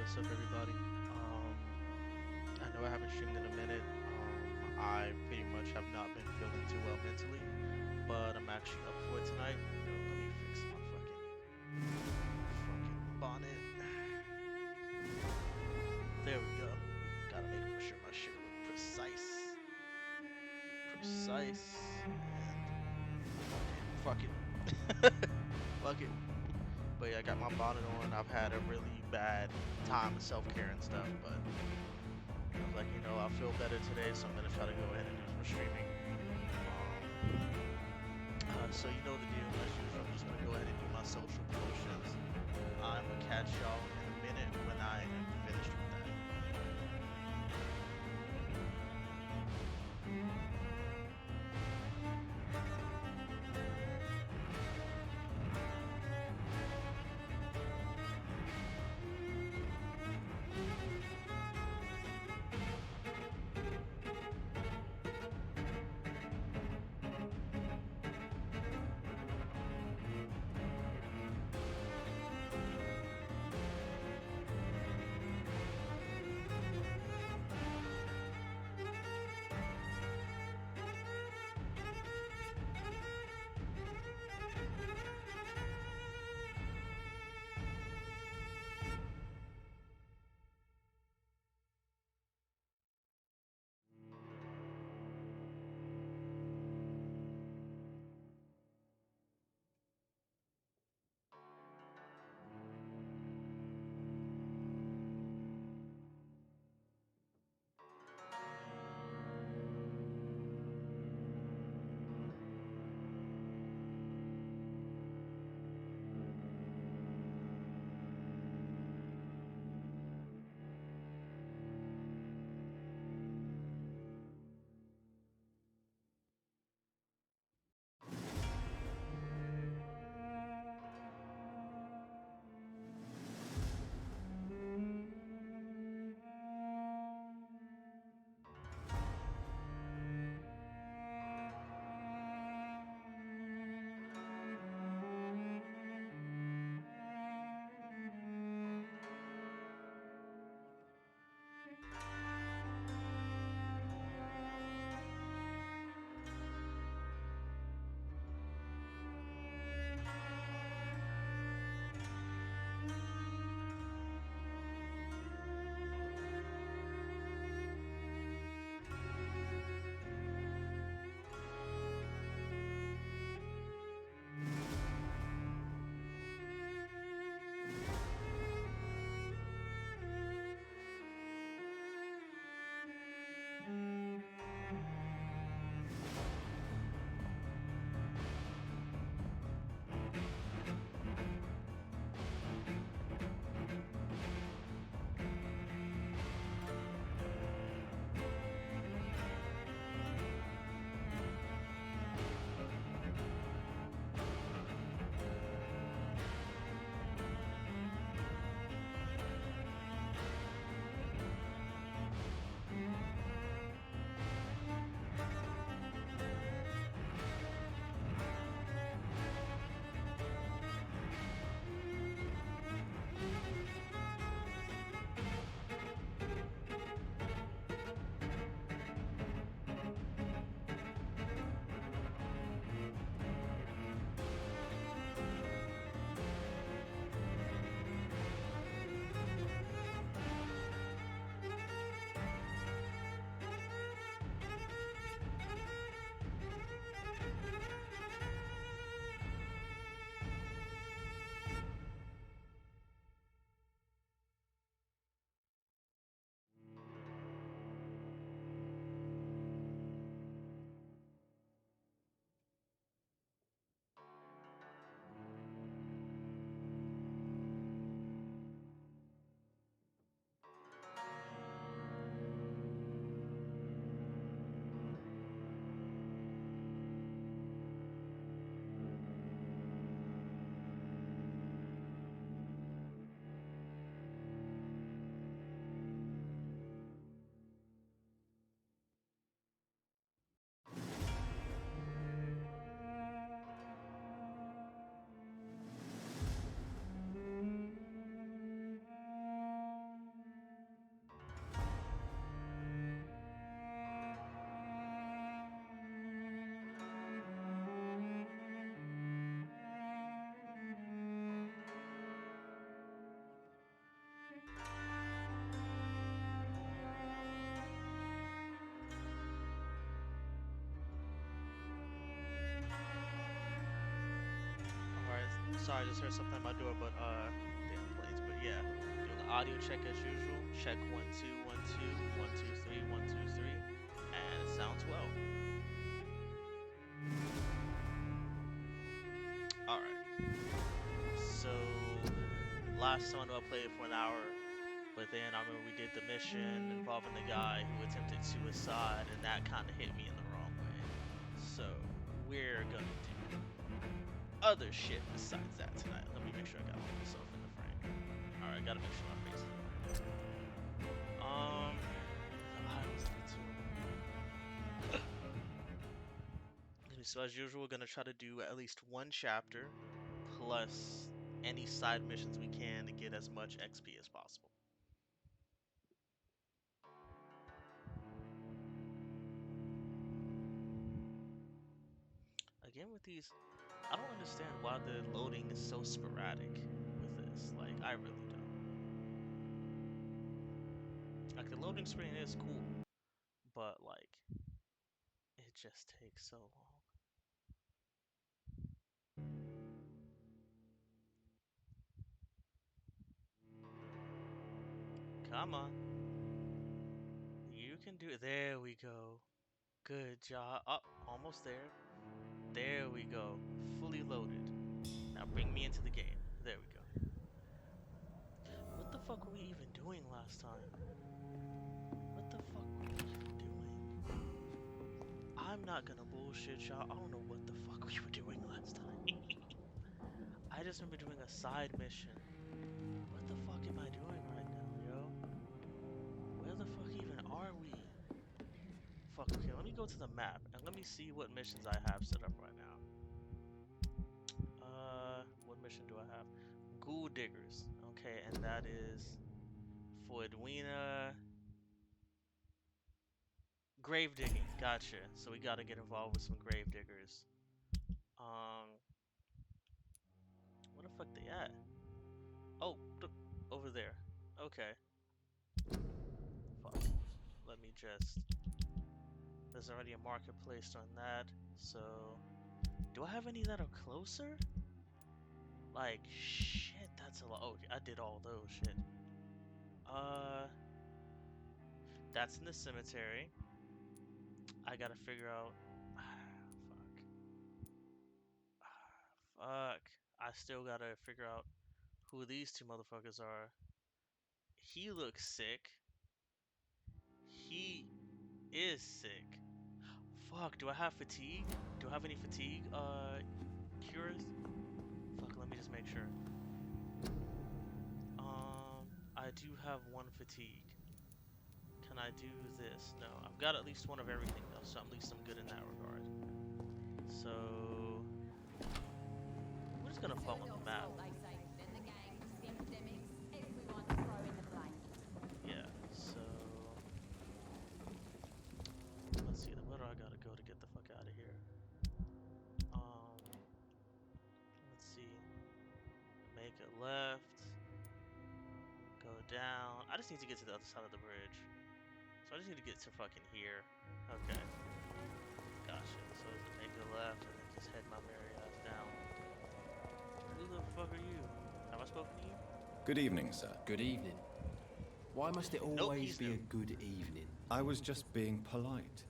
What's up, everybody? I know I haven't streamed in a minute. I pretty much have not been feeling too well mentally, but I'm actually up for it tonight. Yo, let me fix my fucking bonnet. There we go. Gotta make sure my shit look precise, and fuck it, fuck it. But yeah, I got my bonnet on. I've had a really bad time of self-care and stuff, but I was like, I'll feel better today, so I'm gonna try to go ahead and do some streaming. So you know the deal. As usual, I'm just gonna go ahead and do my social promotions. I'm gonna catch y'all in a minute when I am finished with that. Sorry, I just heard something at my door, but damn planes. But yeah, doing the audio check as usual. Check 1 2 1 2 1 2 3 1 2 3, and it sounds well. All right. So last time I know I played for an hour, but then I remember we did the mission involving the guy who attempted suicide, and that kind of hit me in the wrong way. So we're gonna do other shit besides that tonight. Let me make sure I got myself in the frame. All right, gotta make sure my face is in the frame. I was too. So as usual, we're gonna try to do at least one chapter plus any side missions we can to get as much XP as possible. Again with these, I don't understand why the loading is so sporadic with this. Like, I really don't. Like, the loading screen is cool, but like, it just takes so long. Come on. You can do it. There we go. Good job. Up, almost there. There we go. Fully loaded. Now bring me into the game. There we go. What the fuck were we even doing last time? What the fuck were we even doing? I'm not gonna bullshit y'all. I don't know what the fuck we were doing last time. I just remember doing a side mission. What the fuck am I doing right now, yo? Where the fuck even are we? Fuck, okay, let me go to the map and let me see what missions I have set up right now. What mission do I have? Ghoul Diggers. Okay, and that is for Edwina. Grave digging, gotcha. So we gotta get involved with some grave diggers. Where the fuck they at? Oh, look, over there. Okay. Fuck. Let me just... There's already a marker placed on that, so... Do I have any that are closer? Like, shit, that's a lot. Oh, I did all those, shit. That's in the cemetery. I gotta figure out... Fuck. I still gotta figure out who these two motherfuckers are. He looks sick. He is sick. Fuck, do I have fatigue? Do I have any fatigue, cures? Fuck, let me just make sure. I do have one fatigue. Can I do this? No, I've got at least one of everything though, so at least I'm good in that regard. So... We're just gonna follow the map. Yeah, so... Let's see, where do I gotta go to get the fuck out of here? Let's see. Make a left. Go down. I just need to get to the other side of the bridge. So I just need to get to fucking here. Okay. Gotcha. So make a left and then just head my merry ass down. Who the fuck are you? Have I spoken to you? Good evening, sir. Good evening. Why must it always be a good evening? I was just being polite.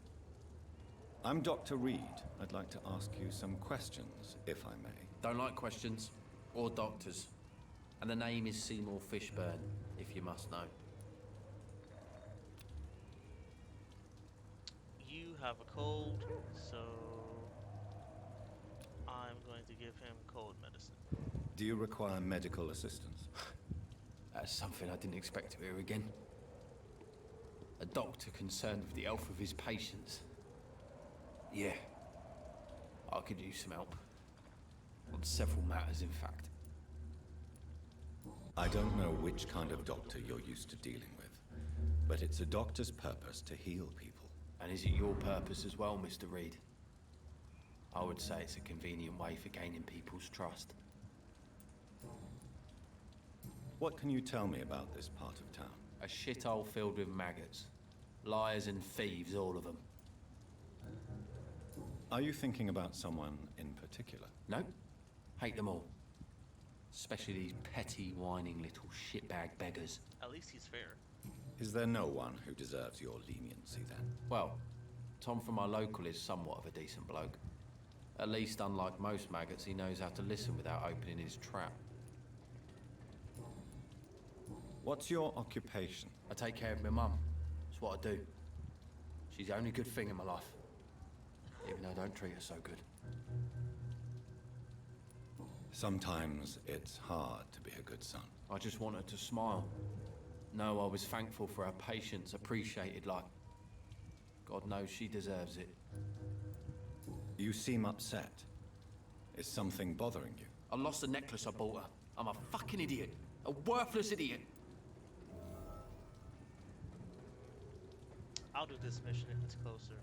I'm Dr. Reed. I'd like to ask you some questions, if I may. Don't like questions. Or doctors. And the name is Seymour Fishburne, if you must know. You have a cold, so I'm going to give him cold medicine. Do you require medical assistance? That's something I didn't expect to hear again. A doctor concerned with the health of his patients. Yeah. I could use some help. On several matters, in fact. I don't know which kind of doctor you're used to dealing with, but it's a doctor's purpose to heal people. And is it your purpose as well, Mr. Reed? I would say it's a convenient way for gaining people's trust. What can you tell me about this part of town? A shithole filled with maggots. Liars and thieves, all of them. Are you thinking about someone in particular? No. Hate them all. Especially these petty, whining little shitbag beggars. At least he's fair. Is there no one who deserves your leniency then? Well, Tom from our local is somewhat of a decent bloke. At least, unlike most maggots, he knows how to listen without opening his trap. What's your occupation? I take care of my mum. That's what I do. She's the only good thing in my life. Even though I don't treat her so good. Sometimes it's hard to be a good son. I just want her to smile. No, I was thankful for her patience, appreciated like... God knows she deserves it. You seem upset. Is something bothering you? I lost the necklace I bought her. I'm a fucking idiot. A worthless idiot. I'll do this mission if it's closer.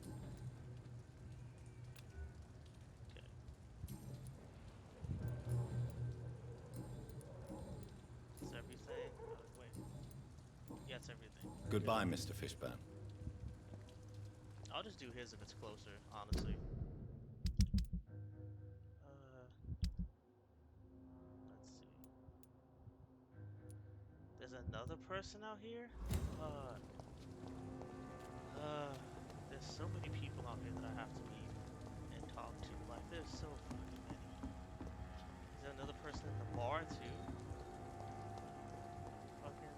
Okay. Is everything? Wait. Yeah, it's everything. Goodbye, Mr. Fishburne. I'll just do his if it's closer, honestly. Let's see. There's another person out here? There's so many people out here that I have to meet and talk to. Like, there's so fucking many. Is there another person in the bar, too? Fucking...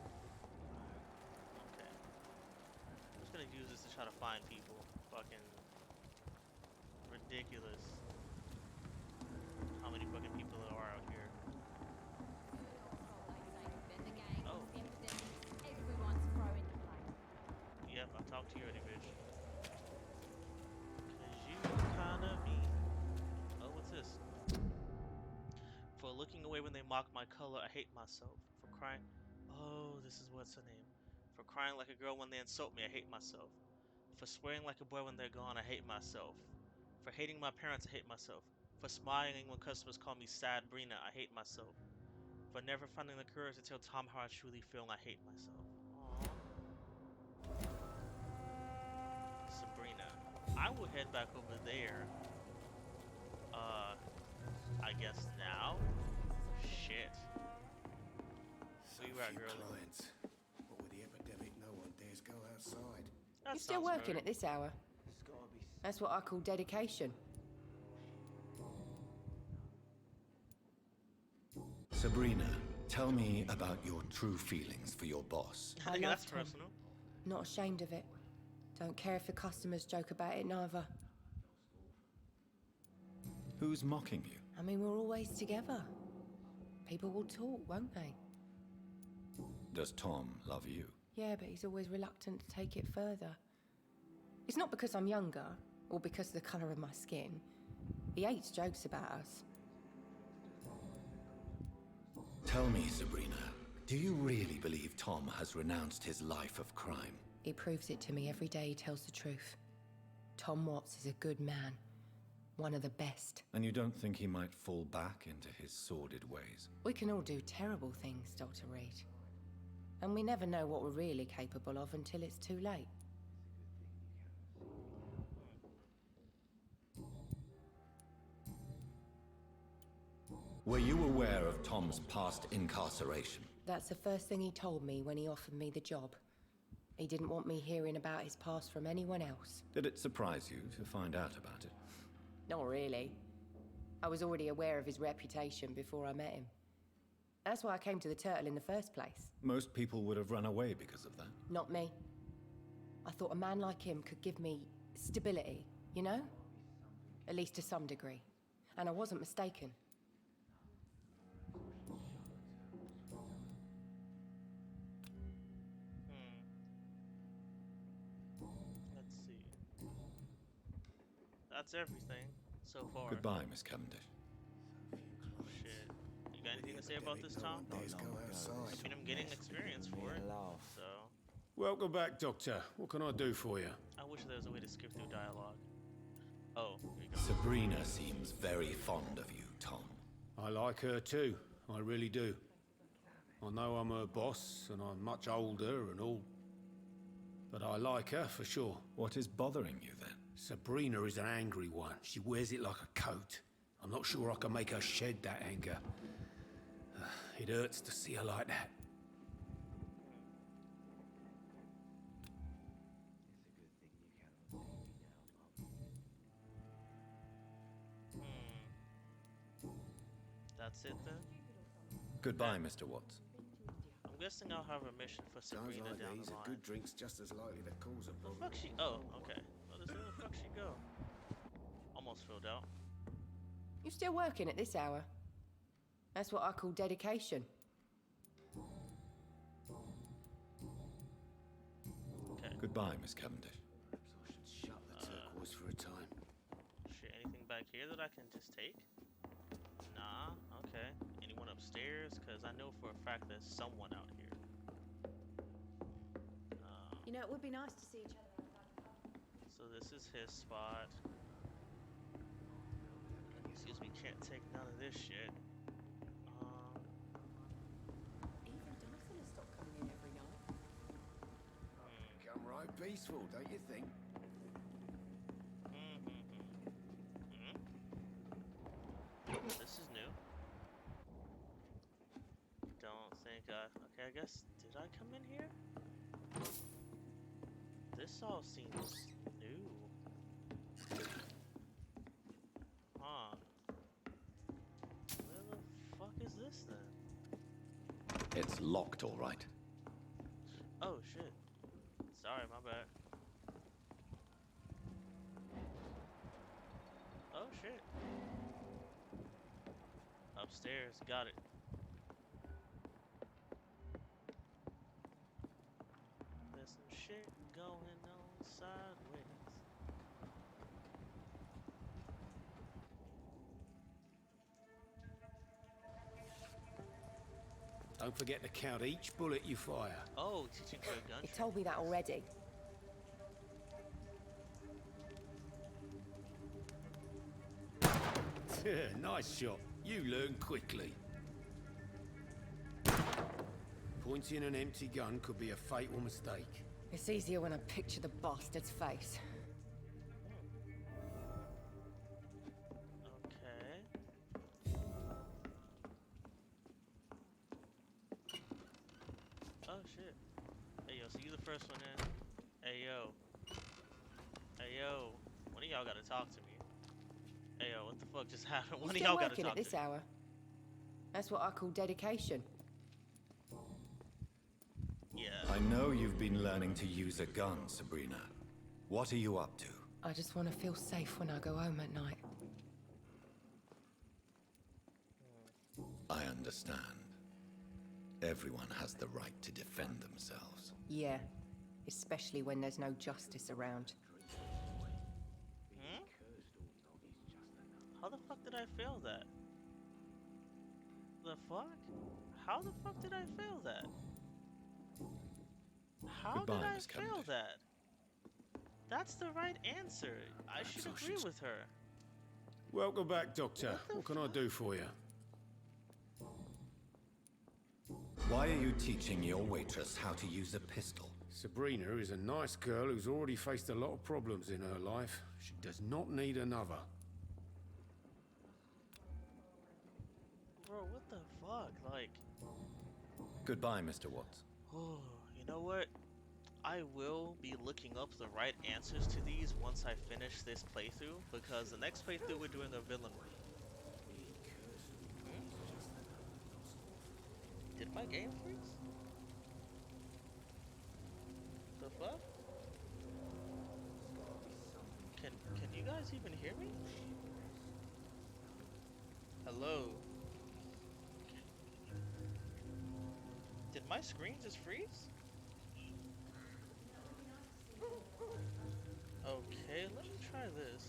Okay. I'm just gonna use this to try to find people. Fucking... ridiculous. How many fucking people there are out here. Oh. Yep, I talked to you already, bitch. Cause you kinda mean. Oh, what's this? For looking away when they mock my color, I hate myself. For crying... Oh, this is what's her name. For crying like a girl when they insult me, I hate myself. For swearing like a boy when they're gone, I hate myself. For hating my parents, I hate myself. For smiling when customers call me sad Brina, I hate myself. For never finding the courage to tell Tom how I truly feel, I hate myself. Aww. Sabrina. I will head back over there. I guess now? Shit. So Where you at, few girlie? clients. What with the epidemic, no one dares go outside. That You're still sounds working right. at this hour. That's what I call dedication. Sabrina, tell me about your true feelings for your boss. I I think love that's Tom. personal. Not ashamed of it. Don't care if the customers joke about it neither. Who's mocking you? I mean, we're always together. People will talk, won't they? Does Tom love you? Yeah, but he's always reluctant to take it further. It's not because I'm younger, or because of the colour of my skin. He hates jokes about us. Tell me, Sabrina, do you really believe Tom has renounced his life of crime? He proves it to me every day he tells the truth. Tom Watts is a good man. One of the best. And you don't think he might fall back into his sordid ways? We can all do terrible things, Dr. Reed. And we never know what we're really capable of until it's too late. Were you aware of Tom's past incarceration? That's the first thing he told me when he offered me the job. He didn't want me hearing about his past from anyone else. Did it surprise you to find out about it? Not really. I was already aware of his reputation before I met him. That's why I came to the Turtle in the first place. Most people would have run away because of that. Not me. I thought a man like him could give me stability, you know? At least to some degree. And I wasn't mistaken. Let's see. That's everything so far. Goodbye, Miss Cavendish. Shit. You got anything to say about this, Tom? Dares go outside. I mean, I'm getting experience for it. So, Welcome back, Doctor. What can I do for you? I wish there was a way to skip through dialogue. Oh, here you go. Sabrina seems very fond of you, Tom. I like her too. I really do. I know I'm her boss, and I'm much older and all. But I like her for sure. What is bothering you then? Sabrina is an angry one. She wears it like a coat. I'm not sure I can make her shed that anger. It hurts to see her like that. That's it then? Goodbye, Mr. Watts. I'm guessing I'll have a mission for Sounds Sabrina like down these the are line. good drinks just as likely to cause a The problem. fuck she? Oh, okay. Well, where the fuck she go? Almost filled out. You still working at this hour? That's what I call dedication. Okay. Goodbye, Miss Cavendish. Perhaps I should shut the turquoise for a time. Shit, anything back here that I can just take? Nah, okay. Anyone upstairs? Because I know for a fact there's someone out here. You know, it would be nice to see each other outside the pub. So this is his spot. Excuse me, can't take none of this shit. Even Dyson has stopped coming in every night. Become right peaceful, don't you think? This is new. Don't think okay, I guess, did I come in here? This all seems new. Huh. Where the fuck is this then? It's locked, all right. Oh shit. Sorry, my bad. Oh shit. Upstairs, got it. There's some shit going on sideways. Don't forget to count each bullet you fire. Oh, teaching her a gun You trick. told me that already. Nice shot. You learn quickly. Pointing an empty gun could be a fatal mistake. It's easier when I picture the bastard's face. Okay. Oh shit. Hey yo, so you the first one in. Hey yo. Hey yo. One of y'all gotta talk to me. Hey yo, what the fuck just happened? You One of still y'all gotta working talk at to this me. hour? That's what I call dedication. Yeah. I know you've been learning to use a gun, Sabrina. What are you up to? I just want to feel safe when I go home at night. I understand. Everyone has the right to defend themselves. Yeah, especially when there's no justice around. Hmm? How the fuck did I fail that? The fuck? How the fuck did I fail that? How Goodbye, did I Miss fail Cavendish. that? That's the right answer. I should Perhaps I agree should- with her. Welcome back, Doctor. What the What can I do for you? Why are you teaching your waitress how to use a pistol? Sabrina is a nice girl who's already faced a lot of problems in her life. She does not need another. Bro, what the fuck? Like, Goodbye, Mr. Watts. oh, you know what? I will be looking up the right answers to these once I finish this playthrough, because the next playthrough we're doing a villain. Did my game freeze? The fuck? Can you guys even hear me? Hello? Did my screen just freeze? Okay, let me try this.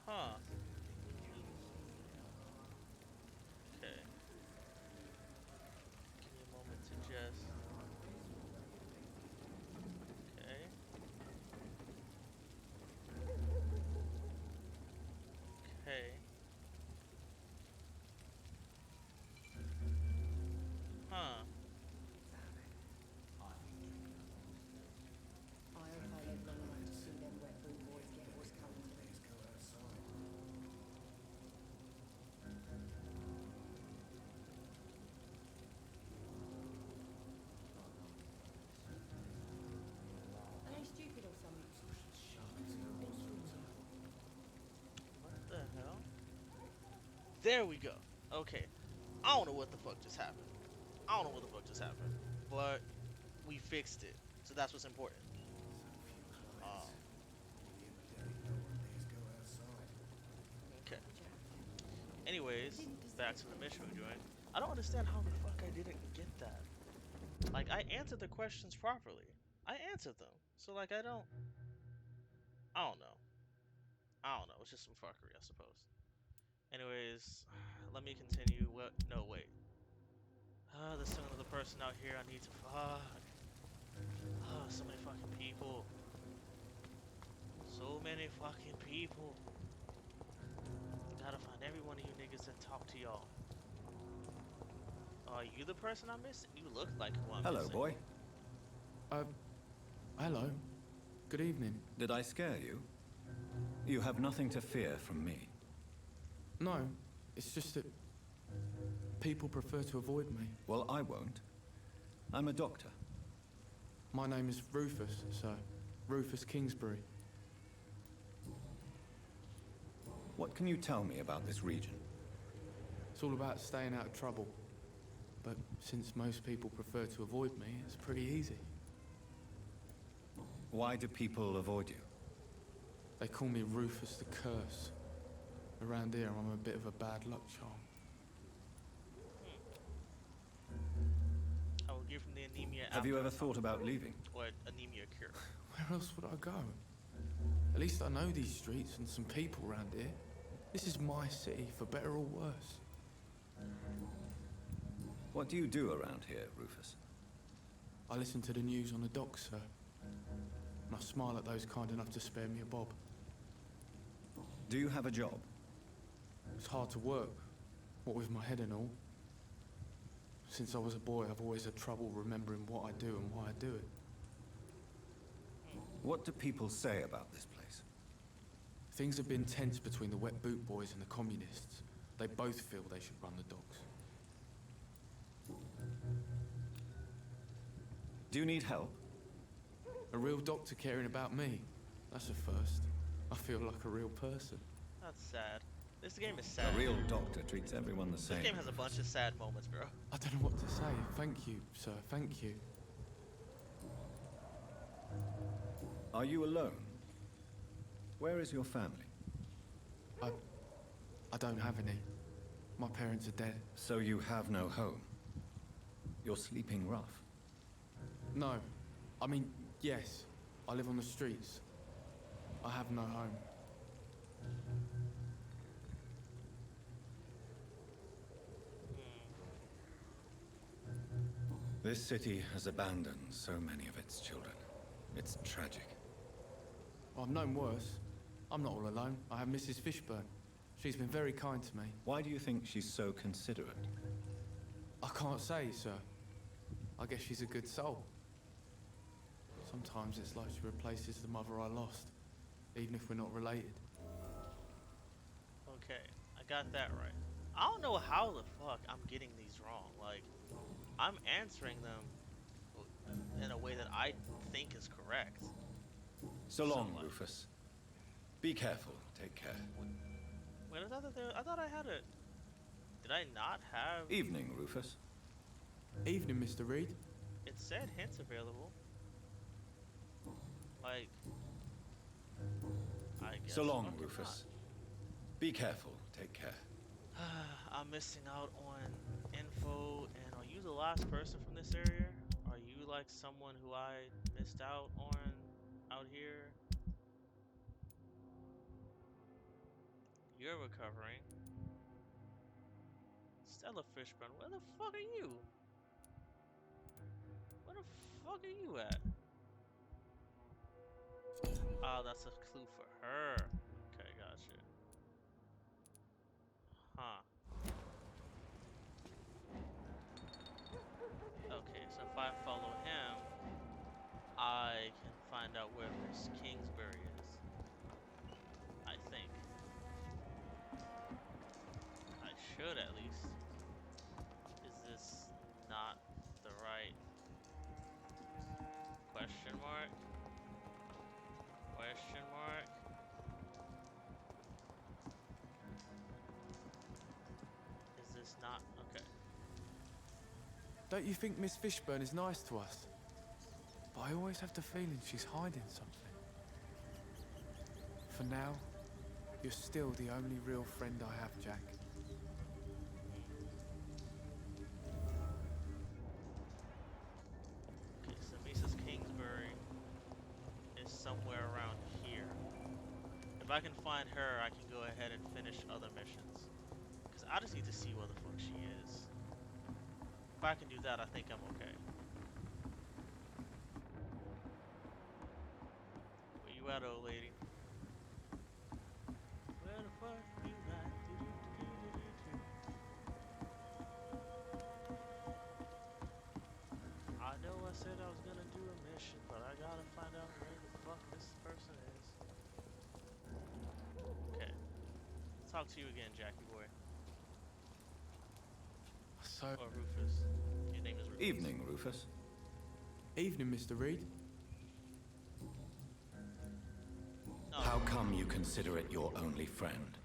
Huh. Okay. Give me a moment to just... Okay. Okay. Huh. I hope I let There we go. Okay. I don't know what the fuck just happened. I don't know what the fuck just happened. But we fixed it. So that's what's important. Um, okay. Anyways, back to the mission we're doing. I don't understand how the fuck I didn't get that. Like, I answered the questions properly. I answered them. So, like, I don't know. I don't know. It's just some fuckery, I suppose. Anyways, let me continue. What? No, wait. There's still another person out here I need to fuck. So many fucking people. So many fucking people. Gotta find every one of you niggas and talk to y'all. Are you the person I'm missing? You look like who I'm Hello, missing. boy. Hello. Good evening. Did I scare you? You have nothing to fear from me. No, it's just that people prefer to avoid me. Well, I won't. I'm a doctor. My name is Rufus, sir. Rufus Kingsbury. What can you tell me about this region? It's all about staying out of trouble. But since most people prefer to avoid me, it's pretty easy. Why do people avoid you? They call me Rufus the Curse. Around here, I'm a bit of a bad luck charm. I will give him the anemia. Have you after ever I thought about leaving? Or anemia cure. Where else would I go? At least I know these streets and some people around here. This is my city, for better or worse. What do you do around here, Rufus? I listen to the news on the docks, sir. And I smile at those kind enough to spare me a bob. Do you have a job? It's hard to work, what with my head and all. Since I was a boy, I've always had trouble remembering what I do and why I do it. What do people say about this place? Things have been tense between the wet boot boys and the communists. They both feel they should run the docks. Do you need help? A real doctor caring about me. That's a first. I feel like a real person. That's sad. This game is sad. A real doctor treats everyone the This same. game has a bunch of sad moments, bro. I don't know what to say. Thank you, sir. Thank you. Are you alone? Where is your family? I don't have any. My parents are dead. So you have no home. You're sleeping rough. No. I mean, yes. I live on the streets. I have no home. This city has abandoned so many of its children. It's tragic. Well, I've known worse. I'm not all alone. I have Mrs. Fishburne. She's been very kind to me. Why do you think she's so considerate? I can't say, sir. I guess she's a good soul. Sometimes it's like she replaces the mother I lost, even if we're not related. Okay, I got that right. I don't know how the fuck I'm getting these wrong. Like, I'm answering them in a way that I think is correct. So long, like- Rufus. Be careful. Take care. Wait, I thought I had a... Did I not have... Evening, Rufus. Evening, Mr. Reed. It said hints available. Like... I guess So long, fucking Rufus. Be careful. Take care. not. I'm missing out on info, and are you the last person from this area? Are you like someone who I missed out on out here? You're recovering. Stella Fishburne, where the fuck are you? Where the fuck are you at? Oh, that's a clue for her. Okay, gotcha. Huh. Okay, so if I follow him, I can find out where Miss Kingsbury is. I think. I should at least. Is this not the right question mark? Question mark? not? Okay. Don't you think Miss Fishburne is nice to us? But I always have the feeling she's hiding something. For now, you're still the only real friend I have, Jack. Okay, so Mrs. Kingsbury is somewhere around here. If I can find her, I can go ahead and finish other missions. Because I just need to see where the fuck she is. If I can do that, I think I'm okay. Where you at, old lady? Where the fuck you at? Do-do-do-do-do-do. I know I said I was gonna do a mission, but I gotta find out where the fuck this person is. Okay. Talk to you again, Jackie boy. So, Or Rufus. Your name is Rufus. Evening, Rufus. evening, Mr. Reed. Oh, How come you consider it your only friend?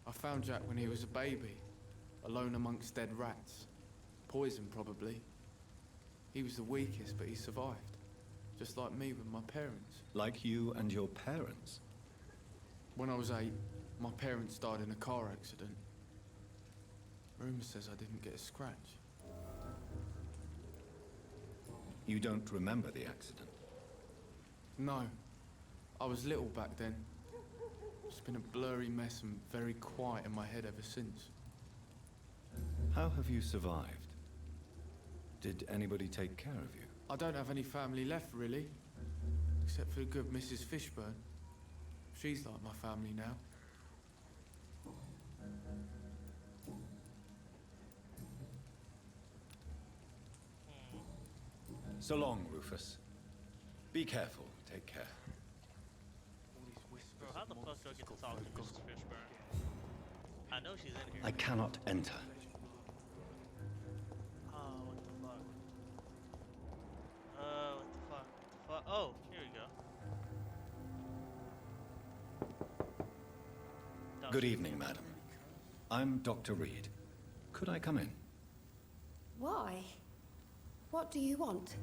I found Jack when he was a baby, alone amongst dead rats. Poison, probably. He was the weakest, but he survived. Just like me with my parents. Like you and your parents? When I was 8, my parents died in a car accident. Rumour says I didn't get a scratch. You don't remember the accident? No. I was little back then. It's been a blurry mess and very quiet in my head ever since. How have you survived? Did anybody take care of you? I don't have any family left, really. Except for the good Mrs. Fishburne. She's like my family now. So long, Rufus. Be careful. Take care. All these whispers bro, how of the fuck do I monsters get to got talk to very Mrs. gossipy. Fishburne? I know she's in here. I cannot enter. Oh, what the fuck? What the fuck? What the fuck? Oh, here we go. No, Good she- evening, madam. I'm Dr. Reed. Could I come in? Why? What do you want?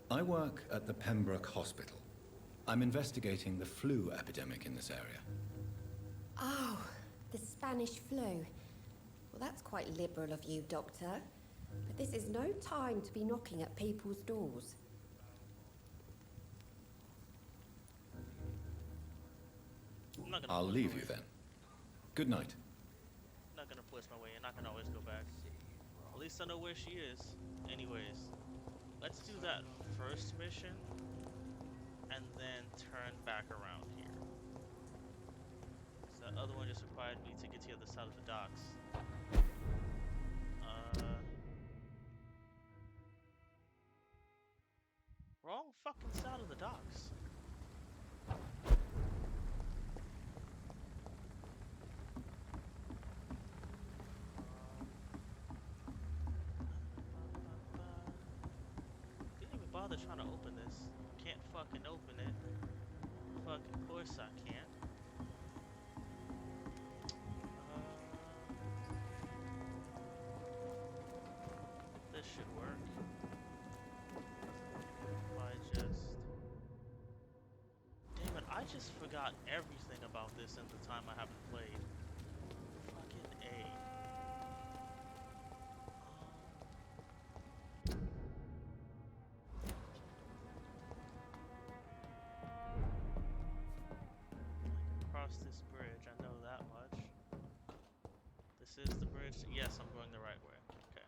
I work at the Pembroke Hospital. I'm investigating the flu epidemic in this area. Oh, the Spanish flu. Well, that's quite liberal of you, Doctor. But this is no time to be knocking at people's doors. I'm not gonna I'll force leave my you way- then. Good night. I'm not gonna force my way in. I can always go back. At least I know where she is. Anyways, let's do that first mission and then turn back around here. So that other one just required me to get to the other side of the docks. Wrong fucking side of the docks. Didn't even bother trying to open this. Can't fucking open it. Fucking course I can't. This should work. If I just... Damn it, I just forgot everything about this in the time I haven't played. Fucking A. Cross this bridge, I know that much. This is the bridge. Yes, I'm going the right way. Okay.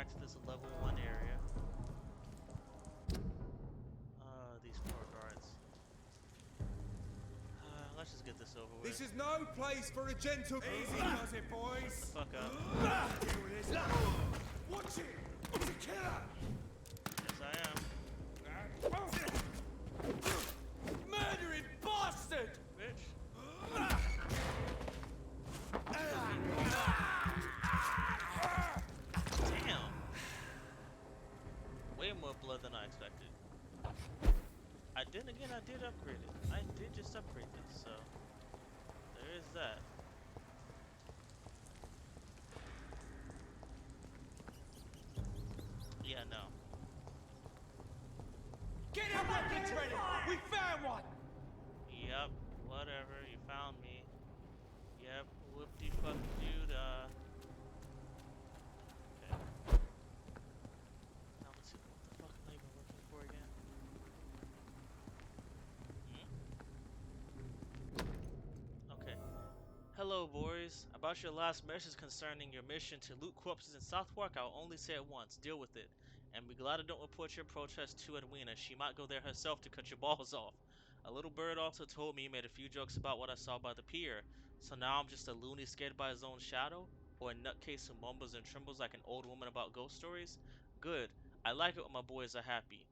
back to this level 1 area. These poor guards. Let's just get this over with. This is no place for a gentle... Easy does it, boys. Fuck up. Deal with this. Watch it. It's a killer. Yes, I am. Murdering bastard. Bitch. Damn. Way more blood than I expected. I did upgrade it. I did just upgrade this, so there is that. Yeah, no. Get your weapons ready. We found one. Yep, whatever, you found me. Yep, whoop-de-fuck-doo-dah. Okay. Now let's see, what the fuck am I even looking for again? Okay. Hello, boys. About your last message concerning your mission to loot corpses in Southwark, I'll only say it once. Deal with it. And be glad I don't report your protest to Edwina. She might go there herself to cut your balls off. A little bird also told me he made a few jokes about what I saw by the pier. So now I'm just a loony scared by his own shadow? Or a nutcase who mumbles and trembles like an old woman about ghost stories? Good. I like it when my boys are happy.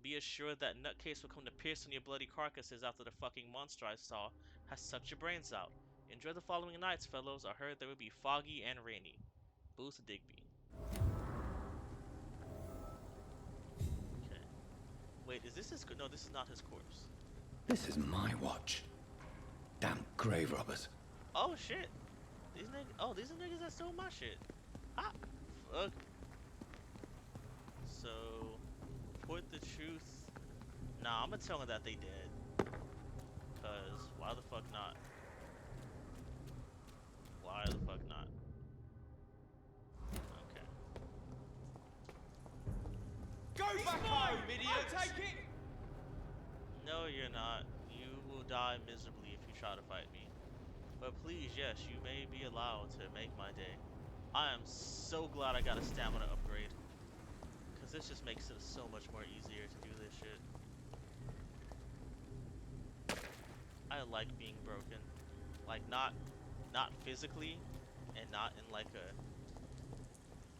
Be assured that nutcase will come to pierce on your bloody carcasses after the fucking monster I saw has sucked your brains out. Enjoy the following nights, fellows. I heard they would be foggy and rainy. Booth Digby. Okay. Wait, is this his... No, this is not his corpse. This is my watch. Damn grave robbers. Oh, shit. These niggas... Oh, these are niggas that stole my shit. Ah, fuck. So... Put the truth... Nah, I'm gonna tell them that they did. Cause, why the fuck not? Why the fuck not? Okay. Go back home, idiots. I'll take it. No, you're not. You will die miserably if you try to fight me. But please, yes, you may be allowed to make my day. I am so glad I got a stamina upgrade. Because this just makes it so much more easier to do this shit. I like being broken. Like, not physically, and not in like a...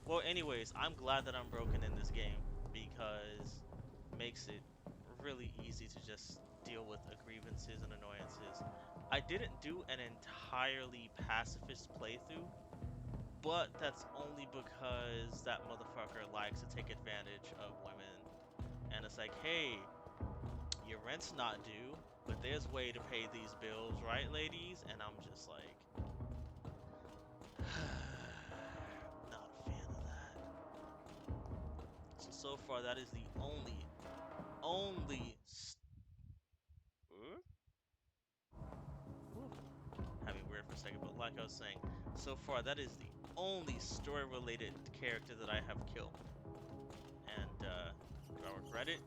Well, anyways, I'm glad that I'm broken in this game, because it makes it really easy to just deal with grievances and annoyances. I didn't do an entirely pacifist playthrough, but that's only because that motherfucker likes to take advantage of women. And it's like, hey, your rent's not due, but there's way to pay these bills, right, ladies? And I'm just like, not a fan of that. So far, that is the only having weird for a second, but like I was saying, so far that is the only story-related character that I have killed. And do I regret it?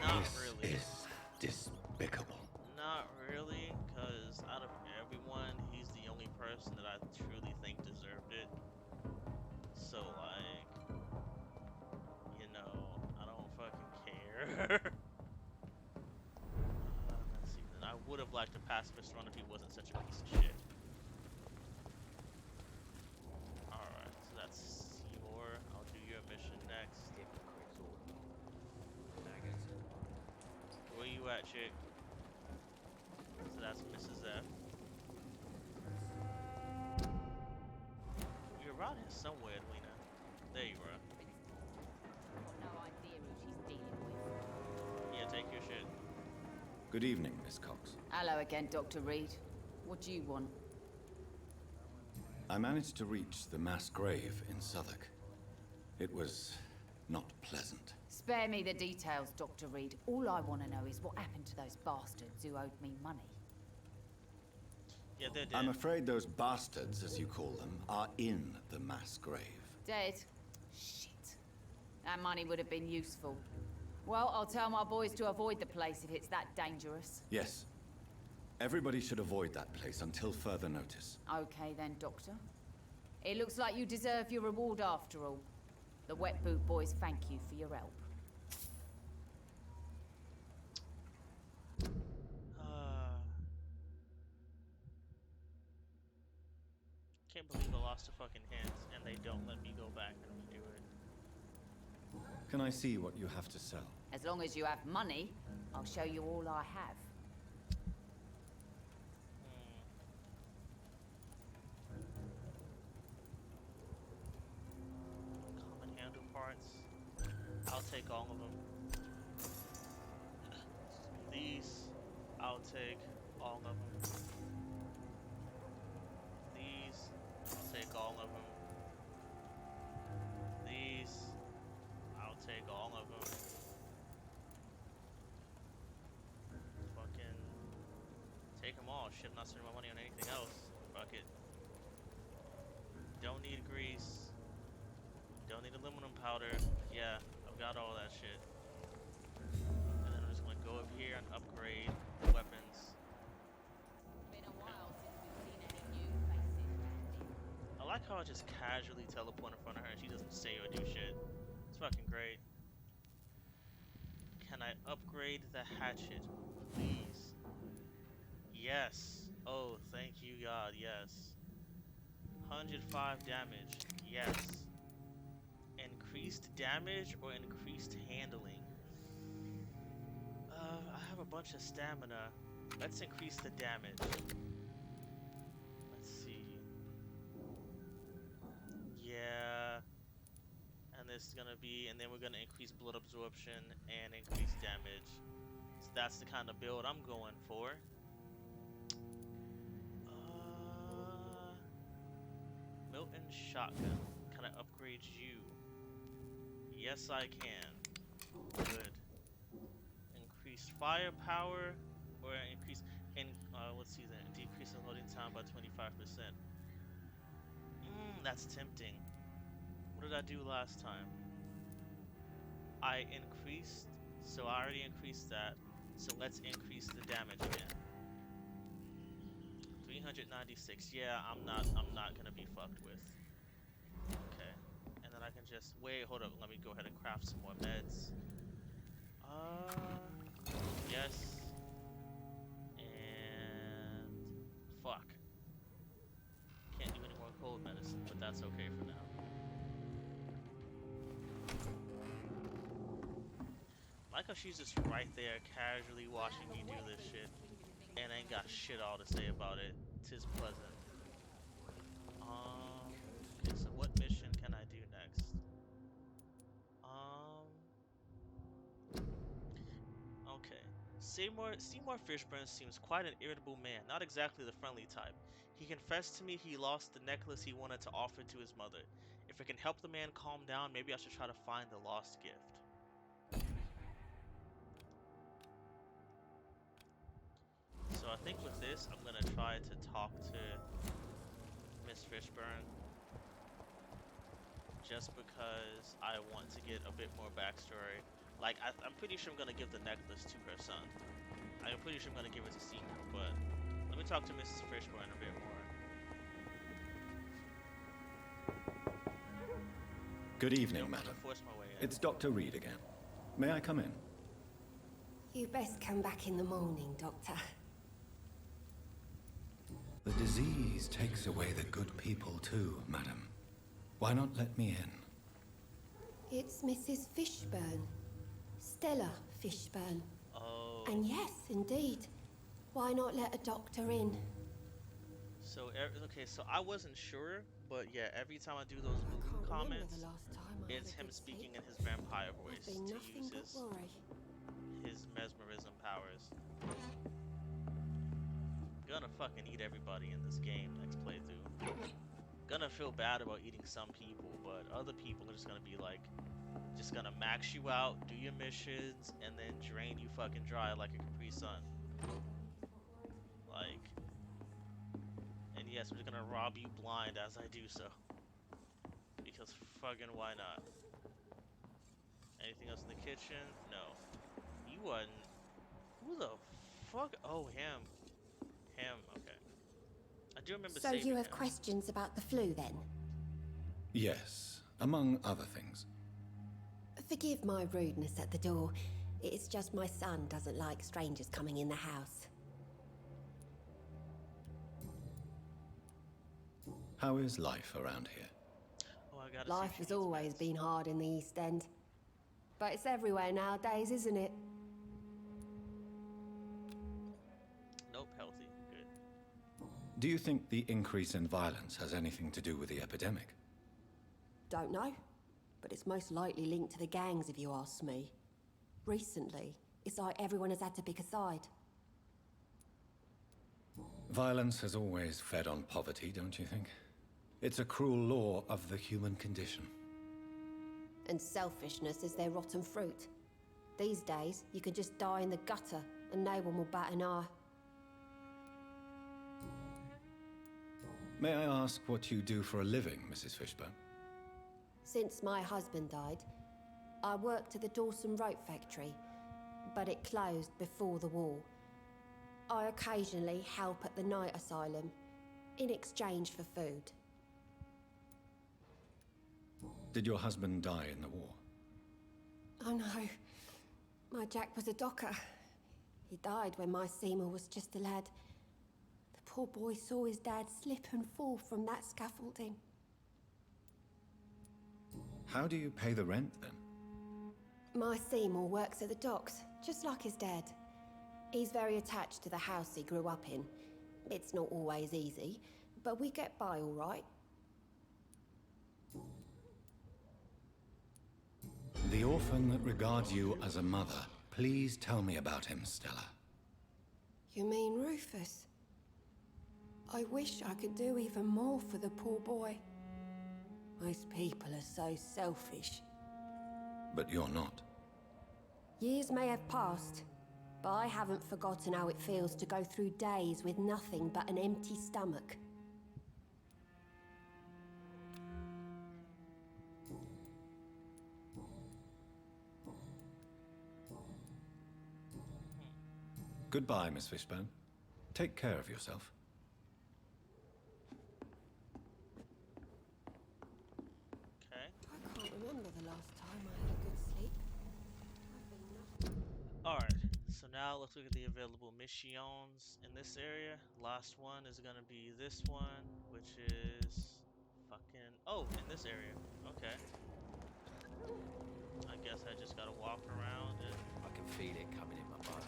Not really. This is despicable. Not really, because out of everyone, he's the only person that I truly think deserved it. So, like, you know, I don't fucking care. Let's see, then I would have liked a pacifist run if he wasn't such a piece of shit. Alright, so that's Seymour. I'll do your mission next. Where you at, chick? So that's Mrs. F. You're around here somewhere, Edwina. There you are. No idea who she's dealing with. Yeah, take your shit. Good evening, Miss Cox. Hello again, Dr. Reed. What do you want? I managed to reach the mass grave in Southwark. It was not pleasant. Spare me the details, Dr. Reed. All I want to know is what happened to those bastards who owed me money. Yeah, they're dead. I'm afraid those bastards, as you call them, are in the mass grave. Dead? Shit. That money would have been useful. Well, I'll tell my boys to avoid the place if it's that dangerous. Yes. Everybody should avoid that place until further notice. Okay then, Doctor. It looks like you deserve your reward after all. The Wet Boot Boys thank you for your help. Can't believe I lost a fucking hint and they don't let me go back and redo it. Can I see what you have to sell? As long as you have money, I'll show you all I have. Common handle parts. I'll take all of them. These, I'll take all of them. These, I'll take all of them. These, I'll take all of them. Fucking take them all. Shit, I'm not spending my money on anything else. Fuck it. Don't need grease. Don't need aluminum powder. Yeah, I've got all that shit. And then I'm just gonna go up here and upgrade weapons. Been a while since we've seen any new faces. I like how I just casually teleport in front of her and she doesn't say or do shit. It's fucking great. Can I upgrade the hatchet, please? Yes. Oh, thank you, God. Yes. 105 damage. Yes. Increased damage or increased handling? I have a bunch of stamina. Let's increase the damage. Let's see. Yeah. And this is gonna be, and then we're gonna increase blood absorption and increase damage. So that's the kind of build I'm going for. Milton shotgun. Can I upgrade you? Yes, I can. Good. Increased firepower or increase in let's see then. Decrease the loading time by 25%. That's tempting. What did I do last time? I increased, so I already increased that. So let's increase the damage again. 396. Yeah, I'm not gonna be fucked with. Okay. And then I can just wait, hold up, let me go ahead and craft some more meds. Yes. And fuck. Can't do any more cold medicine, but that's okay for now. Like how she's just right there, casually watching me do this shit, and ain't got shit all to say about it. 'Tis pleasant. Okay, so what mission can I do next? Okay. Seymour Fishburne seems quite an irritable man, not exactly the friendly type. He confessed to me he lost the necklace he wanted to offer to his mother. If it can help the man calm down, maybe I should try to find the lost gift. So I think with this, I'm gonna try to talk to Miss Fishburne. Just because I want to get a bit more backstory. Like, I'm pretty sure I'm gonna give the necklace to her son. I'm pretty sure I'm gonna give it to Seaman, but let me talk to Mrs. Fishburne a bit more. Good evening, I'm gonna madam. force my way in. It's Dr. Reed again. May I come in? You best come back in the morning, Doctor. The disease takes away the good people too, madam. Why not let me in? It's Mrs. Fishburne. Stella Fishburne. Oh. And yes, indeed. Why not let a doctor in? So, okay, so I wasn't sure, but yeah, every time I do those Lulu comments, it's him speaking in his vampire voice to use his mesmerism powers. Gonna fucking eat everybody in this game next playthrough. Gonna feel bad about eating some people, but other people are just gonna be like, just gonna max you out, do your missions, and then drain you fucking dry like a Capri Sun. Like, and yes, I'm just gonna rob you blind as I do so. Because fucking why not? Anything else in the kitchen? No. You are... Who the fuck? Oh, him. Him, okay. I do remember So saving you have him. questions about the flu then? Yes, among other things. Forgive my rudeness at the door. It's just my son doesn't like strangers coming in the house. How is life around here? Oh, I gotta see Life if she has needs always meds. been hard in the East End. But it's everywhere nowadays, isn't it? Nope, healthy. Good. Do you think the increase in violence has anything to do with the epidemic? Don't know. But it's most likely linked to the gangs, if you ask me. Recently, it's like everyone has had to pick a side. Violence has always fed on poverty, don't you think? It's a cruel law of the human condition. And selfishness is their rotten fruit. These days, you can just die in the gutter, and no one will bat an eye. May I ask what you do for a living, Mrs. Fishburne? Since my husband died, I worked at the Dawson Rope Factory, but it closed before the war. I occasionally help at the night asylum, in exchange for food. Did your husband die in the war? Oh no, my Jack was a docker. He died when my Seymour was just a lad. The poor boy saw his dad slip and fall from that scaffolding. How do you pay the rent, then? My Seymour works at the docks, just like his dad. He's very attached to the house he grew up in. It's not always easy, but we get by all right. The orphan that regards you as a mother. Please tell me about him, Stella. You mean Rufus? I wish I could do even more for the poor boy. Most people are so selfish. But you're not. Years may have passed, but I haven't forgotten how it feels to go through days with nothing but an empty stomach. Goodbye, Miss Fishburne. Take care of yourself. Okay. I can't remember the last time I had a good sleep. Alright, so now let's look at the available missions in this area. Last one is gonna be this one, which is fucking... Oh, in this area. Okay. I guess I just gotta walk around and... I can feel it coming in my bones.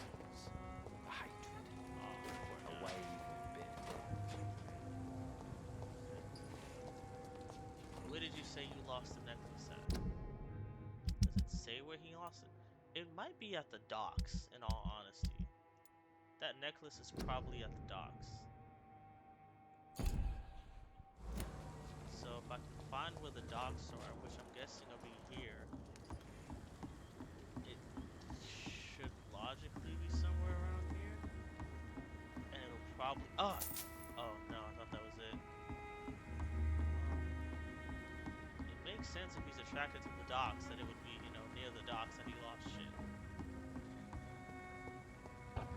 A hatred. Oh, poor A guy. wave of bitterness. Where did you say you lost the necklace at? Does it say where he lost it? It might be at the docks, in all honesty. That necklace is probably at the docks. So if I can find where the docks are, which I'm guessing will be here, it should logically be somewhere around here. And it'll probably... Oh! Oh, no, I thought that was it. It makes sense if he's attracted to the docks, that it would be, you know, near the docks that he lost shit.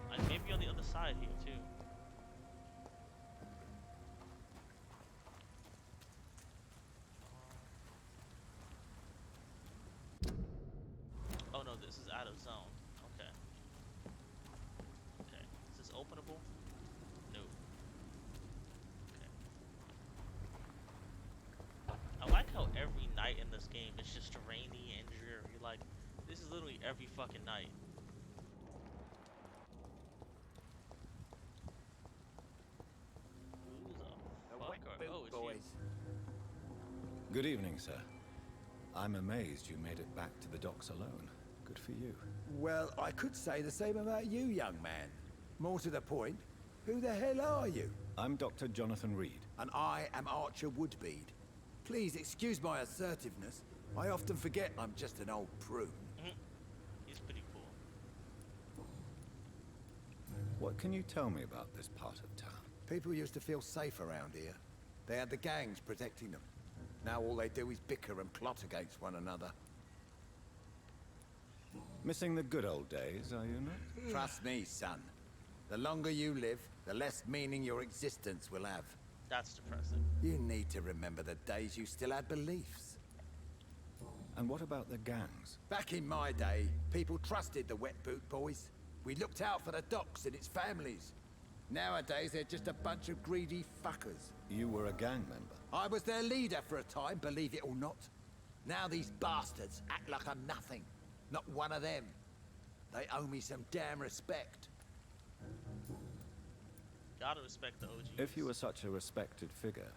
Like, maybe on the other side here, too. Oh no, this is out of zone. Okay. Okay. Is this openable? No. Okay. I like how every night in this game it's just rainy and dreary. Like, this is literally every fucking night. Who the fuck are... Oh, it's you. Good evening, sir. I'm amazed you made it back to the docks alone. Good for you. Well, I could say the same about you, young man. More to the point, who the hell are you? I'm Dr. Jonathan Reed. And I am Archer Woodbead. Please excuse my assertiveness. I often forget I'm just an old prune. He's pretty cool. What can you tell me about this part of town? People used to feel safe around here. They had the gangs protecting them. Now all they do is bicker and plot against one another. Missing the good old days, are you not? Trust me, son. The longer you live, the less meaning your existence will have. That's depressing. You need to remember the days you still had beliefs. And what about the gangs? Back in my day, people trusted the Wet Boot Boys. We looked out for the docks and its families. Nowadays, they're just a bunch of greedy fuckers. You were a gang member. I was their leader for a time, believe it or not. Now these bastards act like I'm nothing. Not one of them. They owe me some damn respect. Gotta respect the OGs. If you were such a respected figure,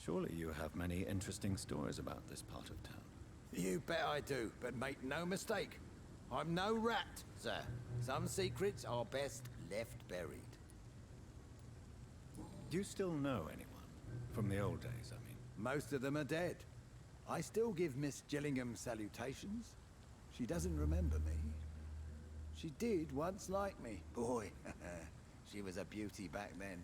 surely you have many interesting stories about this part of town. You bet I do, but make no mistake. I'm no rat, sir. Some secrets are best left buried. Do you still know anyone? From the old days, I mean. Most of them are dead. I still give Miss Gillingham salutations. She doesn't remember me. She did once like me. Boy, she was a beauty back then.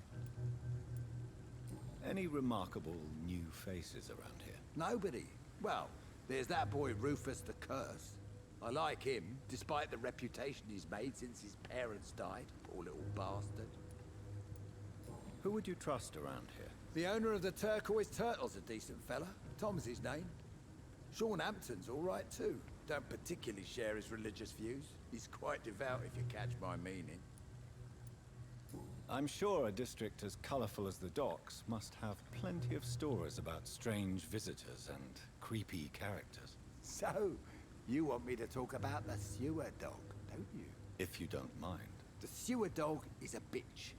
Any remarkable new faces around here? Nobody. Well, there's that boy Rufus the Curse. I like him, despite the reputation he's made since his parents died. Poor little bastard. Who would you trust around here? The owner of the Turquoise Turtle's a decent fella. Tom's his name. Sean Hampton's all right too. Don't particularly share his religious views. He's quite devout, if you catch my meaning. I'm sure a district as colorful as the docks must have plenty of stories about strange visitors and creepy characters. So, you want me to talk about the sewer dog, don't you? If you don't mind. The sewer dog is a bitch.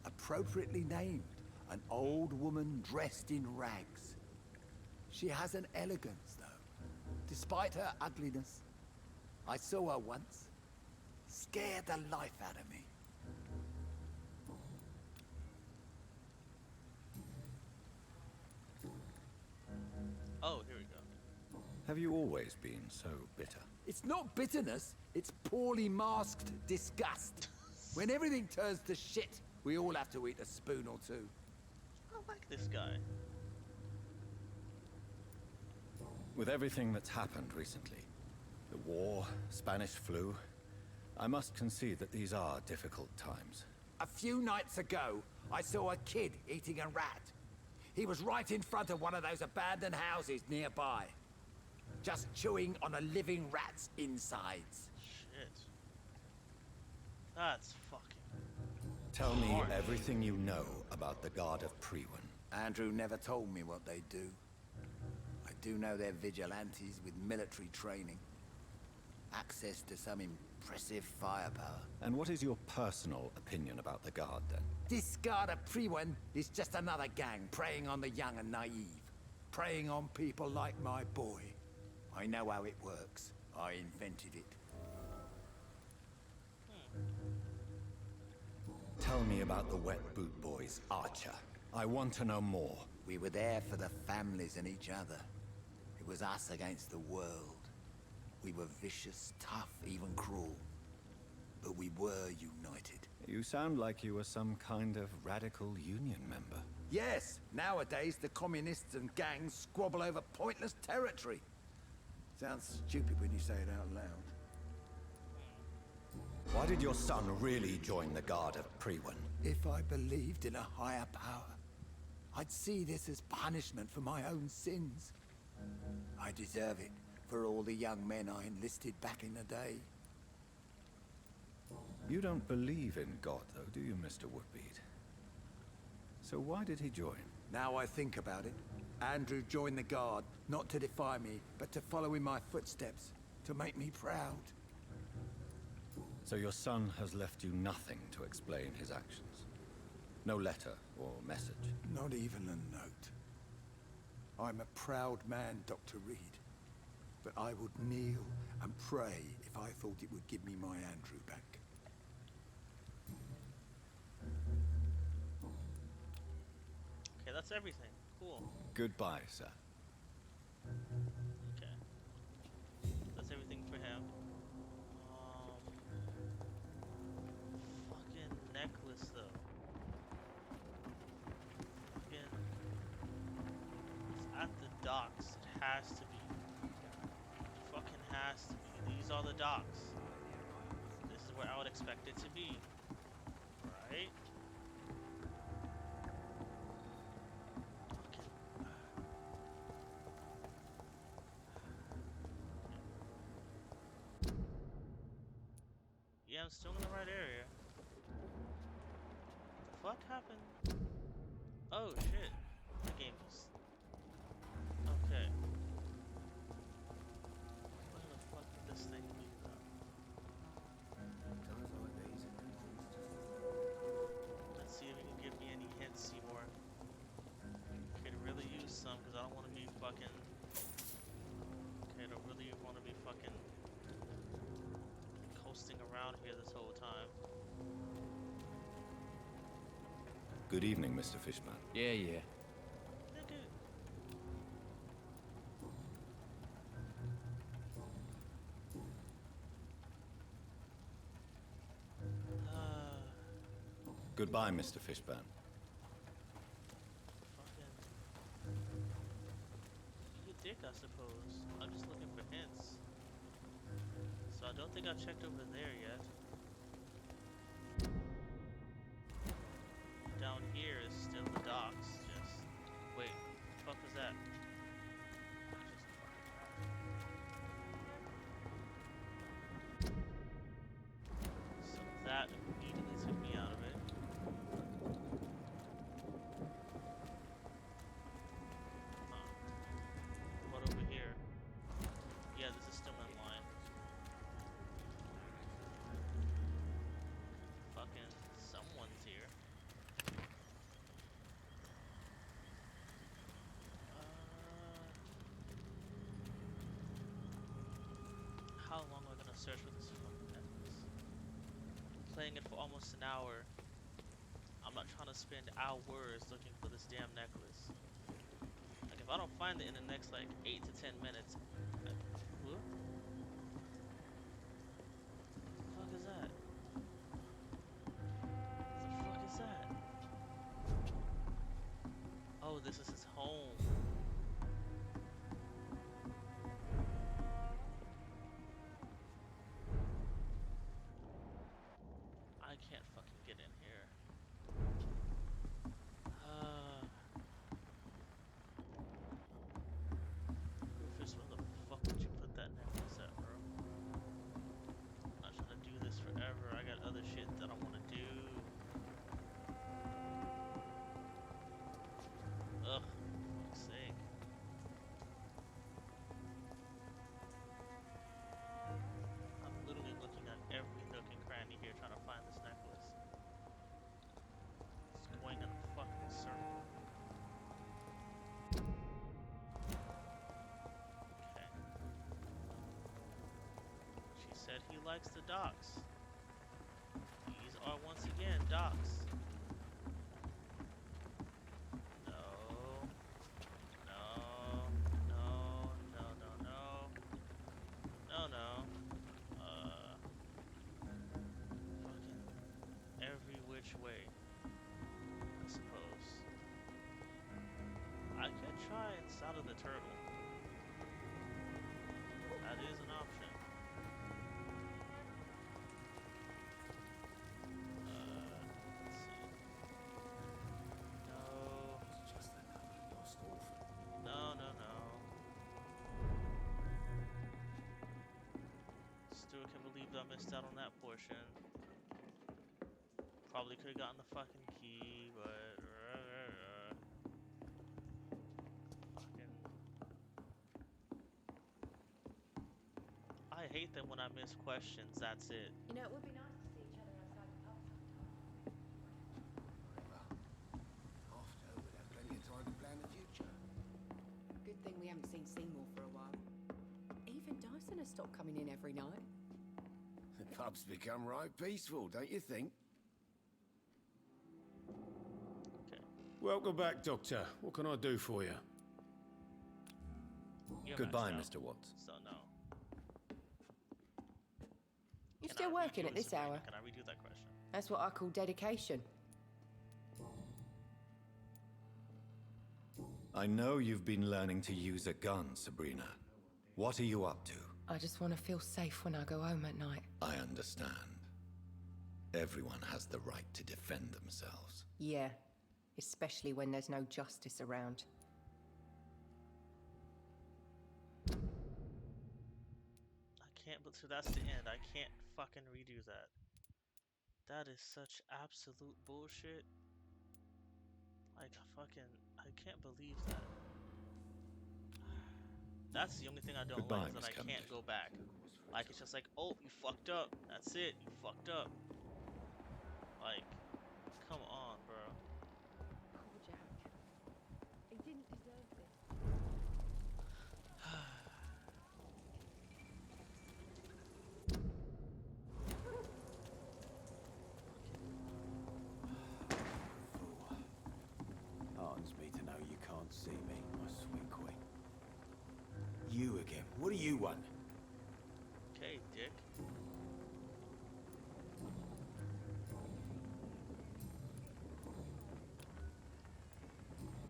Appropriately named. An old woman dressed in rags. She has an elegance, though, despite her ugliness. I saw her once. Scared the life out of me. Oh, here we go. Have you always been so bitter? It's not bitterness, it's poorly masked disgust. When everything turns to shit, we all have to eat a spoon or two. I like this guy. With everything that's happened recently, the war, Spanish flu, I must concede that these are difficult times. A few nights ago, I saw a kid eating a rat. He was right in front of one of those abandoned houses nearby. Just chewing on a living rat's insides. Shit. That's fucking... Tell me everything you know about the Guard of Priwen. Andrew never told me what they do. I do know they're vigilantes with military training. Access to some impressive firepower. And what is your personal opinion about the Guard, then? This Guard of Priwen is just another gang preying on the young and naive. Preying on people like my boy. I know how it works. I invented it. Tell me about the Wet Boot Boys, Archer. I want to know more. We were there for the families and each other. It was us against the world. We were vicious, tough, even cruel. But we were united. You sound like you were some kind of radical union member. Yes, nowadays the communists and gangs squabble over pointless territory. Sounds stupid when you say it out loud. Why did your son really join the Guard of Priwen? If I believed in a higher power, I'd see this as punishment for my own sins. I deserve it for all the young men I enlisted back in the day. You don't believe in God, though, do you, Mr. Woodbead? So why did he join? Now I think about it, Andrew joined the Guard, not to defy me, but to follow in my footsteps, to make me proud. So your son has left you nothing to explain his actions? No letter or message? Not even a note. I'm a proud man, Dr. Reed. But I would kneel and pray if I thought it would give me my Andrew back. Okay, that's everything. Cool. Goodbye, sir. Okay. That's everything for him. Fucking necklace, though. Fucking... It's at the docks. It has to be. It fucking has to be. These are the docks. This is where I would expect it to be. Right? I'm still in the right area. The fuck happened? Oh shit. The game is... Okay. Where the fuck did this thing lead though? Times like these, it can just... Let's see if it can give me any hints, Seymour. Could really use some, because I don't want to be fucking... Okay, I don't really want to be fucking... coasting around here this whole time. Good evening, Mr. Fishman. Yeah, yeah. Nigga. Goodbye, Mr. Fishburne. Fucking... You dick, I suppose. I'm just looking for hints. So I don't think I checked over there yet. Down here is still the docks, just... Wait, what the fuck was that? So that immediately took me out of it. Huh. What over here? Yeah, this is still in line. Fucking someone's here. How long am I gonna search for this fucking necklace? Playing it for almost an hour. I'm not trying to spend hours looking for this damn necklace. Like, if I don't find it in the next, like, 8 to 10 minutes... What the fuck is that? What the fuck is that? Oh, this is his home. I can't fucking get in here. Rufus, where the fuck did you put that necklace at, bro? I'm not trying to do this forever. I got other shit that I want to do. Ugh, for fuck's sake. I'm literally looking at every nook and cranny here trying to find this necklace. It's going in a fucking circle. Okay. She said he likes the docks. These are once again docks. No. No. No. No. No. No. No. No. Fucking every which way, I suppose. I could try inside of the turtle. That is an option. Let's see. No. It's just another lost orphan. No, no, no. Still can't believe I missed out on that portion. Probably could have gotten the fucking key, but... Fucking... I hate them when I miss questions, that's it. You know, it would be nice to see each other outside the pub sometime. Well, after, we'll have plenty of time to plan the future. Good thing we haven't seen Seymour for a while. Even Dyson has stopped coming in every night. The pub's become right peaceful, don't you think? Okay. Welcome back, Doctor. What can I do for you? You're Goodbye, maxed out, Mr. Watts. So no. You Can still I working redo at this Sabrina? hour? Can I redo that question? That's what I call dedication. I know you've been learning to use a gun, Sabrina. What are you up to? I just want to feel safe when I go home at night. I understand. Everyone has the right to defend themselves. Yeah, especially when there's no justice around. I can't, but so that's the end. I can't fucking redo that. That is such absolute bullshit. Like, I can't believe that. That's the only thing I don't Goodbye, like is that Miss I can't Cavendish. go back. Like, it's just like, oh, you fucked up. That's it. You fucked up. Like, come on, bro. Poor Jack. He didn't deserve this. Heartens me to know you can't see me, my sweet queen. You again. What do you want? Okay, dick.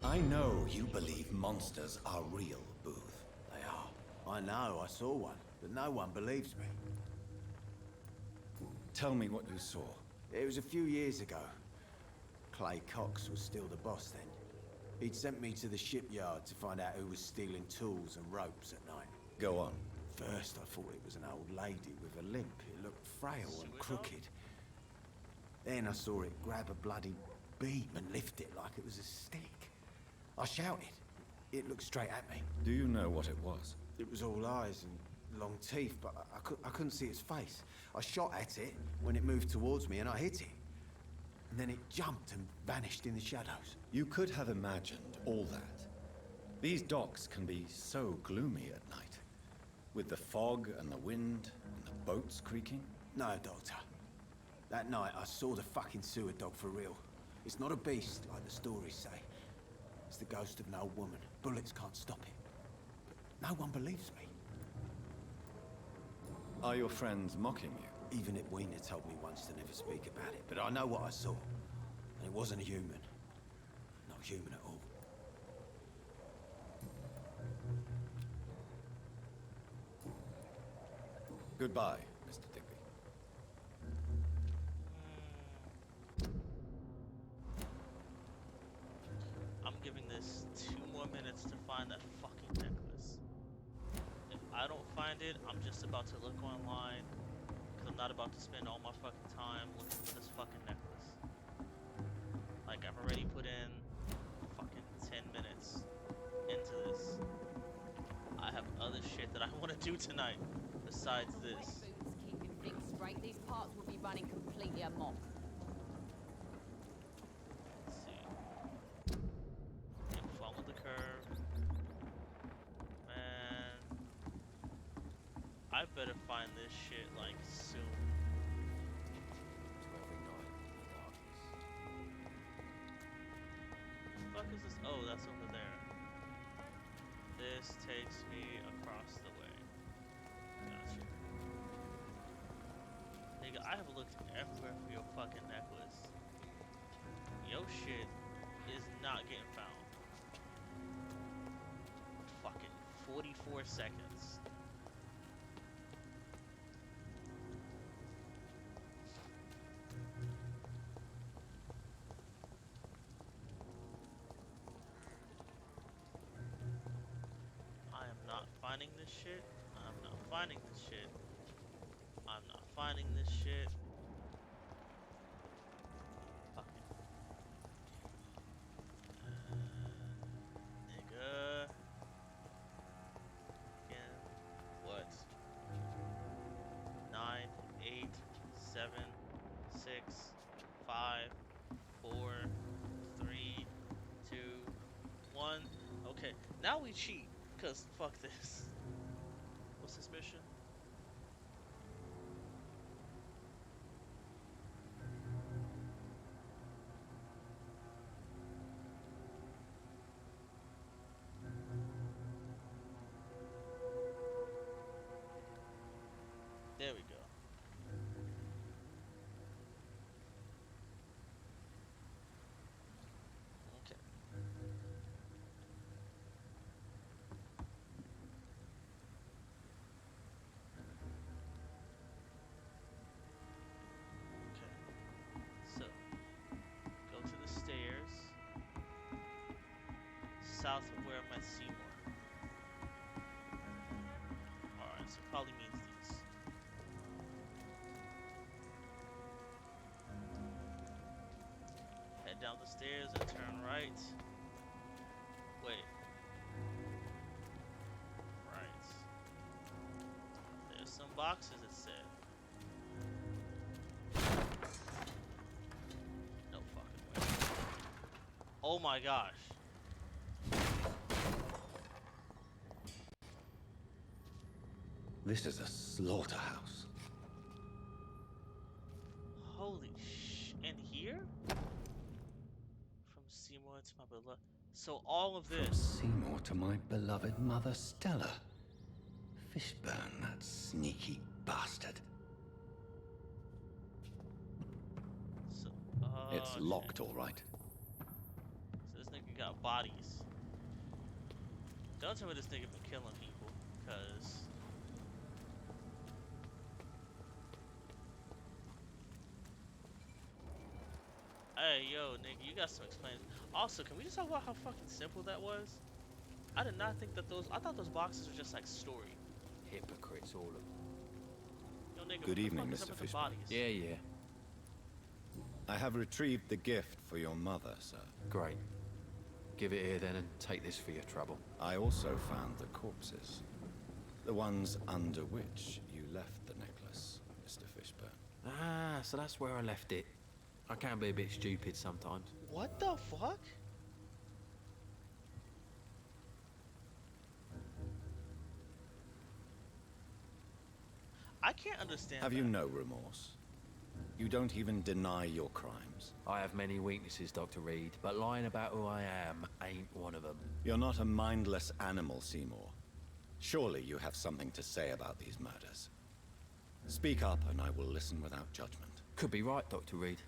I know you believe monsters are real, Booth. They are. I know, I saw one, but no one believes me. Tell me what you saw. It was a few years ago. Clay Cox was still the boss then. He'd sent me to the shipyard to find out who was stealing tools and ropes at night. Go on. First, I thought it was an old lady with a limp. It looked frail and Suicidal? crooked. Then I saw it grab a bloody beam and lift it like it was a stick. I shouted. It looked straight at me. Do you know what it was? It was all eyes and long teeth, but I couldn't see its face. I shot at it when it moved towards me and I hit it. And then it jumped and vanished in the shadows. You could have imagined all that. These docks can be so gloomy at night. With the fog and the wind and the boats creaking. No, Doctor. That night I saw the fucking sewer dog for real. It's not a beast like the stories say. It's the ghost of an old woman. Bullets can't stop it. But no one believes me. Are your friends mocking you? Even Edwina told me once to never speak about it, but I know what I saw. And it wasn't a human. Not human at all. Goodbye, Mr. Digby. I'm giving this 2 more minutes to find that fucking necklace. If I don't find it, I'm just about to look online. Because I'm not about to spend all my fucking time looking for this fucking necklace. Like, I've already put in fucking 10 minutes into this. I have other shit that I want to do tonight besides this. Boots keeping things straight, these parts will be running completely amok. Let's see. And follow the curve. Man. I better find this shit like soon. What the fuck is this? Oh, that's over there. This takes me across the way. Gotcha. Nigga, I have looked everywhere for your fucking necklace. Yo shit is not getting found. Fucking 44 seconds. I am not finding this shit. I'm not finding this shit. I'm not finding this shit. Fuck it. Nigga. Again. What? 9, 8, 7, 6, 5, 4, 3, 2, 1. Okay, now we cheat. Cause fuck this. What's this mission? There we go. Okay. So, go to the stairs. South of where I met Seymour. Alright, so probably means these. down the stairs and turn right. Wait. Right. There's some boxes, it said. No fucking way. Oh my gosh. This is a slaughterhouse. Holy in here? From Seymour to my beloved. So all of From this. Seymour to my beloved mother Stella. Fishburne, that sneaky bastard. So, It's okay. locked, all right. So this nigga got bodies. Don't tell me this nigga been killing people, cause. Hey, yo, nigga, you got some explaining. Also, can we just talk about how fucking simple that was? I did not think that those. I thought those boxes were just like story. Hypocrites, all of them. Yo, nigga, Good what the evening, fuck is Mr. up with the Fishburne. bodies? Yeah, yeah. I have retrieved the gift for your mother, sir. Great. Give it here then and take this for your trouble. I also found the corpses. The ones under which you left the necklace, Mr. Fishburne. Ah, so that's where I left it. I can be a bit stupid sometimes. What the fuck? I can't understand. Have that. you no remorse? You don't even deny your crimes. I have many weaknesses, Dr. Reed, but lying about who I am ain't one of them. You're not a mindless animal, Seymour. Surely you have something to say about these murders. Speak up and I will listen without judgment. Could be right, Dr. Reed.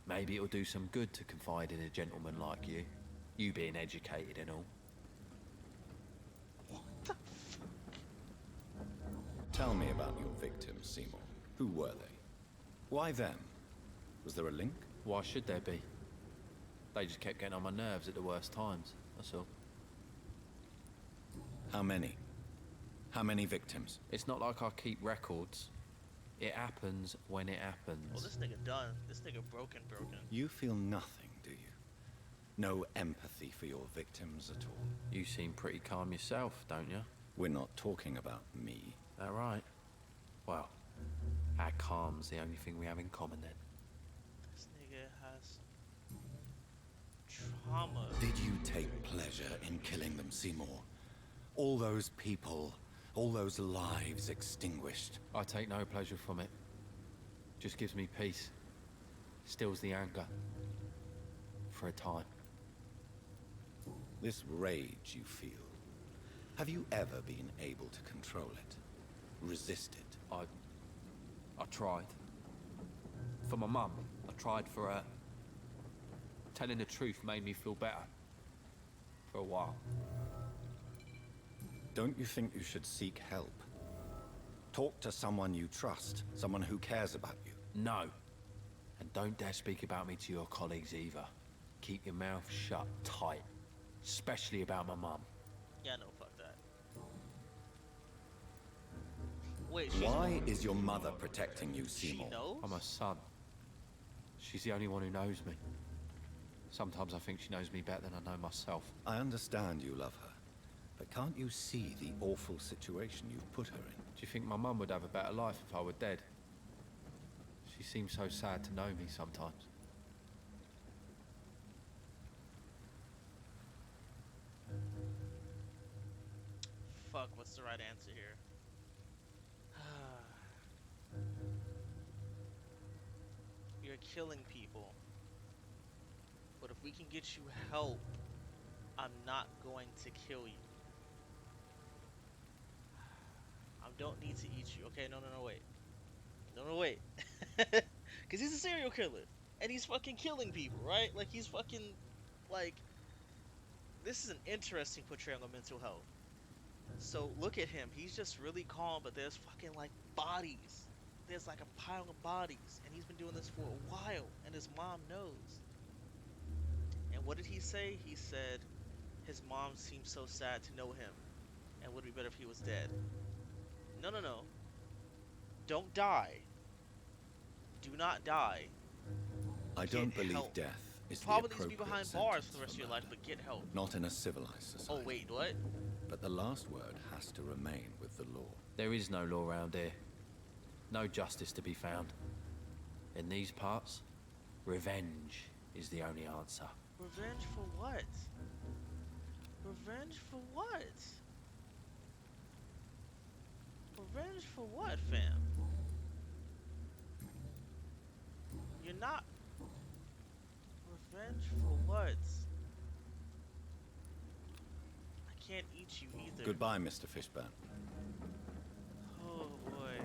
Maybe it'll do some good to confide in a gentleman like you. You being educated and all. What the fuck? Tell me about your victims, Seymour. Who were they? Why them? Was there a link? Why should there be? They just kept getting on my nerves at the worst times, that's all. How many? How many victims? It's not like I keep records. It happens when it happens. Well, this nigga done. This nigga broken. You feel nothing, do you? No empathy for your victims at all? You seem pretty calm yourself, don't you? We're not talking about me. That right? Well, our calm's the only thing we have in common then. This nigga has trauma. Did you take pleasure in killing them, Seymour? All those people, all those lives extinguished. I take no pleasure from it. Just gives me peace. Stills the anger. For a time. This rage you feel, have you ever been able to control it? Resist it? I tried. For my mum. I tried for her. Telling the truth made me feel better. For a while. Don't you think you should seek help? Talk to someone you trust, someone who cares about you. No. And don't dare speak about me to your colleagues either. Keep your mouth shut tight. Especially about my mum. Yeah, no, fuck that. Wait, she's Why is your mother protecting you, she Seymour? knows? I'm her son. She's the only one who knows me. Sometimes I think she knows me better than I know myself. I understand you love her, but can't you see the awful situation you've put her in? Do you think my mum would have a better life if I were dead? She seems so sad to know me sometimes. Fuck, what's the right answer here? You're killing people. But if we can get you help, I'm not going to kill you. I don't need to eat you. Okay, no, wait. No, wait. Because he's a serial killer. And he's fucking killing people, right? Like, he's fucking, like... This is an interesting portrayal of mental health. So, look at him. He's just really calm, but there's fucking, like, bodies. There's, like, a pile of bodies. And he's been doing this for a while. And his mom knows. And what did he say? He said his mom seemed so sad to know him. And would it be better if he was dead? No. Don't die. Do not die. I don't Get believe help. death is the Probably needs to be appropriate behind bars sentence for the rest of for your life, murder. but get help. Not in a civilized society. Oh wait, what? But the last word has to remain with the law. There is no law around here. No justice to be found. In these parts, revenge is the only answer. Revenge for what? Revenge for what? Revenge for what, fam? You're not... Revenge for what? I can't eat you either. Goodbye, Mr. Fishburne. Oh boy.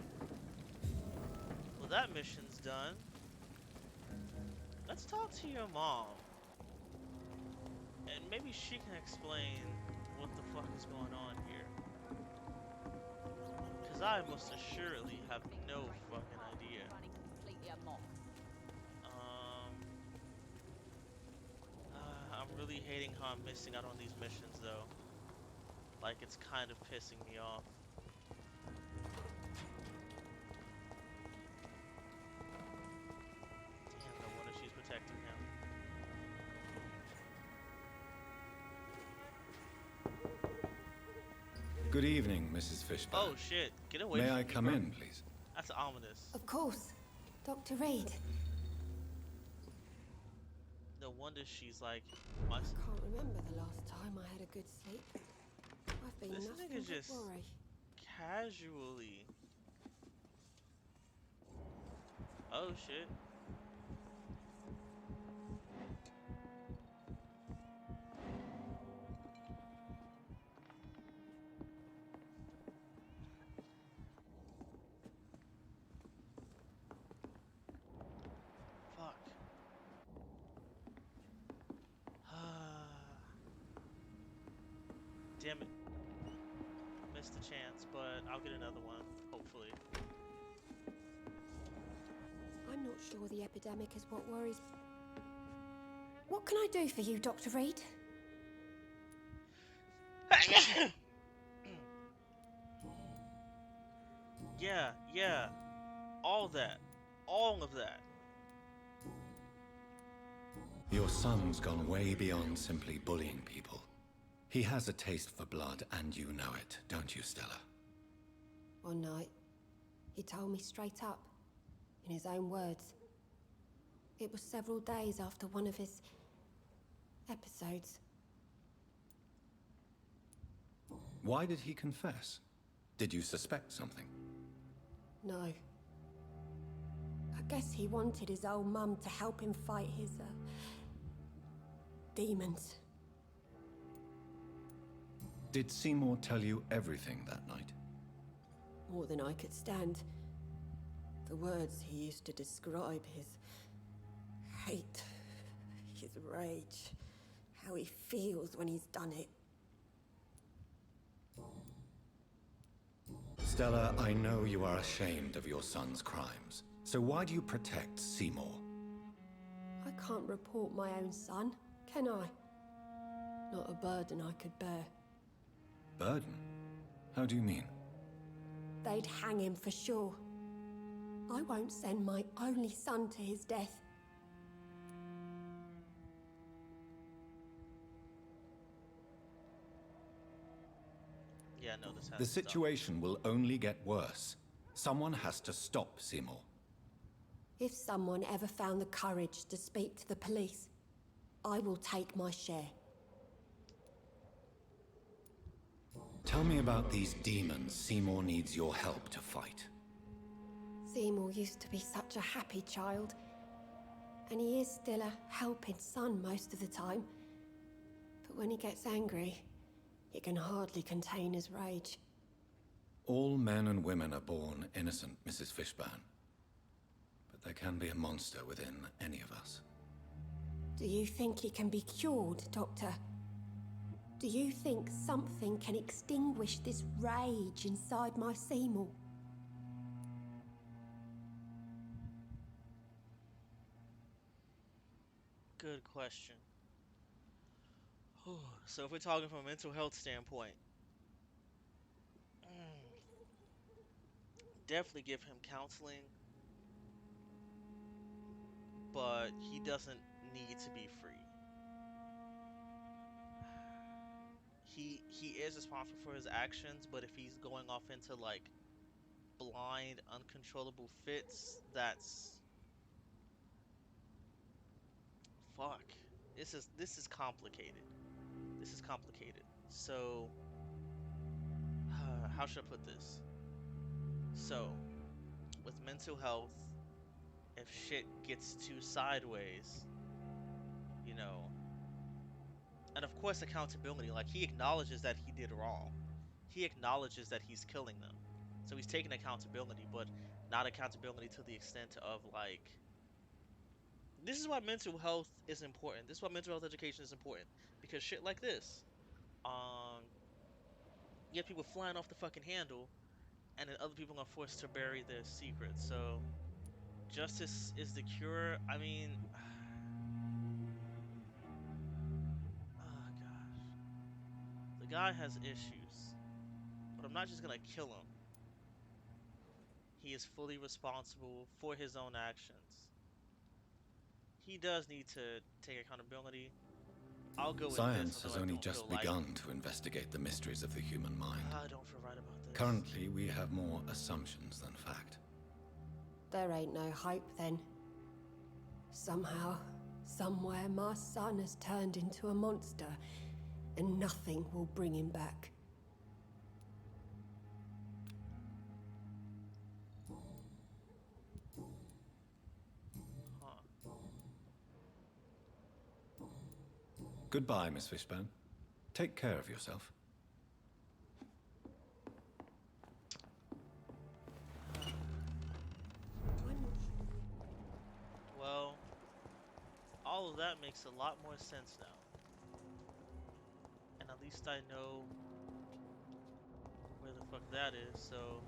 Well, that mission's done. Let's talk to your mom. And maybe she can explain what the fuck is going on here. Because I most assuredly have no fucking idea. Running completely amok. I'm really hating how I'm missing out on these missions though. Like, it's kind of pissing me off. Damn, no wonder she's protecting him. Good evening, Mrs. Fishburne. Oh shit, get away May from I me, come bro. in, please? That's ominous. Of course. Dr. Reed. No wonder she's like, my Can't remember the last time I had a good sleep. I've been This nothing nigga but just- worry. casually. Oh shit. Fuck. Damn it. Missed the chance, but I'll get another one, hopefully. I'm not sure the epidemic is what worries. What can I do for you, Dr. Reed? Yeah. All that. All of that. Your son's gone way beyond simply bullying people. He has a taste for blood, and you know it, don't you, Stella? One night, he told me straight up, in his own words. It was several days after one of his episodes. Why did he confess? Did you suspect something? No. I guess he wanted his old mum to help him fight his, demons. Did Seymour tell you everything that night? More than I could stand. The words he used to describe his hate, his rage, how he feels when he's done it. Stella, I know you are ashamed of your son's crimes. So why do you protect Seymour? I can't report my own son, can I? Not a burden I could bear. Burden? How do you mean? They'd hang him for sure. I won't send my only son to his death. Yeah, no, this has The to stop. situation will only get worse. Someone has to stop Seymour. If someone ever found the courage to speak to the police, I will take my share. Tell me about these demons Seymour needs your help to fight. Seymour used to be such a happy child, and he is still a helping son most of the time. But when he gets angry, he can hardly contain his rage. All men and women are born innocent, Mrs. Fishburne. But there can be a monster within any of us. Do you think he can be cured, Doctor? Do you think something can extinguish this rage inside my Seymour? Good question. So if we're talking from a mental health standpoint, definitely give him counseling, but he doesn't need to be free. He is responsible for his actions, but if he's going off into like blind, uncontrollable fits, that's fuck. This is complicated. This is complicated. So how should I put this? So with mental health, if shit gets too sideways, you know, and of course accountability, like he acknowledges that he did wrong. He acknowledges that he's killing them. So he's taking accountability, but not accountability to the extent of like, this is why mental health is important. This is why mental health education is important, because shit like this, you have people flying off the fucking handle, and then other people are forced to bury their secrets. So justice is the cure. I mean, oh gosh, the guy has issues, but I'm not just gonna kill him. He is fully responsible for his own actions. He does need to take accountability. I'll go with Science this, has although I only don't just feel begun to investigate the mysteries of the human mind. I don't feel right about this. Currently, we have more assumptions than fact. There ain't no hope then. Somehow, somewhere, my son has turned into a monster, and nothing will bring him back. Goodbye, Miss Fishburne. Take care of yourself. Well, all of that makes a lot more sense now. And at least I know where the fuck that is, so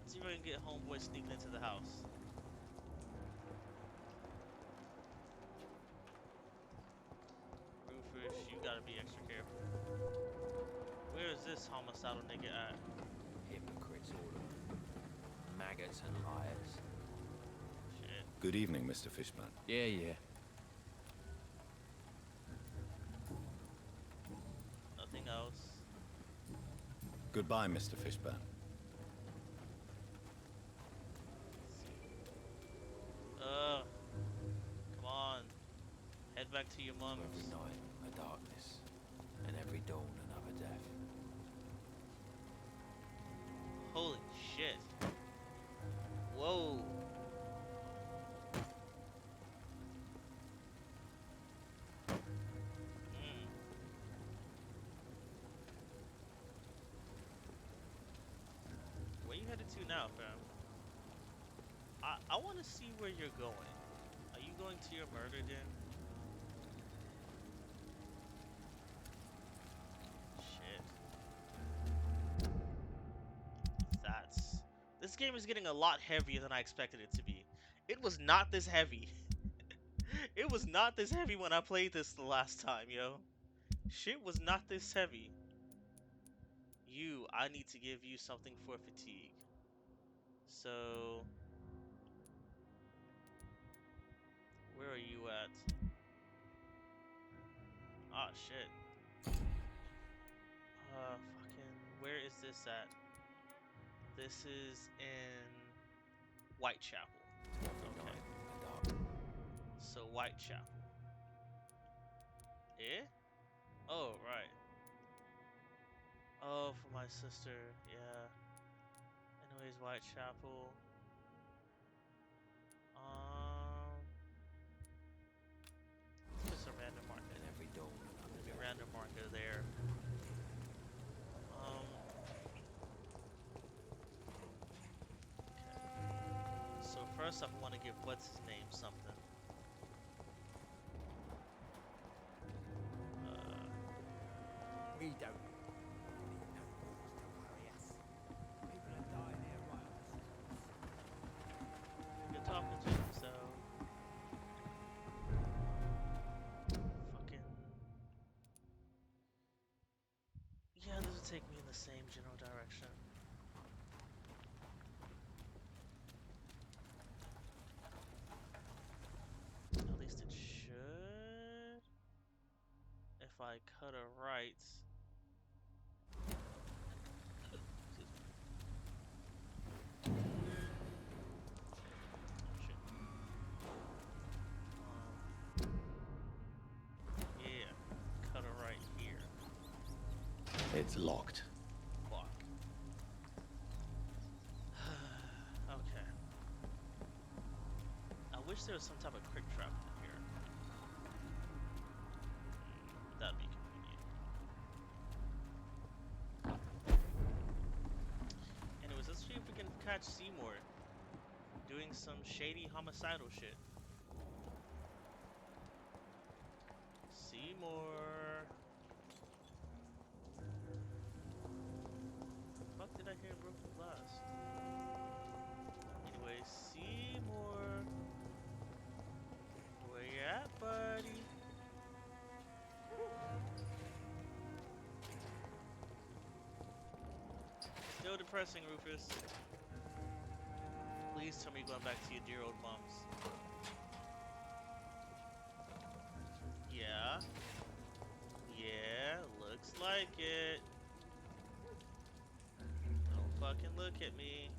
let's see if I can get homeboy sneaking into the house. Rufus, you gotta be extra careful. Where is this homicidal nigga at? Hypocrites, all of them. Maggots and liars. Shit. Good evening, Mr. Fishburne. Yeah. Nothing else. Goodbye, Mr. Fishburne. Come on. Head back to your mums. Every night, a darkness. And every dawn, another death. Holy shit. Whoa. Where you headed to now, fam? I want to see where you're going. Are you going to your murder den? Shit. This game is getting a lot heavier than I expected it to be. It was not this heavy. It was not this heavy when I played this the last time, yo. Shit was not this heavy. I need to give you something for fatigue. So, where are you at? Ah, shit. Fucking, where is this at? This is in Whitechapel. Okay. So Whitechapel. Eh? Oh, right. Oh, for my sister, yeah. Anyways, Whitechapel. Let's put some random marker. And every dawn, There's a random marker there. Okay. So first I want to give what's his name something. We don't need no cause to worry us. People are dying here right on the You're talking to him, so fucking yeah, this will take me in the same general direction. At least it should. I cut a right. Yeah, cut a right here. It's locked. Fuck. Okay. I wish there was some type of quick trap in here. That'd be convenient. Anyways, let's see if we can catch Seymour doing some shady homicidal shit. Seymour. Fuck did I hear broken glass? Anyway, Seymour. Where you at, buddy? Still depressing, Rufus. Please tell me you're going back to your dear old mom's. Yeah. Yeah, looks like it. Don't fucking look at me.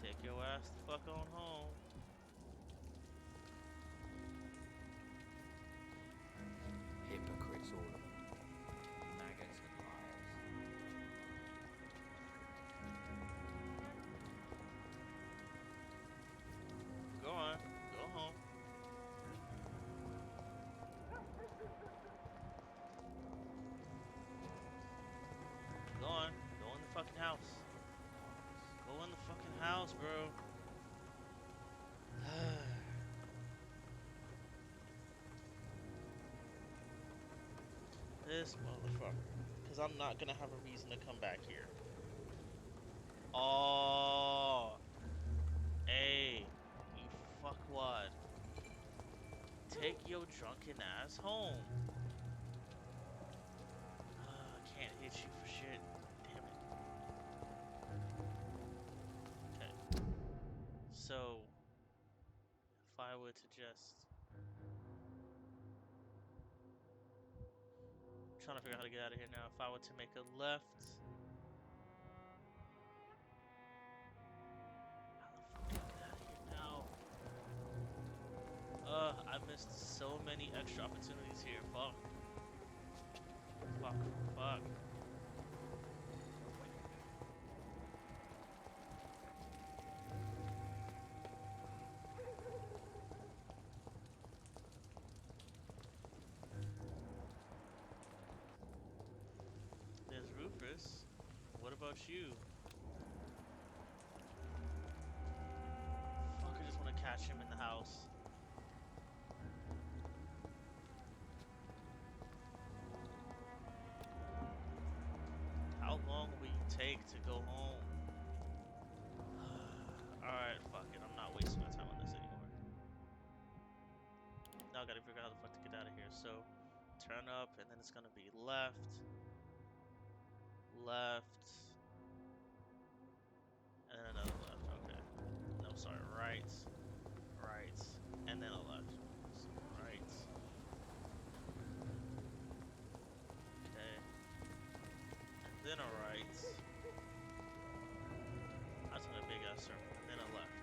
Take your ass the fuck on home. Hypocrites, all of them. Maggots and liars. Go on, go home. Go on, go in the fucking house. Go in the fucking house, bro. This motherfucker. Because I'm not gonna have a reason to come back here. Oh. Hey, you fuckwad. Take your drunken ass home. Can't hit you for shit. Damn it. Okay. So, if I were to just... I'm trying to figure out how to get out of here now. If I were to make a left... I missed so many extra opportunities here. Fuck. Fuck. Fuck. There's Rufus. What about you? Fuck, I just want to catch him in the house. How long will you take to go home? Alright, fuck it. I'm not wasting my time on this anymore. Now I gotta figure out how the fuck to get out of here. So, turn up, and then it's gonna be left. Left. And then another left. Okay. No, sorry. Right. Right. And then a left. So, right. Then a right. That's not a big ass circle. And then a left.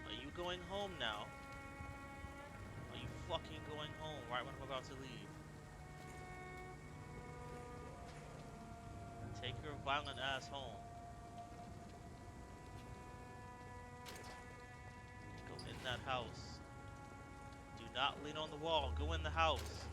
Are you going home now? Are you fucking going home right when I'm about to leave? Take your violent ass home. Go in that house. Do not lean on the wall. Go in the house.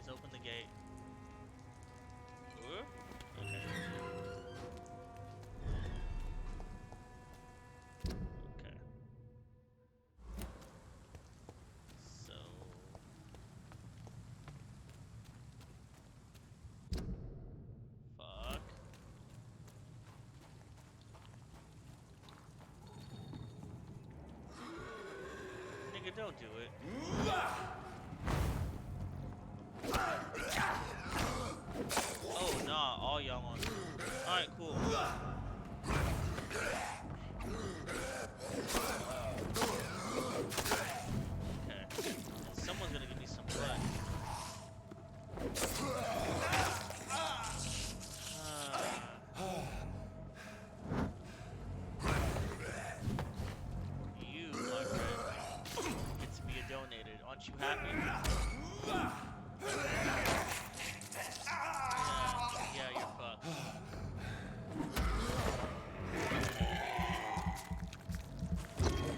Open the gate. Ooh, okay. Okay. So... Fuck. Nigga, don't do it. y'all on. Alright, cool. Okay. And someone's gonna give me some blood. You, my friend, get to be a donated. Aren't you happy? Yeah, you're fucked.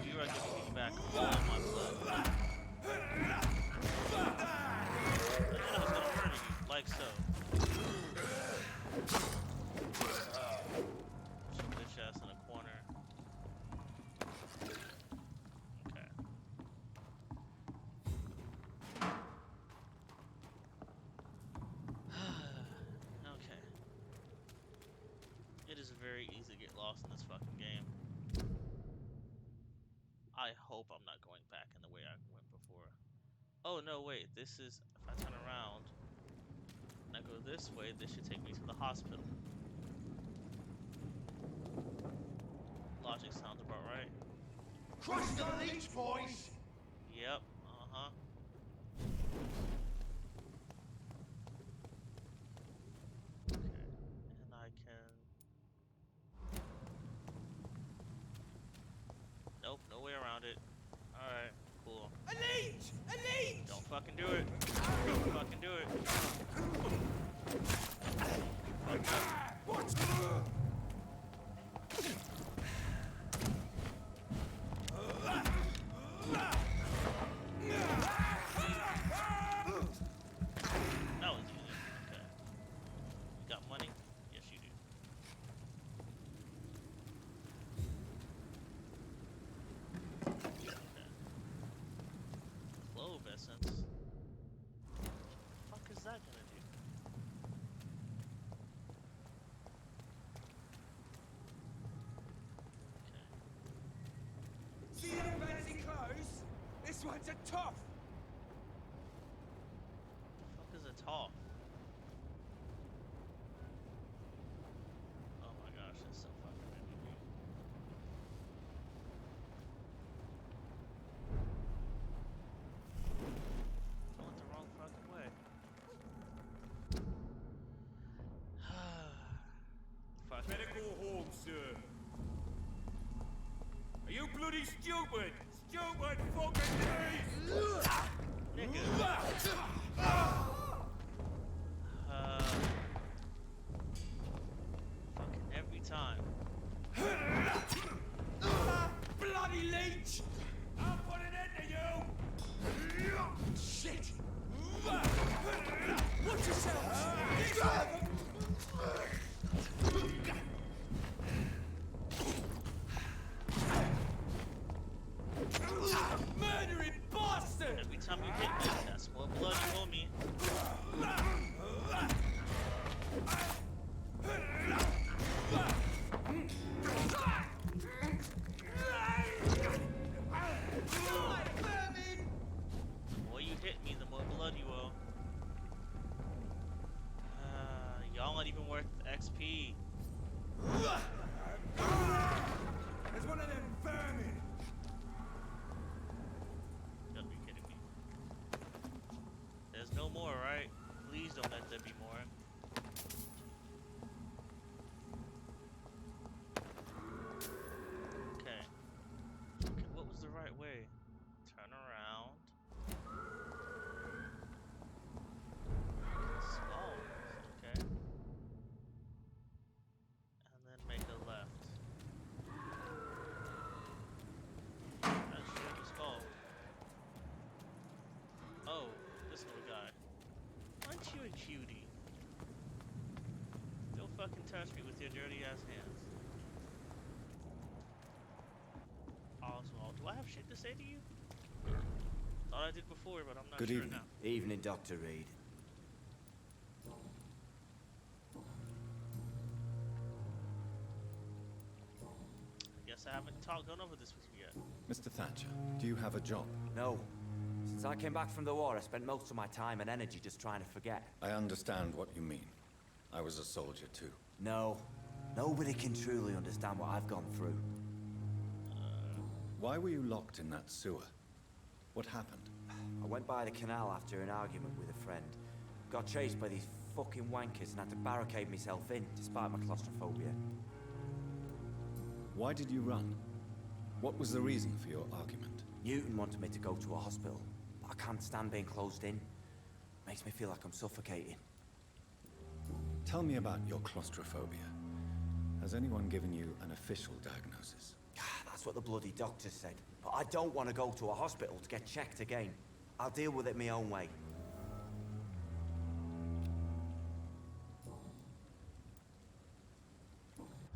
You are giving me back all of my blood. And I was gonna murder you, like so. Put your bitch ass in a corner. Okay. Okay. It is very easy to get lost in this fucking game. I hope I'm not going back in the way I went before. Oh no, wait, this is, if I turn around and I go this way, this should take me to the hospital. Logic sounds about right. Trust the leech, boys! Yep, uh-huh. Okay, and I can... Nope, no way around it. Alright, cool. A leech! A leech! Don't fucking do it. Don't fucking do it. Fuck up. What? That was easy. Okay. You got money? Yes, you do. Okay. Clove essence. What the fuck is that gonna do? Okay. See them fancy clothes? This one's a tough! What the fuck is a toff? Oh my gosh, that's so fucking ridiculous. I went the wrong fucking way. Fuck. Better go home, sir. Are you bloody stupid? Stupid fucking thing! Nigga. Fucking every time. Bloody leech! I'll put an end to you! Shit! Watch yourselves! Murdering bastard! Every time you hit me, that's more blood you owe me. The more you hit me, the more blood you owe. Y'all not even worth XP. There's one of them vermin! You gotta be kidding me. There's no more, right? Please don't let there be more. Okay. Okay, what was the right way? Turn around. Skulls, okay. And then make a left. That's sure the skull. Oh, this little guy. Aren't you a cutie? Don't fucking touch me with your dirty ass hands. Oswald, do I have shit to say to you? Thought I did before, but I'm not Good sure evening. now. Evening, Dr. Reed. I guess I haven't gone over this with you yet. Mr. Thatcher, do you have a job? No. Since I came back from the war, I spent most of my time and energy just trying to forget. I understand what you mean. I was a soldier too. No. Nobody can truly understand what I've gone through. Why were you locked in that sewer? What happened? I went by the canal after an argument with a friend. Got chased by these fucking wankers and had to barricade myself in, despite my claustrophobia. Why did you run? What was the reason for your argument? Newton wanted me to go to a hospital, but I can't stand being closed in. Makes me feel like I'm suffocating. Tell me about your claustrophobia. Has anyone given you an official diagnosis? That's what the bloody doctor said. But I don't want to go to a hospital to get checked again. I'll deal with it my own way.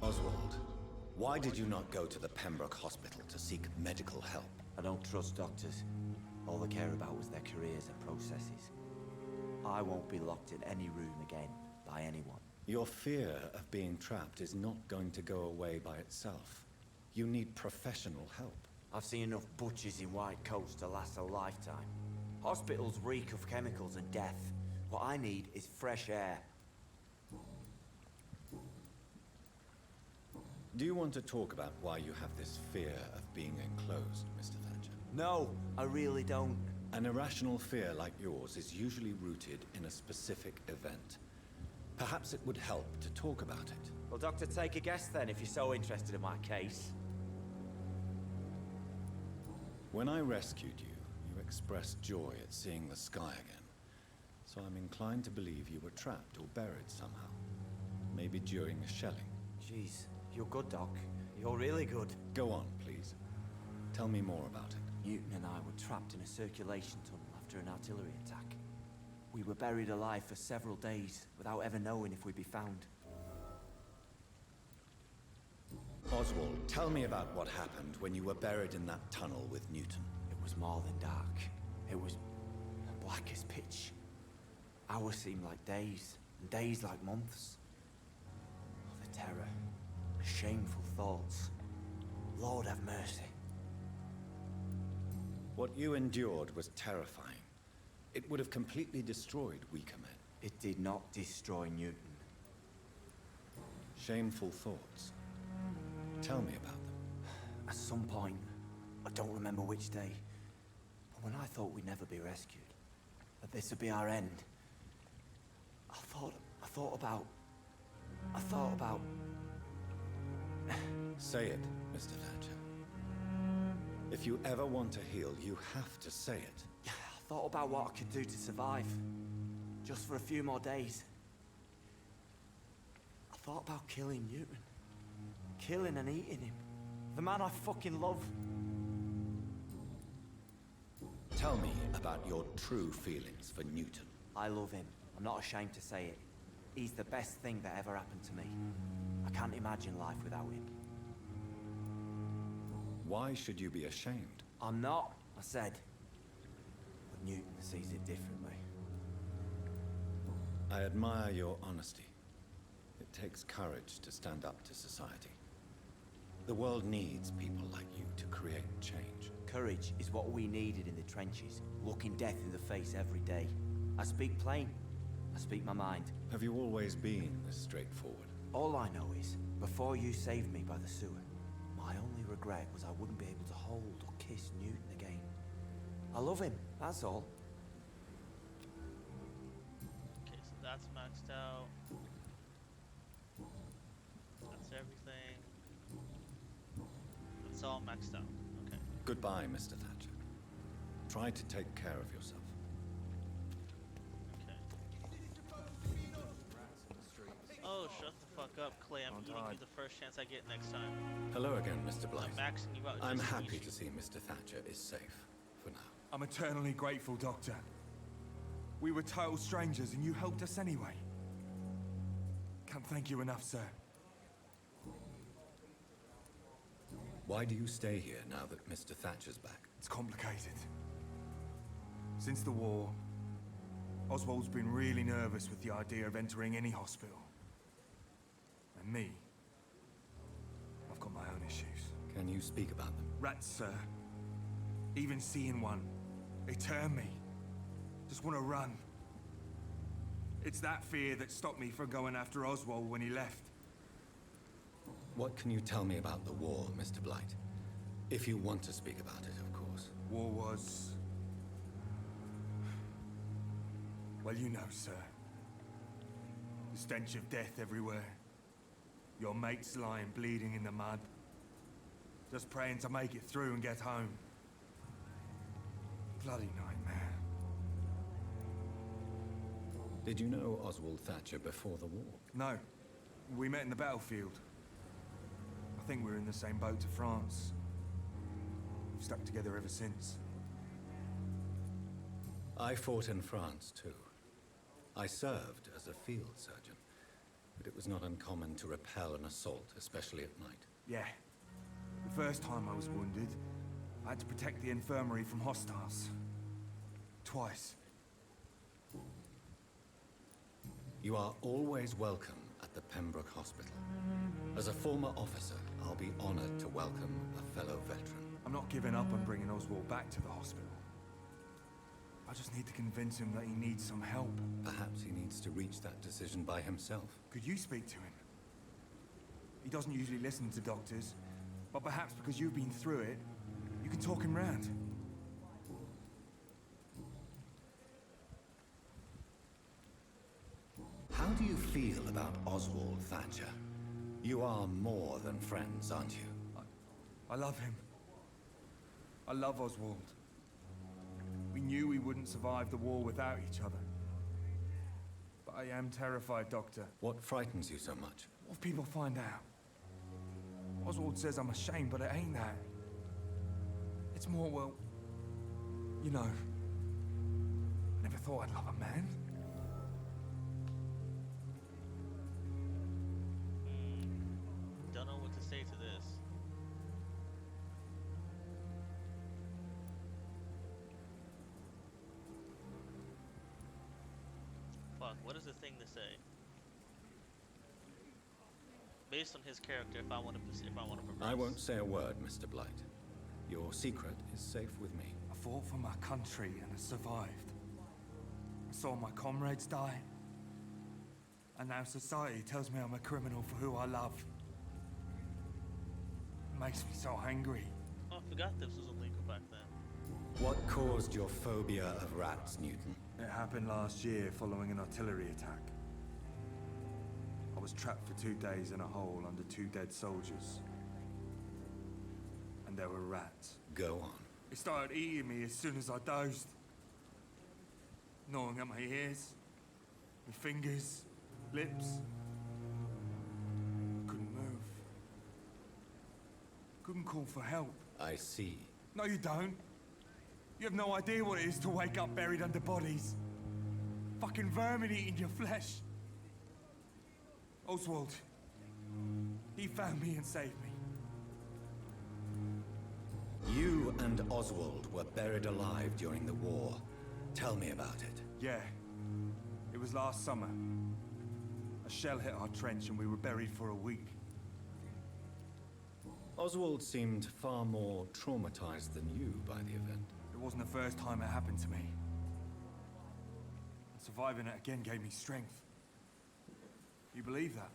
Oswald, why did you not go to the Pembroke Hospital to seek medical help? I don't trust doctors. All they care about was their careers and processes. I won't be locked in any room again by anyone. Your fear of being trapped is not going to go away by itself. You need professional help. I've seen enough butchers in white coats to last a lifetime. Hospitals reek of chemicals and death. What I need is fresh air. Do you want to talk about why you have this fear of being enclosed, Mr. Thatcher? No, I really don't. An irrational fear like yours is usually rooted in a specific event. Perhaps it would help to talk about it. Well, Doctor, take a guess then, if you're so interested in my case. When I rescued you, you expressed joy at seeing the sky again. So I'm inclined to believe you were trapped or buried somehow. Maybe during a shelling. Jeez, you're good, Doc. You're really good. Go on, please. Tell me more about it. Newton and I were trapped in a circulation tunnel after an artillery attack. We were buried alive for several days without ever knowing if we'd be found. Oswald, tell me about what happened when you were buried in that tunnel with Newton. It was more than dark. It was black as pitch. Hours seemed like days, and days like months. Oh, the terror. The shameful thoughts. Lord have mercy. What you endured was terrifying. It would have completely destroyed weaker men. It did not destroy Newton. Shameful thoughts. Tell me about them. At some point, I don't remember which day, but when I thought we'd never be rescued, that this would be our end, I thought about... Say it, Mr. Thatcher. If you ever want to heal, you have to say it. I thought about what I could do to survive. Just for a few more days. I thought about killing Newton. Killing and eating him. The man I fucking love. Tell me about your true feelings for Newton. I love him. I'm not ashamed to say it. He's the best thing that ever happened to me. I can't imagine life without him. Why should you be ashamed? I'm not, I said. But Newton sees it differently. I admire your honesty. It takes courage to stand up to society. The world needs people like you to create change. Courage is what we needed in the trenches, looking death in the face every day. I speak plain. I speak my mind. Have you always been this straightforward? All I know is, before you saved me by the sewer, my only regret was I wouldn't be able to hold or kiss Newton again. I love him, that's all. Okay, so that's maxed out. That's everything. It's all maxed out. Okay. Goodbye, Mr. Thatcher. Try to take care of yourself. Okay. Oh, shut the fuck up, Clay. I'm eating you the first chance I get next time. Hello again, Mr. Blythe. I'm maxing you out. I'm just to happy eat to see Mr. Thatcher is safe for now. I'm eternally grateful, Doctor. We were total strangers and you helped us anyway. Can't thank you enough, sir. Why do you stay here now that Mr. Thatcher's back? It's complicated. Since the war, Oswald's been really nervous with the idea of entering any hospital. And me, I've got my own issues. Can you speak about them? Rats, sir. Even seeing one, they turn me. Just want to run. It's that fear that stopped me from going after Oswald when he left. What can you tell me about the war, Mr. Blight? If you want to speak about it, of course. War was... well, you know, sir. The stench of death everywhere. Your mates lying bleeding in the mud. Just praying to make it through and get home. Bloody nightmare. Did you know Oswald Thatcher before the war? No. We met in the battlefield. I think we're in the same boat to France. We've stuck together ever since. I fought in France, too. I served as a field surgeon, but it was not uncommon to repel an assault, especially at night. Yeah. The first time I was wounded, I had to protect the infirmary from hostiles. Twice. You are always welcome at the Pembroke Hospital. As a former officer, I'll be honored to welcome a fellow veteran. I'm not giving up on bringing Oswald back to the hospital. I just need to convince him that he needs some help. Perhaps he needs to reach that decision by himself. Could you speak to him? He doesn't usually listen to doctors, but perhaps because you've been through it, you can talk him round. How do you feel about Oswald Thatcher? You are more than friends, aren't you? I love him. I love Oswald. We knew we wouldn't survive the war without each other. But I am terrified, Doctor. What frightens you so much? What if people find out? Oswald says I'm ashamed, but it ain't that. It's more, well, you know, I never thought I'd love a man. Don't know what to say to this. Fuck, what is the thing to say? Based on his character, if I want to progress. I won't say a word, Mr. Blight. Your secret is safe with me. I fought for my country and I survived. I saw my comrades die. And now society tells me I'm a criminal for who I love. It makes me so angry. Oh, I forgot this was illegal back then. What caused your phobia of rats, Newton? It happened last year following an artillery attack. I was trapped for 2 days in a hole under 2 dead soldiers. And there were rats. Go on. It started eating me as soon as I dozed. Gnawing at my ears, my fingers, lips. Couldn't move. Couldn't call for help. I see. No, you don't. You have no idea what it is to wake up buried under bodies. Fucking vermin eating your flesh. Oswald. He found me and saved me. You and Oswald were buried alive during the war. Tell me about it. Yeah. It was last summer. A shell hit our trench and we were buried for a week. Oswald seemed far more traumatized than you by the event. It wasn't the first time it happened to me. And surviving it again gave me strength. You believe that?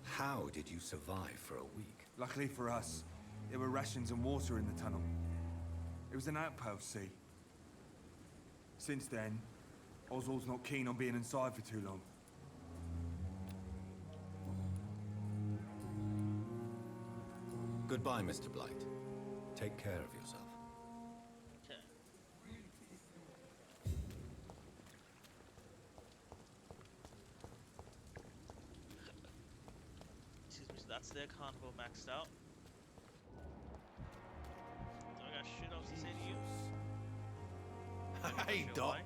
How did you survive for a week? Luckily for us, there were rations and water in the tunnel. It was an outpost, see? Since then, Oswald's not keen on being inside for too long. Goodbye, Mr. Blight. Take care of yourself. Okay. Excuse me, so that's their convo maxed out. Do I got shit else to say to you? Hey, Doc.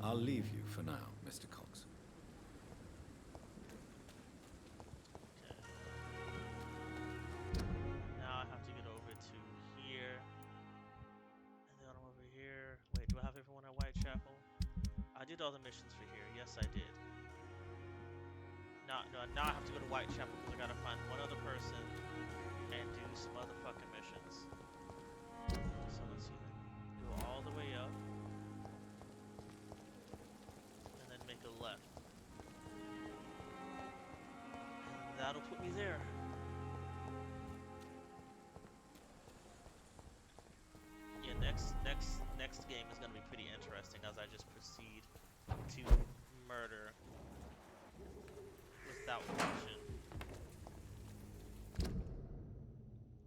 I'll leave you for now, Mr. Cox. Okay. Now I have to get over to here. And then I'm over here. Wait, do I have everyone at Whitechapel? I did all the missions for here. Yes, I did. Now I have to go to Whitechapel because I gotta find one other person and do some other fucking missions. So let's see. Go all the way up. And then make a left. And that'll put me there. Yeah, next game is gonna be pretty interesting as I just proceed to murder without question.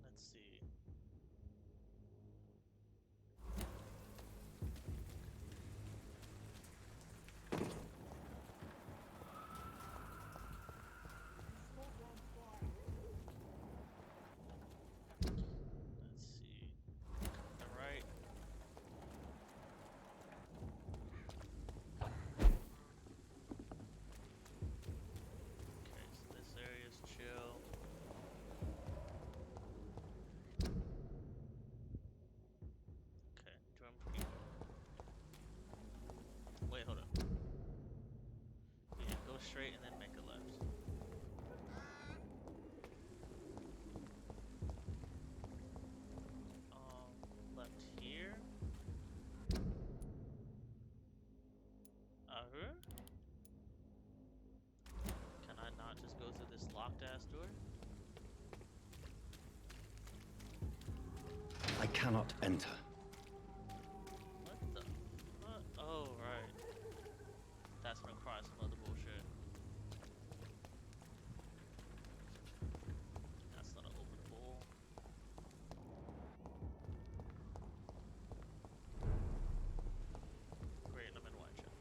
Let's see. Let's see. All right. Okay, so this area's chill. Okay, doing pretty well. Wait, hold up. Yeah, go straight and then make a left. Left here. Can I not just go through this locked ass door? I cannot enter. What the fuck? Oh, right. That's gonna cry some other bullshit. That's not an open bowl. Great, I'm in Whitechapel.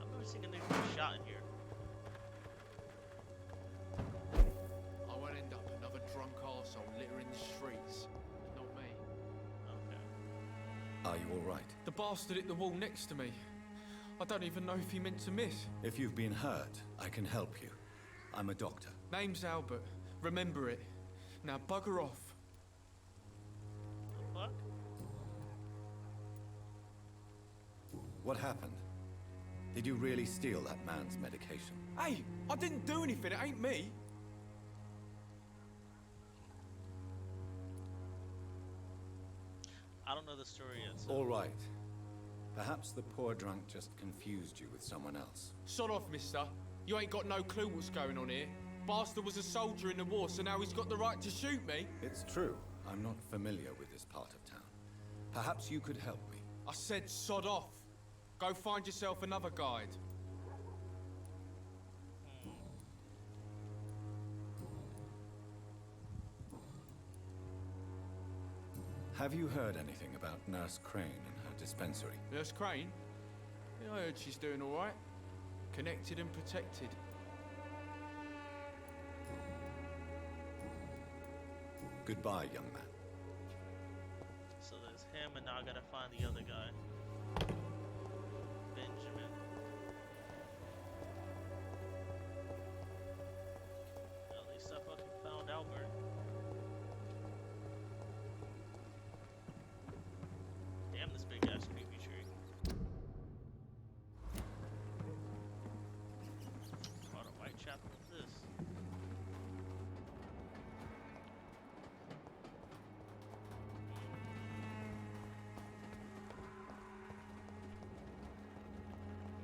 I've never seen a nigga get shot in here. I won't end up another drunk arsehole littering the streets. Not me. Okay. Are you all right? The bastard hit the wall next to me. I don't even know if he meant to miss. If you've been hurt, I can help you. I'm a doctor. Name's Albert. Remember it. Now bugger off. The fuck? What happened? Did you really steal that man's medication? Hey, I didn't do anything. It ain't me. I don't know the story yet, so... All right. Perhaps the poor drunk just confused you with someone else. Sod off, mister. You ain't got no clue what's going on here. Bastard was a soldier in the war, so now he's got the right to shoot me. It's true. I'm not familiar with this part of town. Perhaps you could help me. I said sod off. Go find yourself another guide. Have you heard anything about Nurse Crane and her dispensary? Nurse Crane? Yeah, I heard she's doing all right. Connected and protected. Goodbye, young man. So there's him, and now I gotta find the other guy. Benjamin. At least I fucking found Albert. Damn, this big ass creepy tree. What a Whitechapel is this?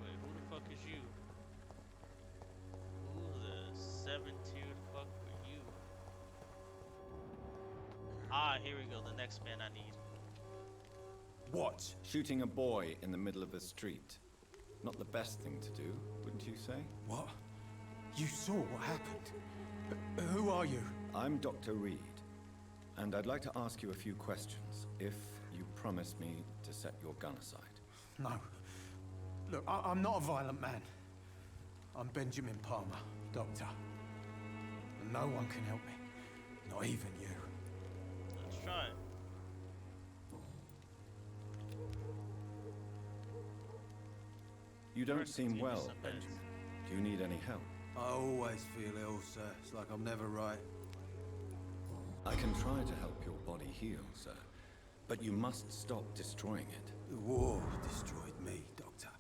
Wait, who the fuck is you? Who the 7-tiered fuck are you? Ah, here we go, the next man I need. What? Shooting a boy in the middle of the street. Not the best thing to do, wouldn't you say? What? You saw what happened? Who are you? I'm Dr. Reed, and I'd like to ask you a few questions, if you promise me to set your gun aside. No. Look, I'm not a violent man. I'm Benjamin Palmer, doctor. And no one can help me. Not even you. Let's try it. You don't First, seem give me well, some meds. Benjamin. Do you need any help? I always feel ill, sir. It's like I'm never right. I can try to help your body heal, sir. But you must stop destroying it. The war destroyed me, Doctor.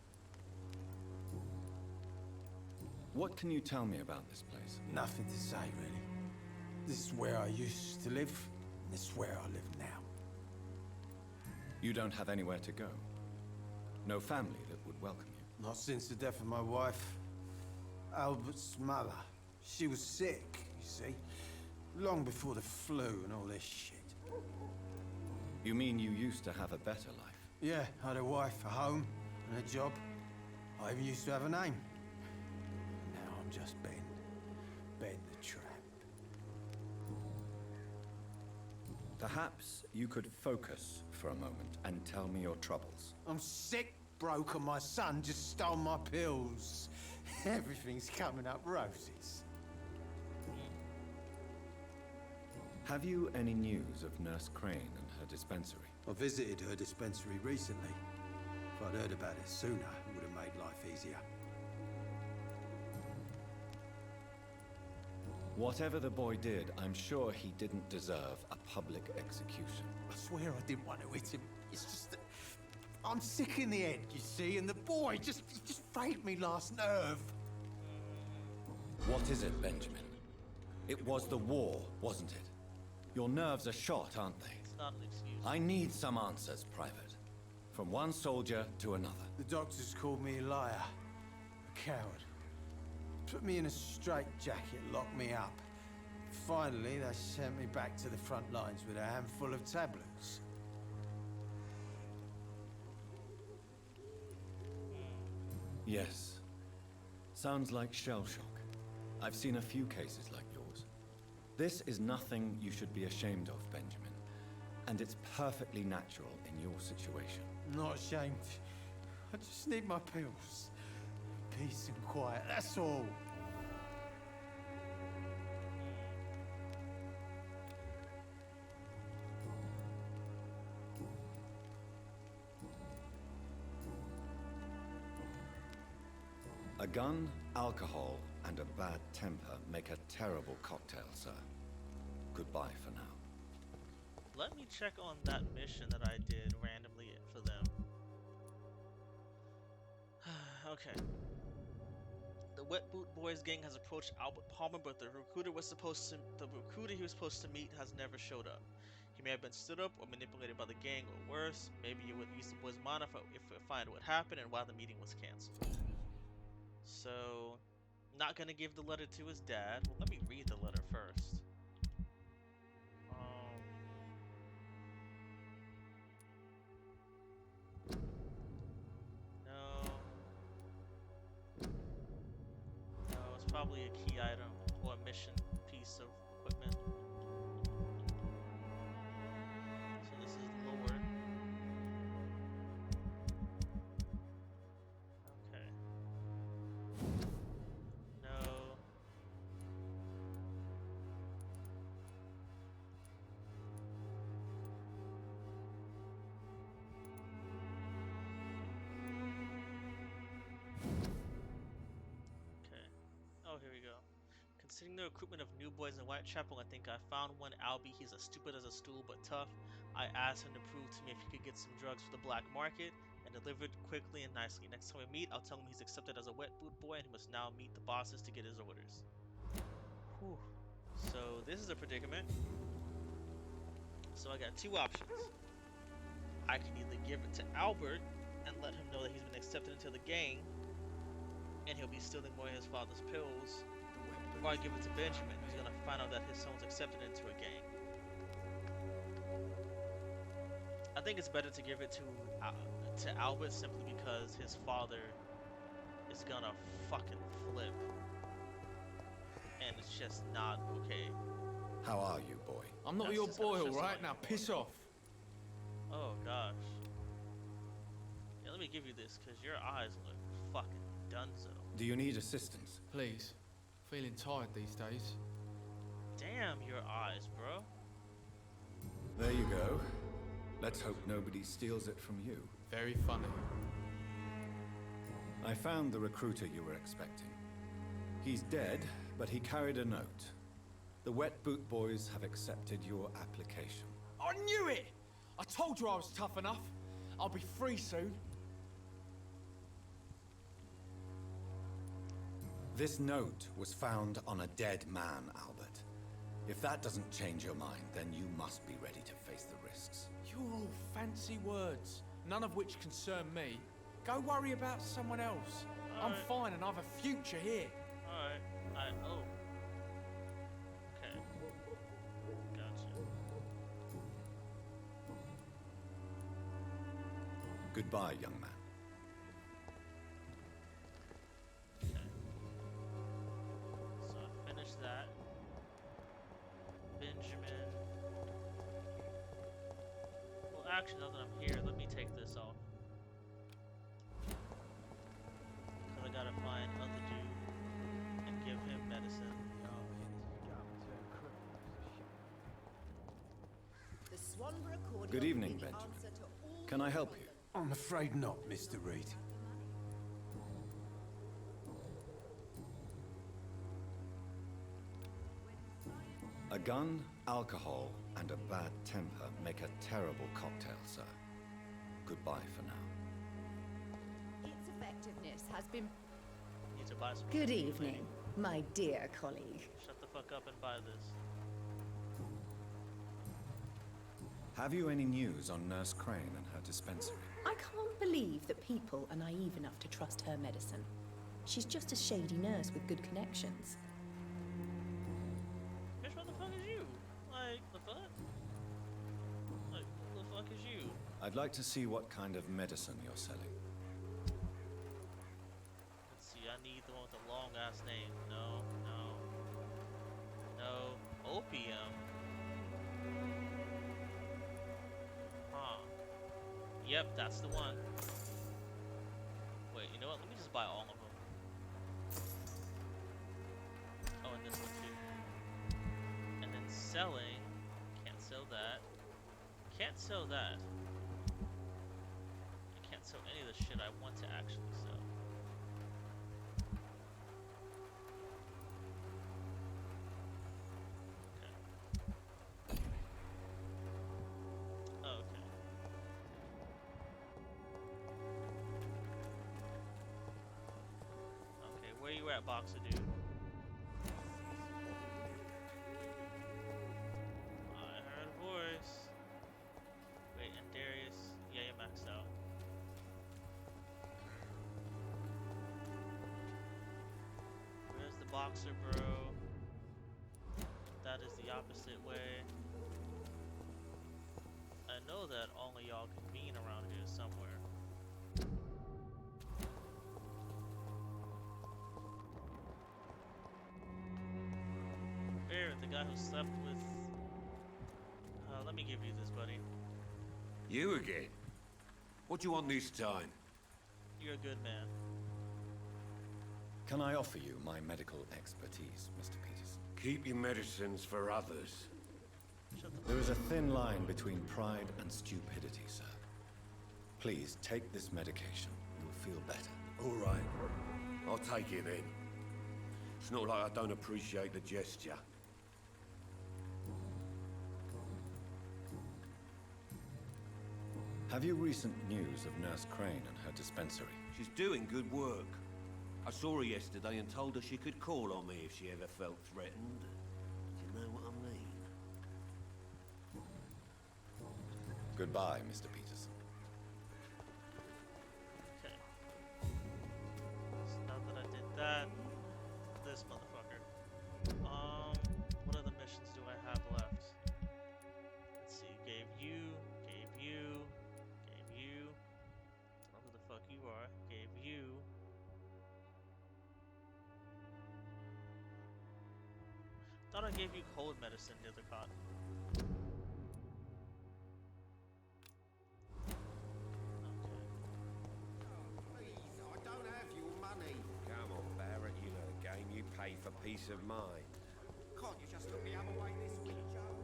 What can you tell me about this place? Nothing to say, really. This is where I used to live, and this is where I live now. You don't have anywhere to go? No family that would welcome you? Not since the death of my wife, Albert's mother. She was sick, you see. Long before the flu and all this shit. You mean you used to have a better life? Yeah, I had a wife, a home, and a job. I even used to have a name. Now I'm just Ben. Ben the Tramp. Perhaps you could focus for a moment and tell me your troubles. I'm sick, broke, and my son just stole my pills. Everything's coming up roses. Have you any news of Nurse Crane and her dispensary? I visited her dispensary recently. If I'd heard about it sooner, it would have made life easier. Whatever the boy did, I'm sure he didn't deserve a public execution. I swear I didn't want to hit him. It's just that I'm sick in the head, you see, and the boy just frayed me last nerve. What is it, Benjamin? It was the war, wasn't it? Your nerves are shot, aren't they? It's not an excuse. I need some answers, Private. From one soldier to another. The doctors called me a liar, a coward. Put me in a straitjacket, locked me up. Finally, they sent me back to the front lines with a handful of tablets. Yes. Sounds like shell shock. I've seen a few cases like yours. This is nothing you should be ashamed of, Benjamin. And it's perfectly natural in your situation. Not ashamed. I just need my pills. Peace and quiet, that's all. A gun, alcohol, and a bad temper make a terrible cocktail, sir. Goodbye for now. Let me check on that mission that I did randomly for them. Okay. The Wet Boot Boys gang has approached Albert Palmer, but the recruiter he was supposed to meet has never showed up. He may have been stood up or manipulated by the gang, or worse, maybe it would use the boys' mind if we find what happened and why the meeting was canceled. So, not gonna give the letter to his dad. Well, let me read the letter first. No, it's probably a key item or a mission piece of equipment. So this is Lord. Okay. No. Oh, here we go. Considering the recruitment of new boys in Whitechapel, I think I found one Albie. He's as stupid as a stool, but tough. I asked him to prove to me if he could get some drugs for the black market and delivered quickly and nicely. Next time we meet, I'll tell him he's accepted as a wet boot boy and he must now meet the bosses to get his orders. Whew. So this is a predicament. So I got two options. I can either give it to Albert and let him know that he's been accepted into the gang, and he'll be stealing more of his father's pills, or I give it to Benjamin, who's gonna find out that his son's accepted into a gang. I think it's better to give it to Albert simply because his father is gonna fucking flip, and it's just not okay. How are you, boy? I'm not That's your just gonna boy, stress him alright? out Now even piss more. off. Oh gosh. Yeah, let me give you this, cause your eyes look fucking dunzo. Do you need assistance? Please. Feeling tired these days. Damn your eyes, bro. There you go. Let's hope nobody steals it from you. Very funny. I found the recruiter you were expecting. He's dead, but he carried a note. The Wet Boot Boys have accepted your application. I knew it! I told you I was tough enough. I'll be free soon. This note was found on a dead man, Albert. If that doesn't change your mind, then you must be ready to face the risks. You're all fancy words, none of which concern me. Go worry about someone else. I'm fine and I've a future here. Alright. Oh. Okay. Gotcha. Goodbye, young man. Okay. So I finished that. Benjamin. Well, actually, now that I'm here, let me take this off. Because I gotta find other dude and give him medicine. The Swanborough Cordial Good evening, will be the Benjamin. answer to all Can I help you? I'm afraid not, Mr. Reed. A gun, alcohol, and a bad temper make a terrible cocktail, sir. Goodbye for now. its effectiveness has been... Need to buy some. Good shit, evening, lady. my dear colleague. Shut the fuck up and buy this. Have you any news on Nurse Crane and her dispensary? I can't believe that people are naive enough to trust her medicine. She's just a shady nurse with good connections. Bitch, what the fuck is you? Like, the fuck? Like, what the fuck is you? I'd like to see what kind of medicine you're selling. Let's see, I need the one with the long ass name. No. Opium. Huh. Yep, that's the one. Wait, you know what? Let me just buy all of them. Oh, and this one too. And then selling. Can't sell that. Can't sell that. I can't sell any of the shit I want to actually sell. Okay. Okay, where you at, Boxer dude? I heard a voice. Wait, and Darius, yeah, you're maxed out. Where's the Boxer, bro? That is the opposite way. I know that only y'all convene around here somewhere. Barrett, the guy who slept with... let me give you this, buddy. You again? What do you want this time? You're a good man. Can I offer you my medical expertise, Mr. Peters? Keep your medicines for others. There is a thin line between pride and stupidity, sir. Please take this medication. You'll feel better. All right. I'll take it then. It's not like I don't appreciate the gesture. Have you recent news of Nurse Crane and her dispensary? She's doing good work. I saw her yesterday and told her she could call on me if she ever felt threatened. Do you know what I mean? Goodbye, Mr. Peterson. Okay. So now that I did that, this motherfucker. What other missions do I have left? Let's see. Gave you. I don't know who the fuck you are. Gave you. Thought I gave you cold medicine the other con. Come on, Barrett, you know the game. You pay for peace of mind. Can't you just look the other way this week, Joe?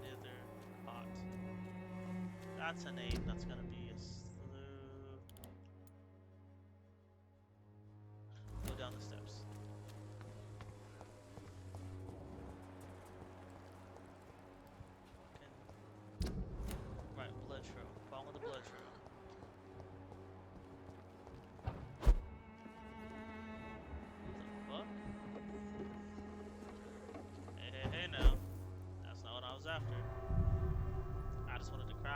Nether pot. That's a name that's gonna be a slew. Go down the steps. Right, blood trail. Follow the blood trail.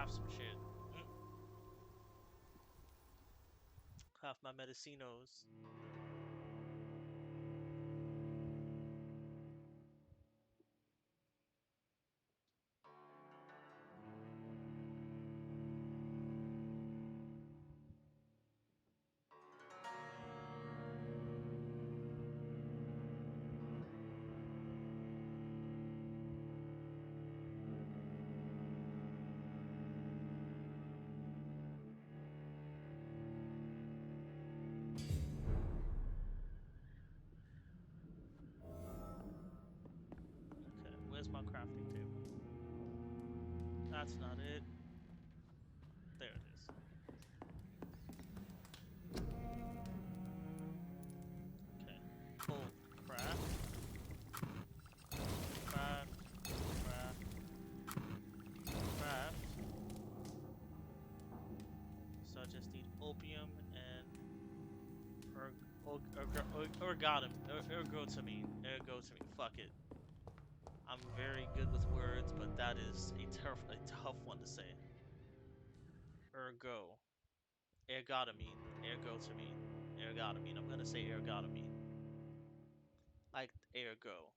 craft some shit. Craft my medicinos. Where's my crafting table? That's not it. There it is. Okay. Full craft. Craft. Craft. Craft. So I just need opium and ergotamine. Ergotamine. Fuck it. I'm very good with words, but that is a tough one to say. Ergotamine. Ergotamine. I'm gonna say ergotamine. Like ergo.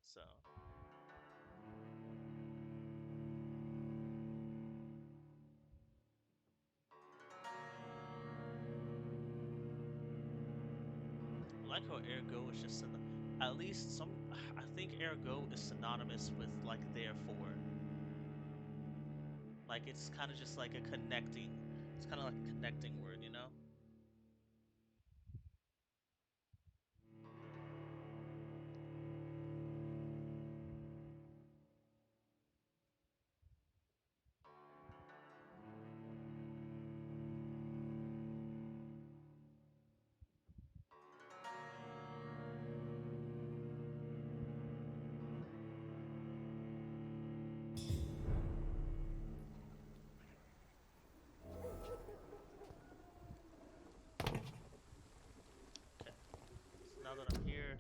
So. I like how ergo is just at least I think ergo is synonymous with like therefore. Like it's kind of just like a connecting. It's kind of like a connecting word, you know? Now that I'm here,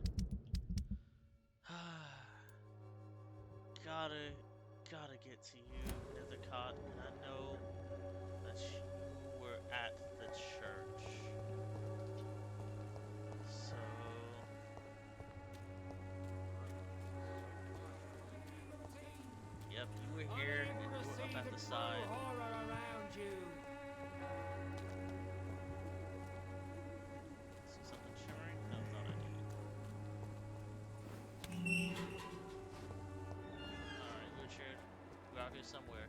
gotta get to you, Nethercott, and I know that you were at the church. So yep, you were here and you were up at the side. Something shimmering? No, not I do. Alright, Richard. We're out here somewhere.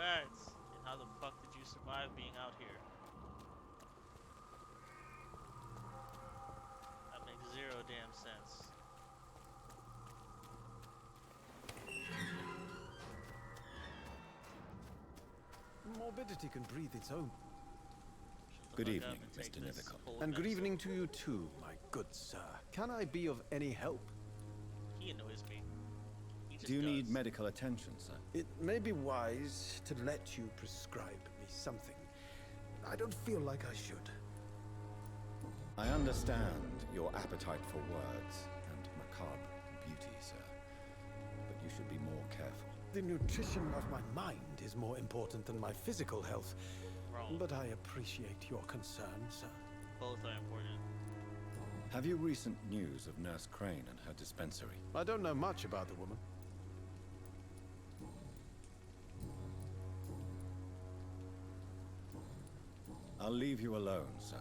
And how the fuck did you survive being out here? That makes zero damn sense. Morbidity can breathe its own. Good evening, Mr. Nethercott. And good evening to you too, my good sir. Can I be of any help? He annoys me. Do you need medical attention, sir? It may be wise to let you prescribe me something. I don't feel like I should. I understand your appetite for words and macabre beauty, sir. But you should be more careful. The nutrition of my mind is more important than my physical health. Wrong. But I appreciate your concern, sir. Both are important. Have you recent news of Nurse Crane and her dispensary? I don't know much about the woman. I'll leave you alone, sir.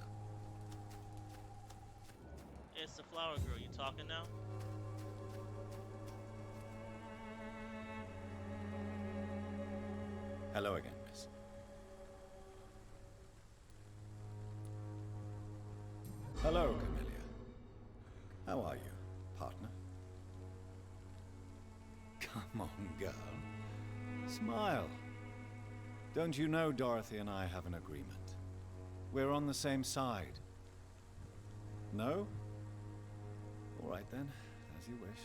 It's the flower girl. You talking now? Hello again, miss. How are you, partner? Come on, girl. Smile. Don't you know Dorothy and I have an agreement? We're on the same side. No? All right then, as you wish.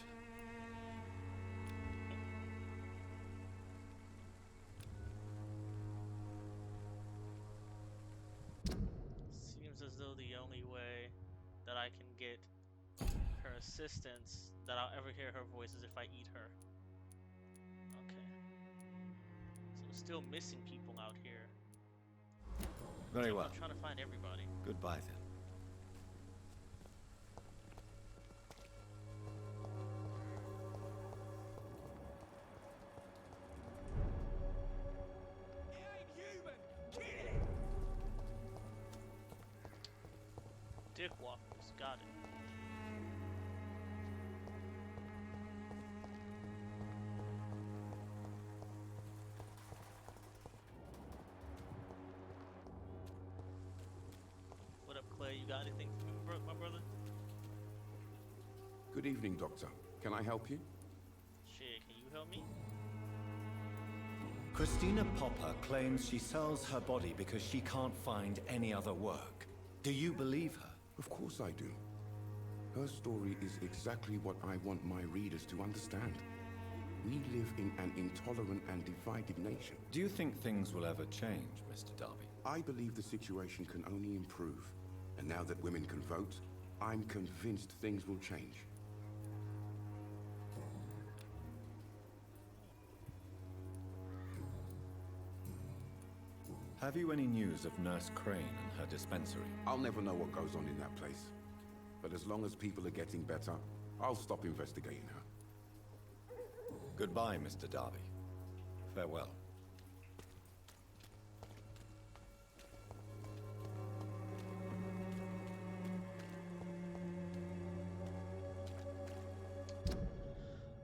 Seems as though the only way that I can get her assistance, that I'll ever hear her voice, is if I eat her. Okay. So we're still missing people out here. Very well. I'm trying to find everybody. Goodbye then. Dickwalkers, got it. What up, Clay? You got anything for me, my brother? Good evening, Doctor. Can I help you? Shit, can you help me? Christina Popper claims she sells her body because she can't find any other work. Do you believe her? Of course I do. Her story is exactly what I want my readers to understand. We live in an intolerant and divided nation. Do you think things will ever change, Mr. Darby? I believe the situation can only improve. And now that women can vote, I'm convinced things will change. Have you any news of Nurse Crane and her dispensary? I'll never know what goes on in that place. But as long as people are getting better, I'll stop investigating her. Goodbye, Mr. Darby. Farewell.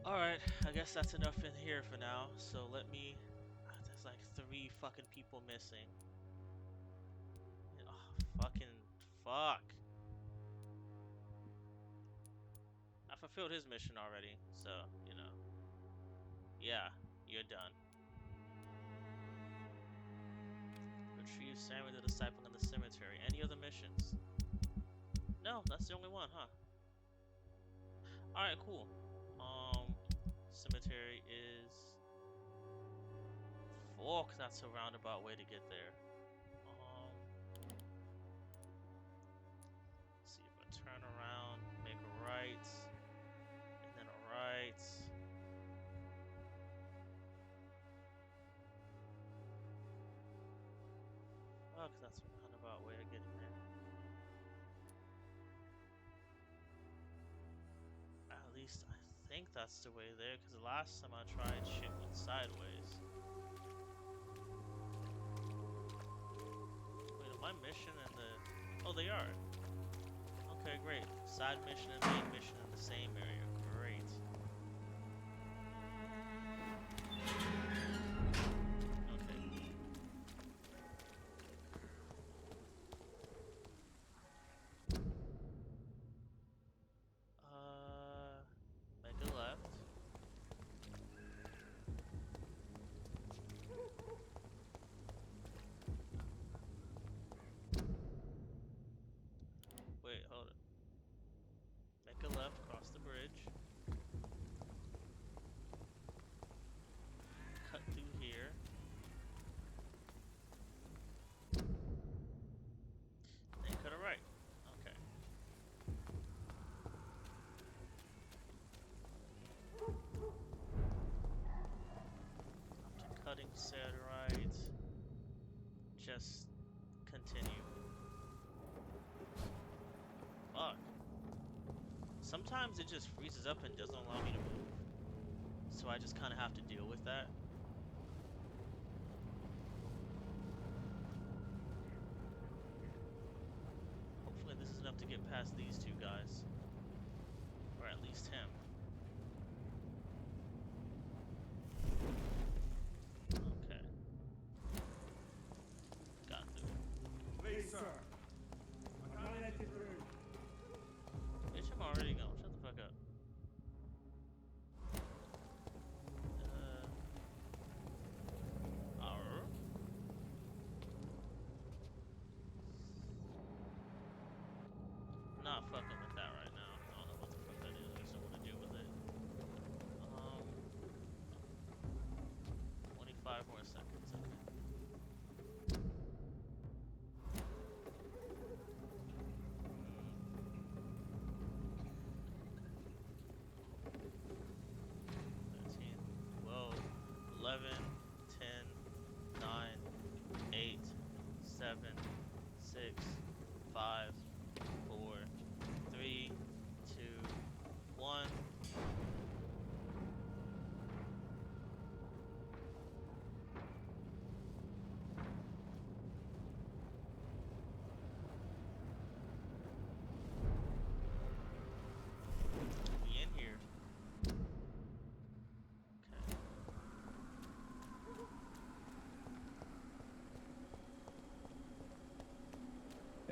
Alright, I guess that's enough in here for now. So let me... There's like 3 fucking people missing. Oh, fucking fuck. I fulfilled his mission already, so, you know. Yeah, you're done. Retrieve Samuel the Disciple in the cemetery. Any other missions? No, that's the only one, huh? Alright, cool. Cemetery is... Fuck, that's a roundabout way to get there. Let's see if I turn around, make a right, and then a right. Fuck, that's a roundabout way of getting there. At least I think that's the way there, because the last time I tried, shit went sideways. Wait, are my mission and the... Oh, they are. Okay, great. Side mission and main mission in the same area. Great. Okay. Make a left. Wait, hold it. Make a left, cross the bridge. Cut through here. Then cut a right. Okay. After cutting said right, just continue. Fuck. Sometimes it just freezes up and doesn't allow me to move. So I just kind of have to deal with that. Hopefully this is enough to get past these 2 guys. Or at least him. Okay. Got through. Please, sir. Bitch, I'm already gonna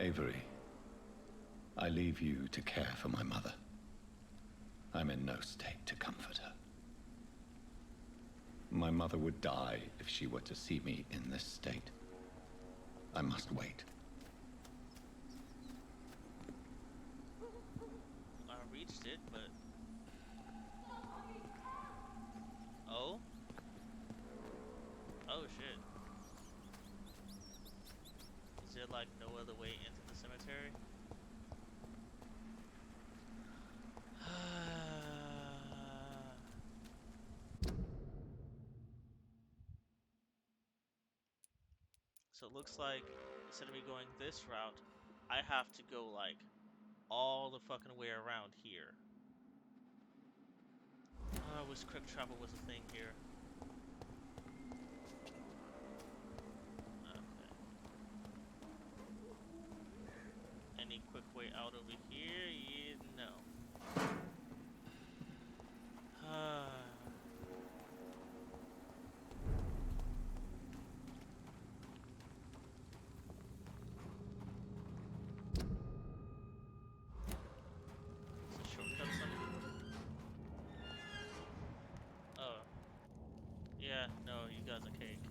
Avery, I leave you to care for my mother. I'm in no state to comfort her. My mother would die if she were to see me in this state. I must wait. I reached it, but... Oh? Oh shit. Is there like no other way into the cemetery? So it looks like instead of me going this route, I have to go like all the fucking way around here. I wish quick travel was a thing here. Okay. Any quick way out over here? Yeah, no. Is it shortcut something? Oh. Yeah, no, you guys are cake.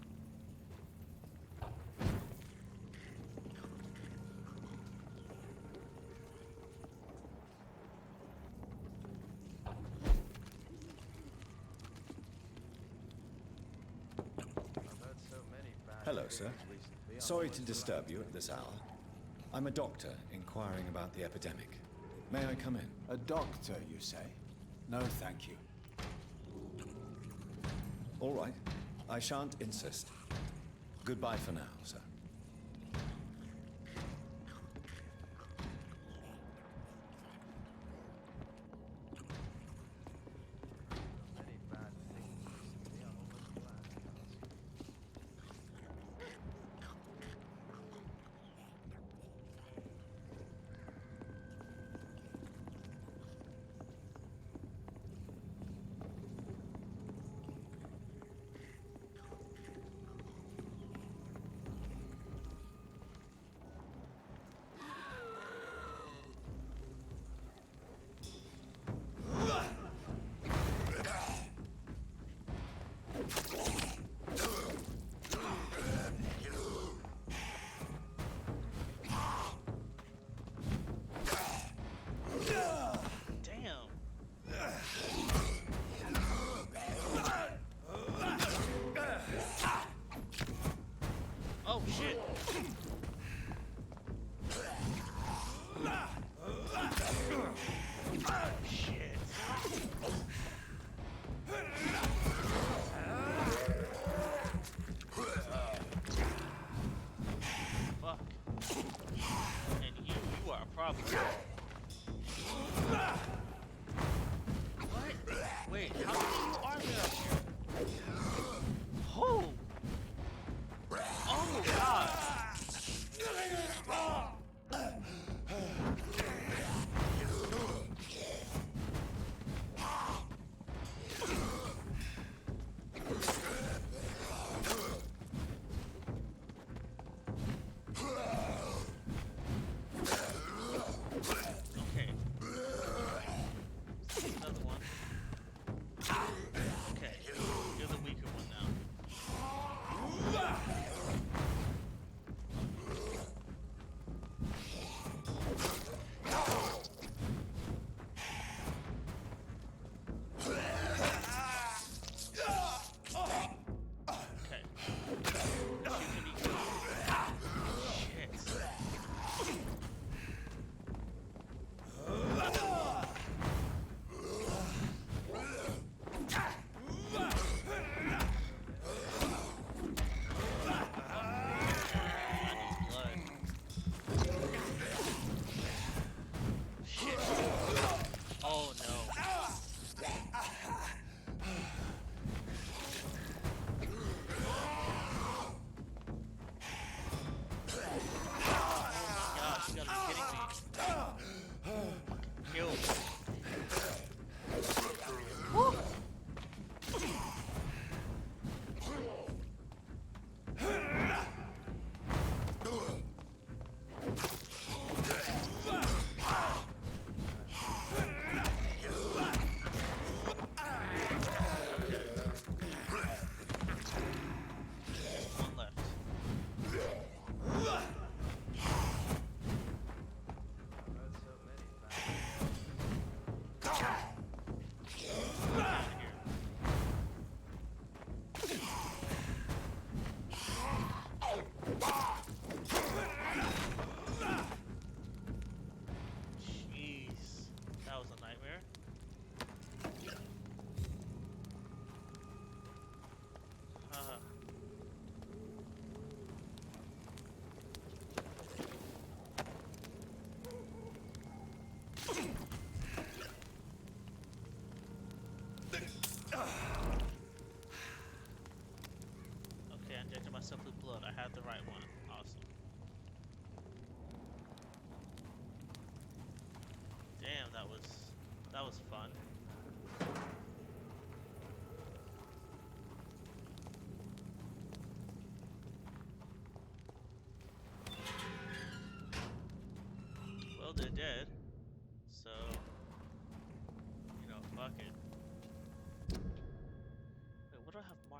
Hello, sir. Sorry to disturb you at this hour. I'm a doctor inquiring about the epidemic. May I come in? A doctor, you say? No, thank you. All right. I shan't insist. Goodbye for now, sir.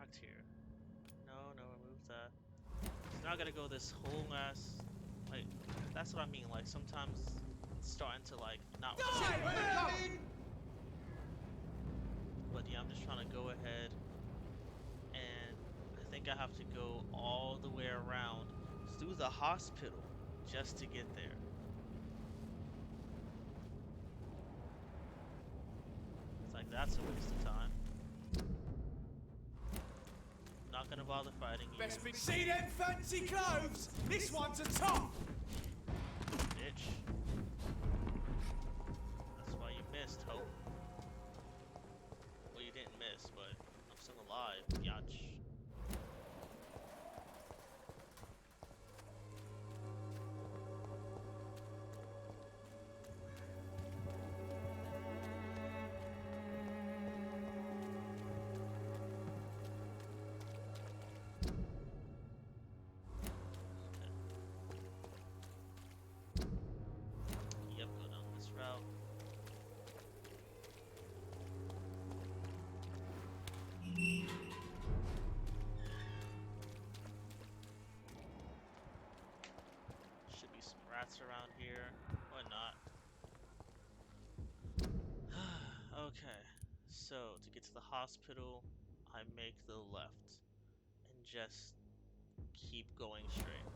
locked here. No, remove that. So now I gotta go this whole ass. Like, that's what I mean. Like, sometimes it's starting to, like, not. But yeah, I'm just trying to go ahead. And I think I have to go all the way around through the hospital just to get there. It's like, that's a waste of time. Not gonna bother fighting you. See them fancy clothes? This one's a top! Bitch. That's why you missed, Hope. Well, you didn't miss, but I'm still alive, biatch. Yep, go down this route. Should be some rats around here, or not. Okay, so to get to the hospital, I make the left and just keep going straight.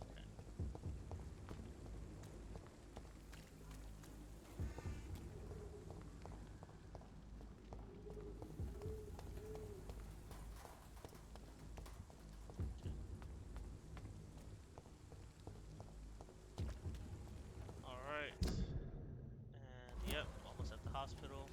Okay. Alright. And yep, almost at the hospital.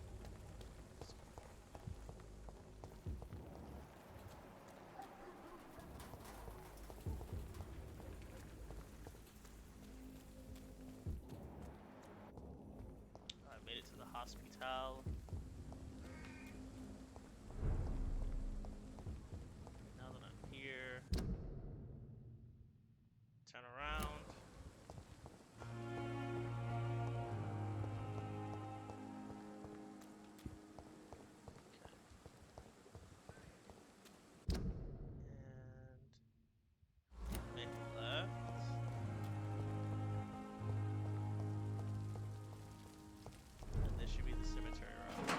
I made it to the hospital. Now that I'm here, turn around. And make left. And this should be the cemetery route.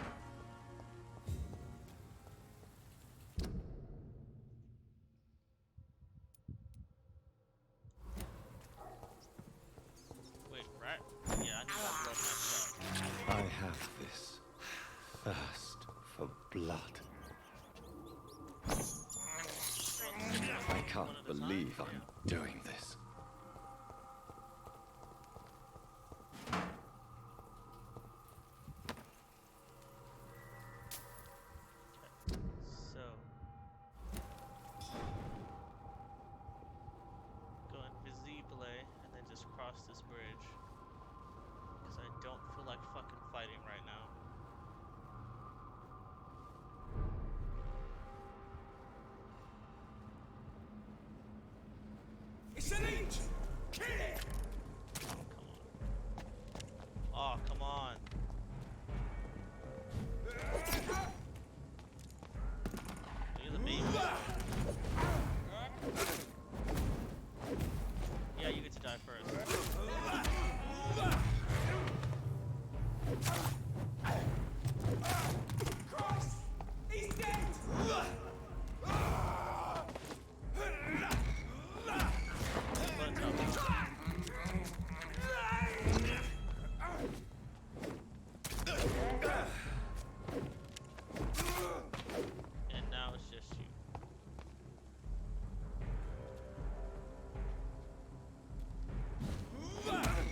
Wait, right? Yeah, I need my blood myself. I have this thirst for blood. I can't believe I'm doing this. So, go invisible and then just cross this bridge. Because I don't feel like fucking fighting right now. It's an inch! Kill it! Oh, come on. You're the baby. Yeah, you get to die first. Christ! He's dead! And now it's just you. Okay,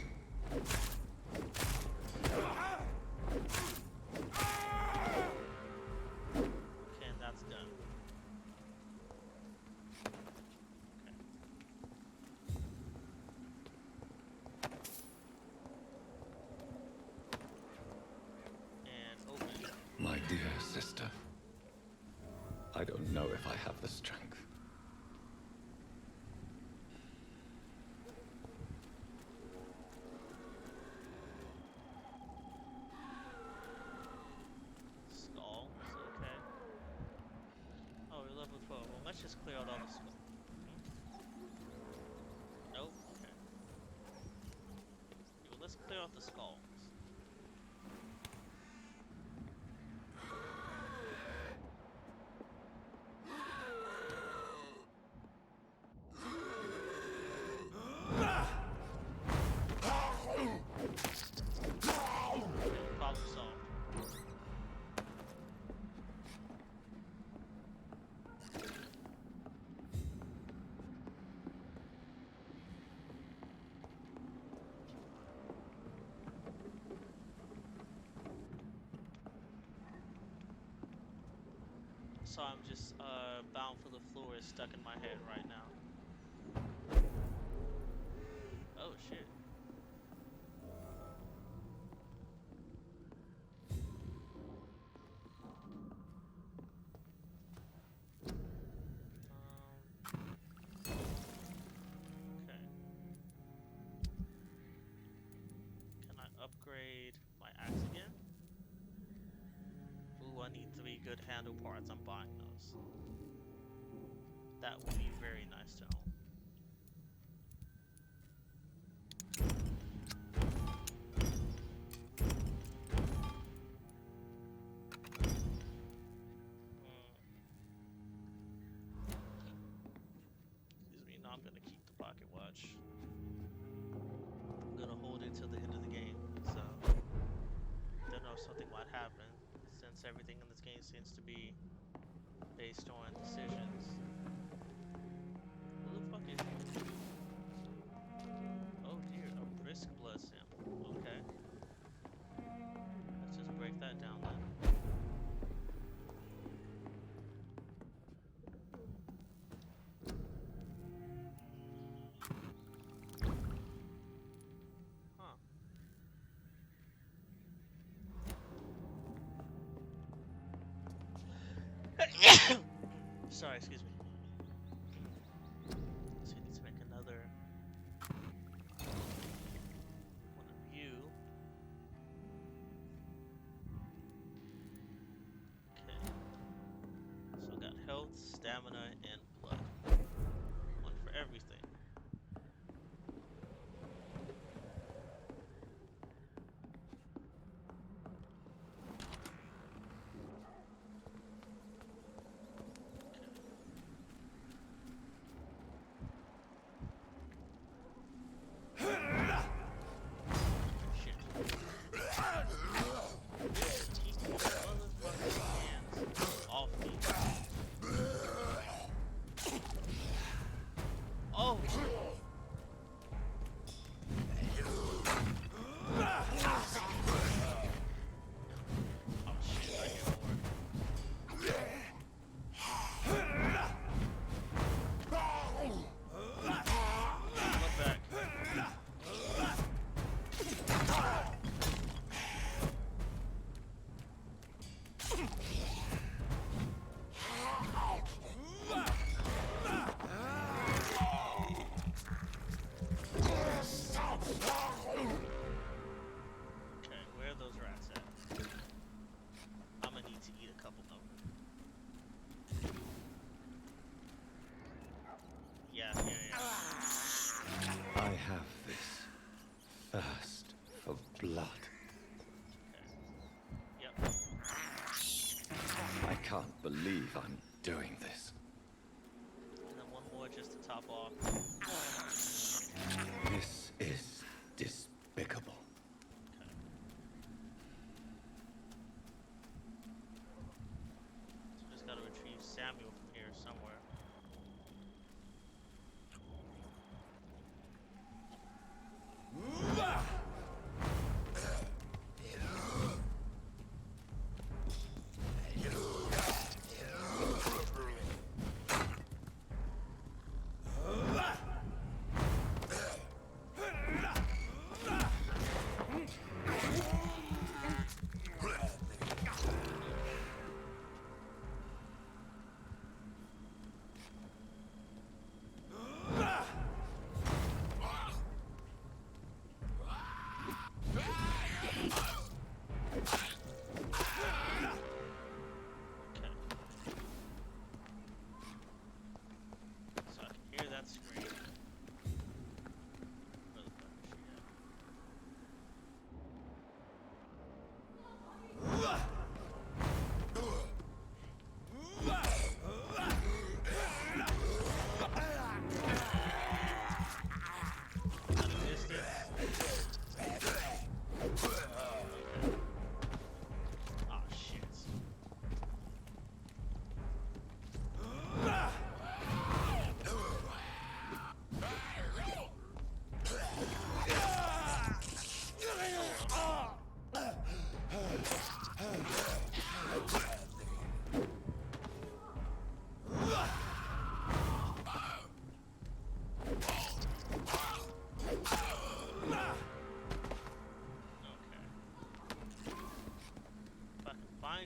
and that's done. And open. My dear sister, I don't know if I have the strength. Skull, is it okay? just clear out all the skulls. Nope. Okay. Well, let's clear out the skulls. Problem solved. So I'm just bound for the floor is stuck in my head right now. Oh shit. Okay. Can I upgrade my axe again? Ooh, I need 3 good handle parts. I'm buying those. That would be very nice to own. Excuse me, no, I'm gonna keep the pocket watch. I'm gonna hold it till the end of the game, so don't know if something might happen, since everything in this game seems to be based on decisions. Who the fuck is he? Oh dear, a brisk blood sample. Okay. Let's just break that down then. Huh. Sorry, excuse me. So we need to make another one of you. Okay. So we got health, stamina, and blood. One for everything. Oh! Oh shit, I hear Look back. Okay, where are those rats at? I'm gonna need to eat a couple of them. Yeah. I have this thirst for blood. Yep. I can't believe I'm doing this. And then one more just to top off. This is despicable. So just gotta retrieve Samuel from here somewhere.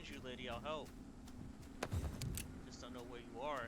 you, lady. I'll help. Just don't know where you are.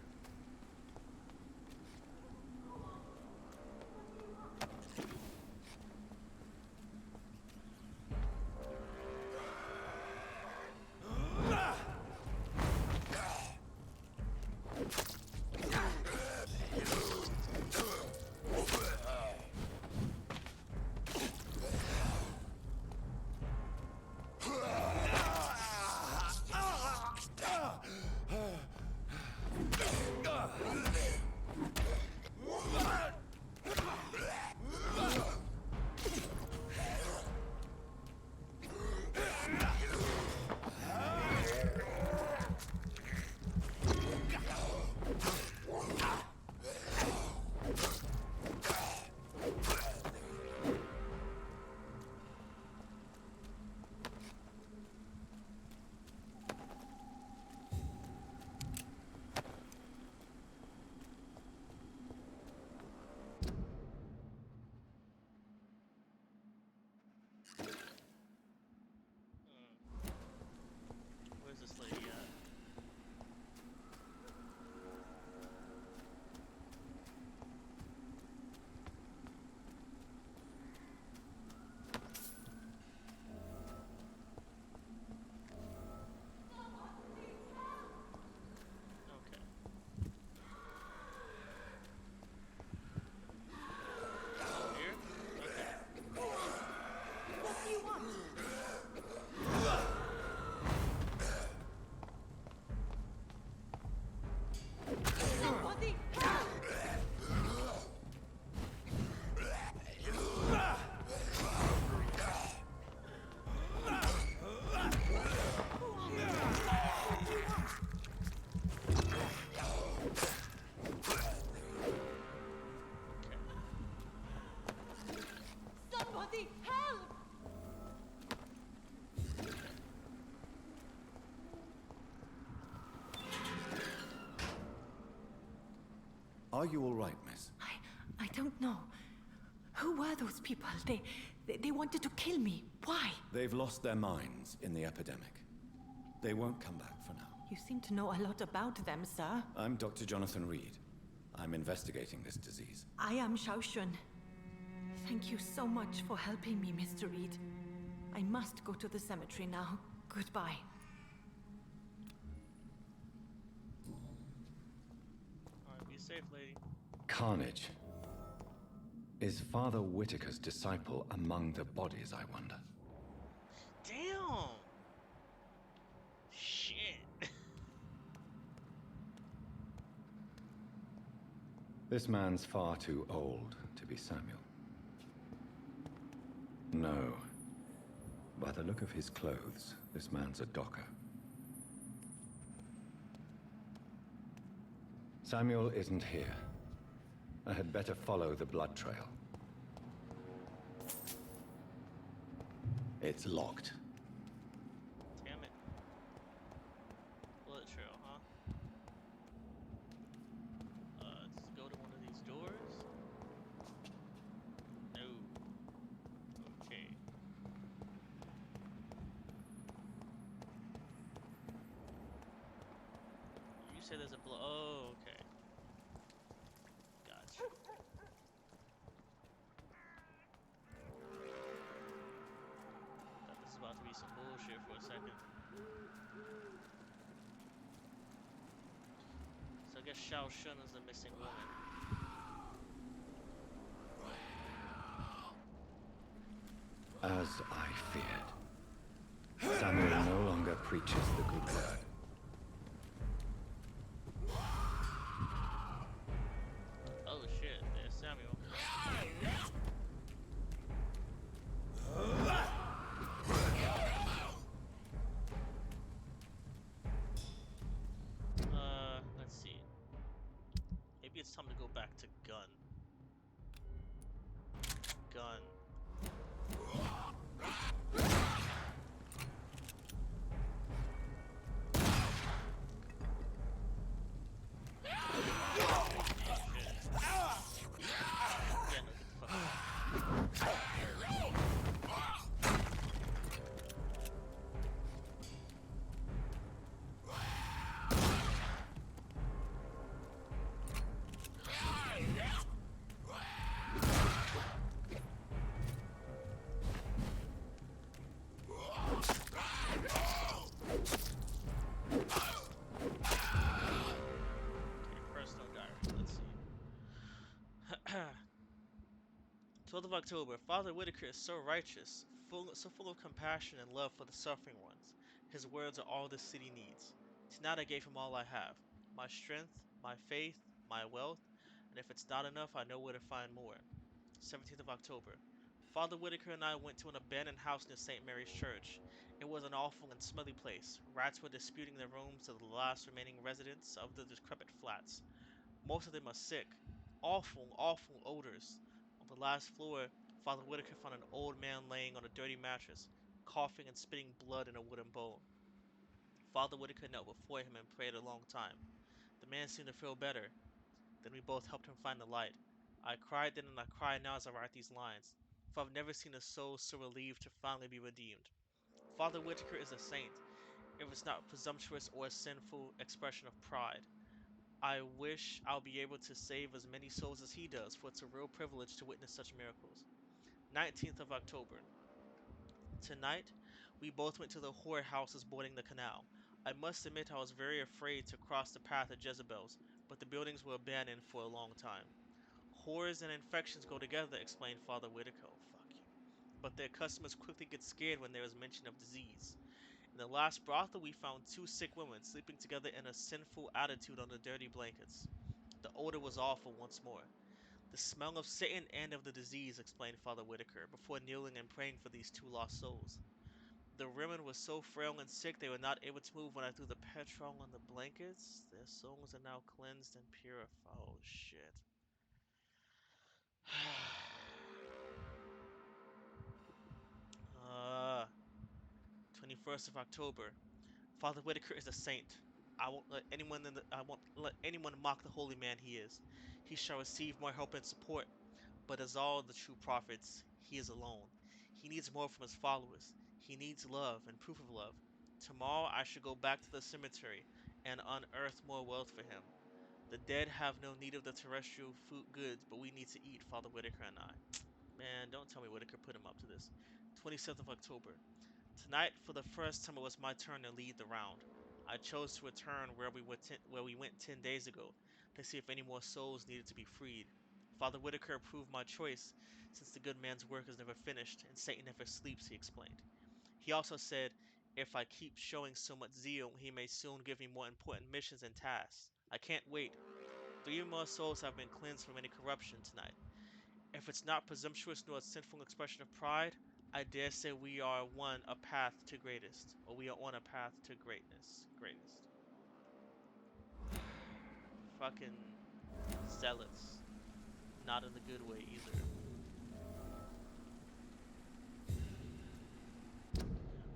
Where's this lady at? Okay. Here? Okay. What do you want? Somebody help! Somebody help! Are you all right, miss? I don't know. Who were those people? They wanted to kill me. Why? They've lost their minds in the epidemic. They won't come back for now. You seem to know a lot about them, sir. I'm Dr. Jonathan Reed. I'm investigating this disease. I am Xiaoshun. Thank you so much for helping me, Mr. Reed. I must go to the cemetery now. Goodbye. Alright, be safe, lady. Carnage. Is Father Whitaker's disciple among the bodies, I wonder? Damn! Shit. This man's far too old to be Samuel. No. By the look of his clothes, this man's a docker. Samuel isn't here. I had better follow the blood trail. It's locked. Damn it. Bullet trail, huh? Does it go to one of these doors? No. Okay. You say there's a oh, okay. Gotcha. Thought this was about to be some bullshit for a second. So I guess Xiaoshun is the missing woman. As I feared. Samuel no longer preaches the good word. Oh shit, there's Samuel. Let's see. Maybe it's time to go back to Gun. Gun. 12th of October. Father Whitaker is so righteous, so full of compassion and love for the suffering ones. His words are all the city needs. Tonight I gave him all I have. My strength, my faith, my wealth, and if it's not enough, I know where to find more. 17th of October. Father Whitaker and I went to an abandoned house near St. Mary's Church. It was an awful and smelly place. Rats were disputing their rooms to the last remaining residents of the decrepit flats. Most of them are sick. Awful, awful odors. On the last floor, Father Whitaker found an old man laying on a dirty mattress, coughing and spitting blood in a wooden bowl. Father Whitaker knelt before him and prayed a long time. The man seemed to feel better. Then we both helped him find the light. I cried then and I cry now as I write these lines, for I've never seen a soul so relieved to finally be redeemed. Father Whitaker is a saint, if it's not presumptuous or a sinful expression of pride. I wish I'll be able to save as many souls as he does, for it's a real privilege to witness such miracles. 19th of October. Tonight, we both went to the whorehouses boarding the canal. I must admit I was very afraid to cross the path of Jezebels, but the buildings were abandoned for a long time. Whores and infections go together, explained Father Whitaker. Oh, fuck you. But their customers quickly get scared when there is mention of disease. In the last brothel, we found 2 sick women sleeping together in a sinful attitude on the dirty blankets. The odor was awful once more. The smell of Satan and of the disease, explained Father Whitaker, before kneeling and praying for these 2 lost souls. The women were so frail and sick they were not able to move when I threw the petrol on the blankets. Their souls are now cleansed and purified. Oh, shit. 21st of October. Father Whitaker is a saint. I won't let anyone mock the holy man he is. He shall receive more help and support, but as all the true prophets, he is alone. He needs more from his followers. He needs love and proof of love. Tomorrow I shall go back to the cemetery and unearth more wealth for him. The dead have no need of the terrestrial food goods, but we need to eat, Father Whitaker and I. Man, don't tell me Whitaker put him up to this. 27th of October. Tonight, for the first time, it was my turn to lead the round. I chose to return where we went 10 days ago, to see if any more souls needed to be freed. Father Whitaker approved my choice, since the good man's work is never finished, and Satan never sleeps, he explained. He also said, if I keep showing so much zeal, he may soon give me more important missions and tasks. I can't wait. 3 more souls have been cleansed from any corruption tonight. If it's not presumptuous nor a sinful expression of pride, I dare say we are on a path to greatest, or we are on a path to greatness. Fucking zealots. Not in the good way either.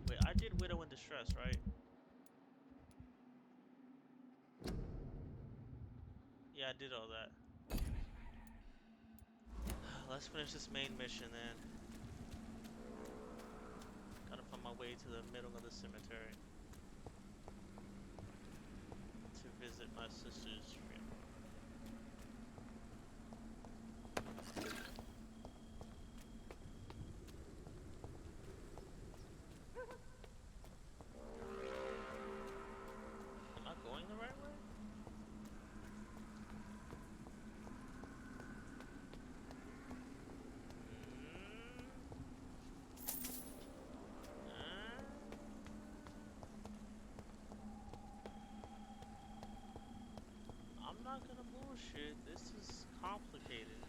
Wait, I did Widow in Distress, right? Yeah, I did all that. Let's finish this main mission then. Gotta find my way to the middle of the cemetery to visit my sister's funeral. Am I going the right way? I'm not gonna bullshit. This is complicated.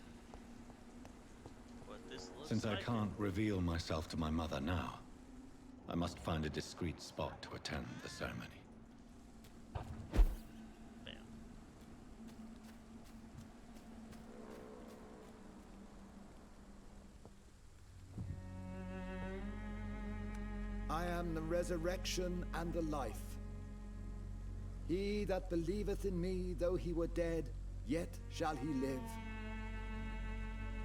But this looks Since I like can't reveal myself to my mother now, I must find a discreet spot to attend the ceremony. Bam. I am the resurrection and the life. He that believeth in me, though he were dead, yet shall he live.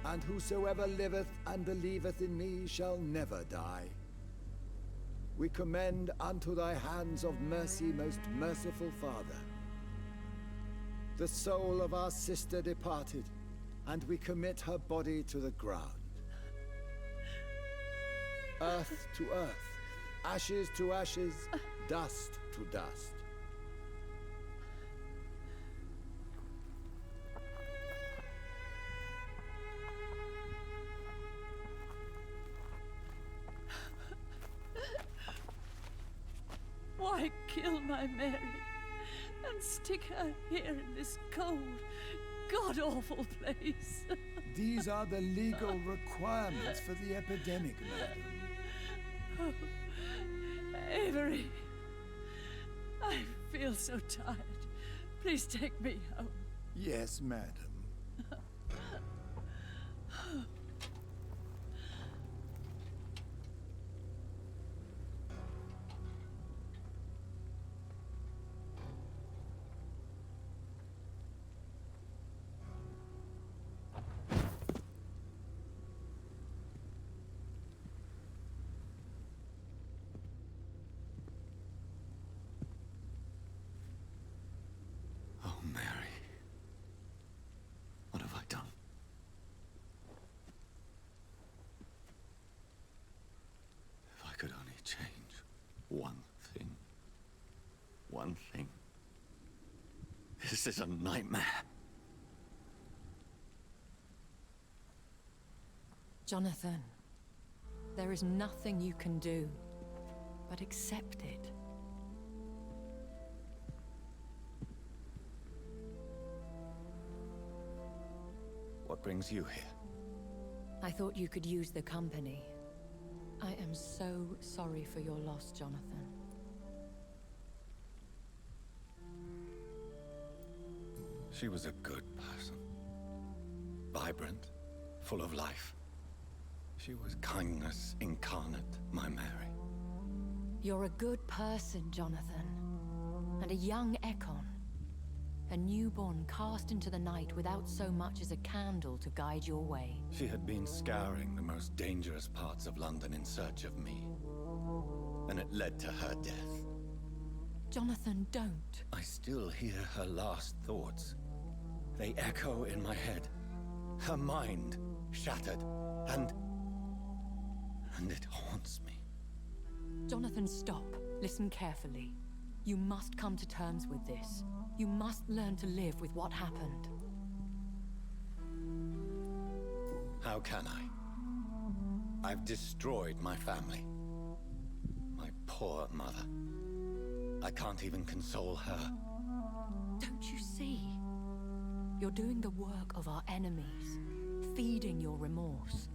And whosoever liveth and believeth in me shall never die. We commend unto thy hands of mercy, most merciful Father, the soul of our sister departed, and we commit her body to the ground. Earth to earth, ashes to ashes, dust to dust. I kill my Mary and stick her here in this cold, god-awful place? These are the legal requirements for the epidemic, madam. Oh, Avery, I feel so tired. Please take me home. Yes, madam. Oh, Mary. What have I done? If I could only change one thing. One thing. This is a nightmare. Jonathan, there is nothing you can do but accept it. What brings you here? I thought you could use the company. I am so sorry for your loss, Jonathan. She was a good person. Vibrant, full of life. She was kindness incarnate, my Mary. You're a good person, Jonathan. And a young Ekon. A newborn cast into the night without so much as a candle to guide your way. She had been scouring the most dangerous parts of London in search of me. And it led to her death. Jonathan, don't. I still hear her last thoughts. They echo in my head. Her mind shattered, and it haunts me. Jonathan, stop. Listen carefully. You must come to terms with this. You must learn to live with what happened. How can I? I've destroyed my family. My poor mother. I can't even console her. Don't you see? You're doing the work of our enemies, feeding your remorse.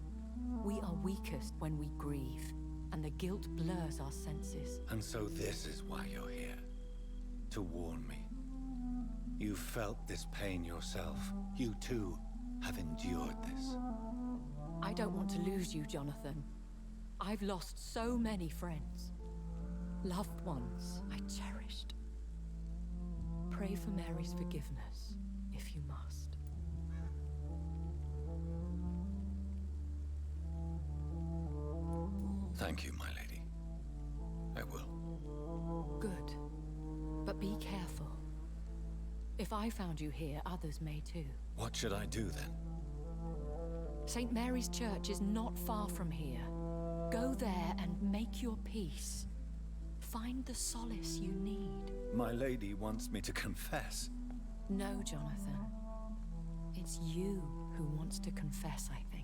We are weakest when we grieve, and the guilt blurs our senses. And so this is why you're here. To warn me. You felt this pain yourself. You too have endured this. I don't want to lose you, Jonathan. I've lost so many friends. Loved ones I cherished. Pray for Mary's forgiveness, if you must. Thank you, my lady. I will. Good. But be careful. If I found you here, others may too. What should I do then? St. Mary's Church is not far from here. Go there and make your peace. Find the solace you need. My lady wants me to confess. No, Jonathan. It's you who wants to confess, I think.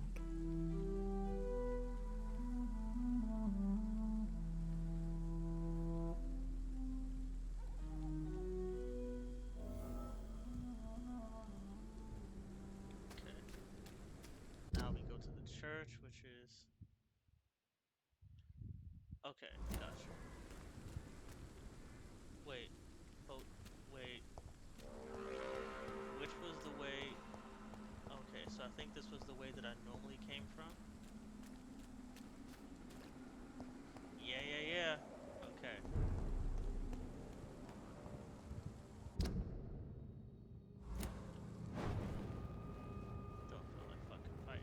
Now we go to the church, which is... Okay, gotcha. Wait. Oh, wait. Which was the way... Okay, so I think this was the way that I normally came from. Yeah. Okay. Don't feel like fucking fighting.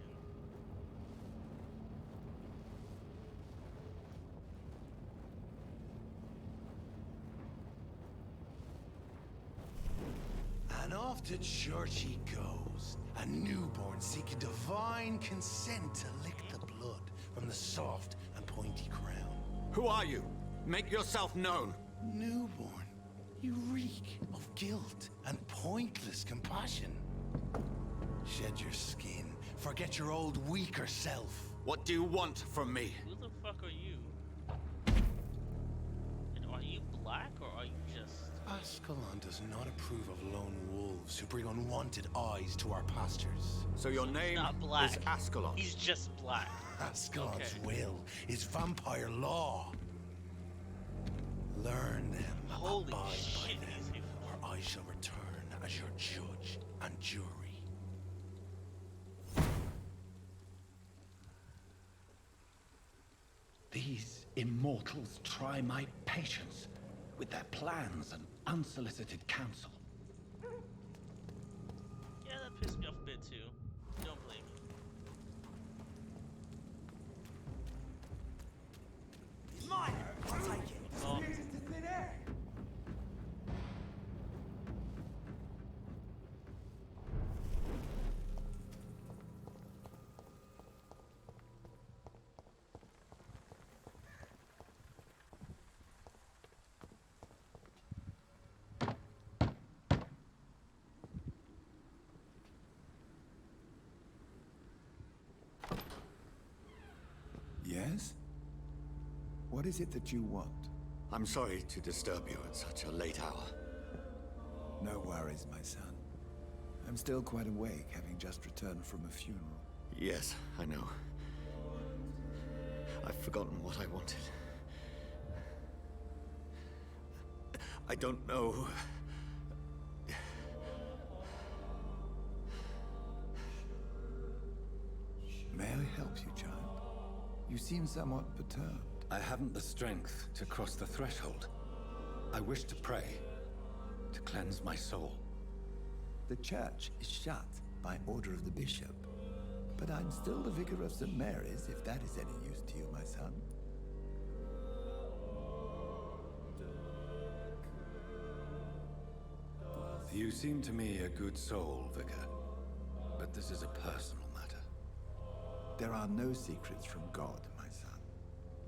And off to church he goes, a newborn seeking divine consent to lick the blood from the soft and pointy crown. Who are you? Make yourself known. Newborn, you reek of guilt and pointless compassion. Shed your skin, forget your old weaker self. What do you want from me? Who the fuck are you? And are you black, or are you just... Ascalon does not approve of lone wolves who bring unwanted eyes to our pastures. So your name not black. is Ascalon? He's just black. Ascalon's will is vampire law. Learn them, Holy abide shit, by them, or I shall return as your judge and jury. These immortals try my patience with their plans and unsolicited counsel. Yeah, that pissed me off a bit too. Don't blame me. Mine! I'll take it. Oh. Yes? What is it that you want? I'm sorry to disturb you at such a late hour. No worries, my son. I'm still quite awake, having just returned from a funeral. Yes, I know. I've forgotten what I wanted. I don't know. May I help you, child? You seem somewhat perturbed. I haven't the strength to cross the threshold. I wish to pray, to cleanse my soul. The church is shut by order of the bishop. But I'm still the vicar of St. Mary's, if that is any use to you, my son. You seem to me a good soul, Vicar. But this is a personal matter. There are no secrets from God, my son.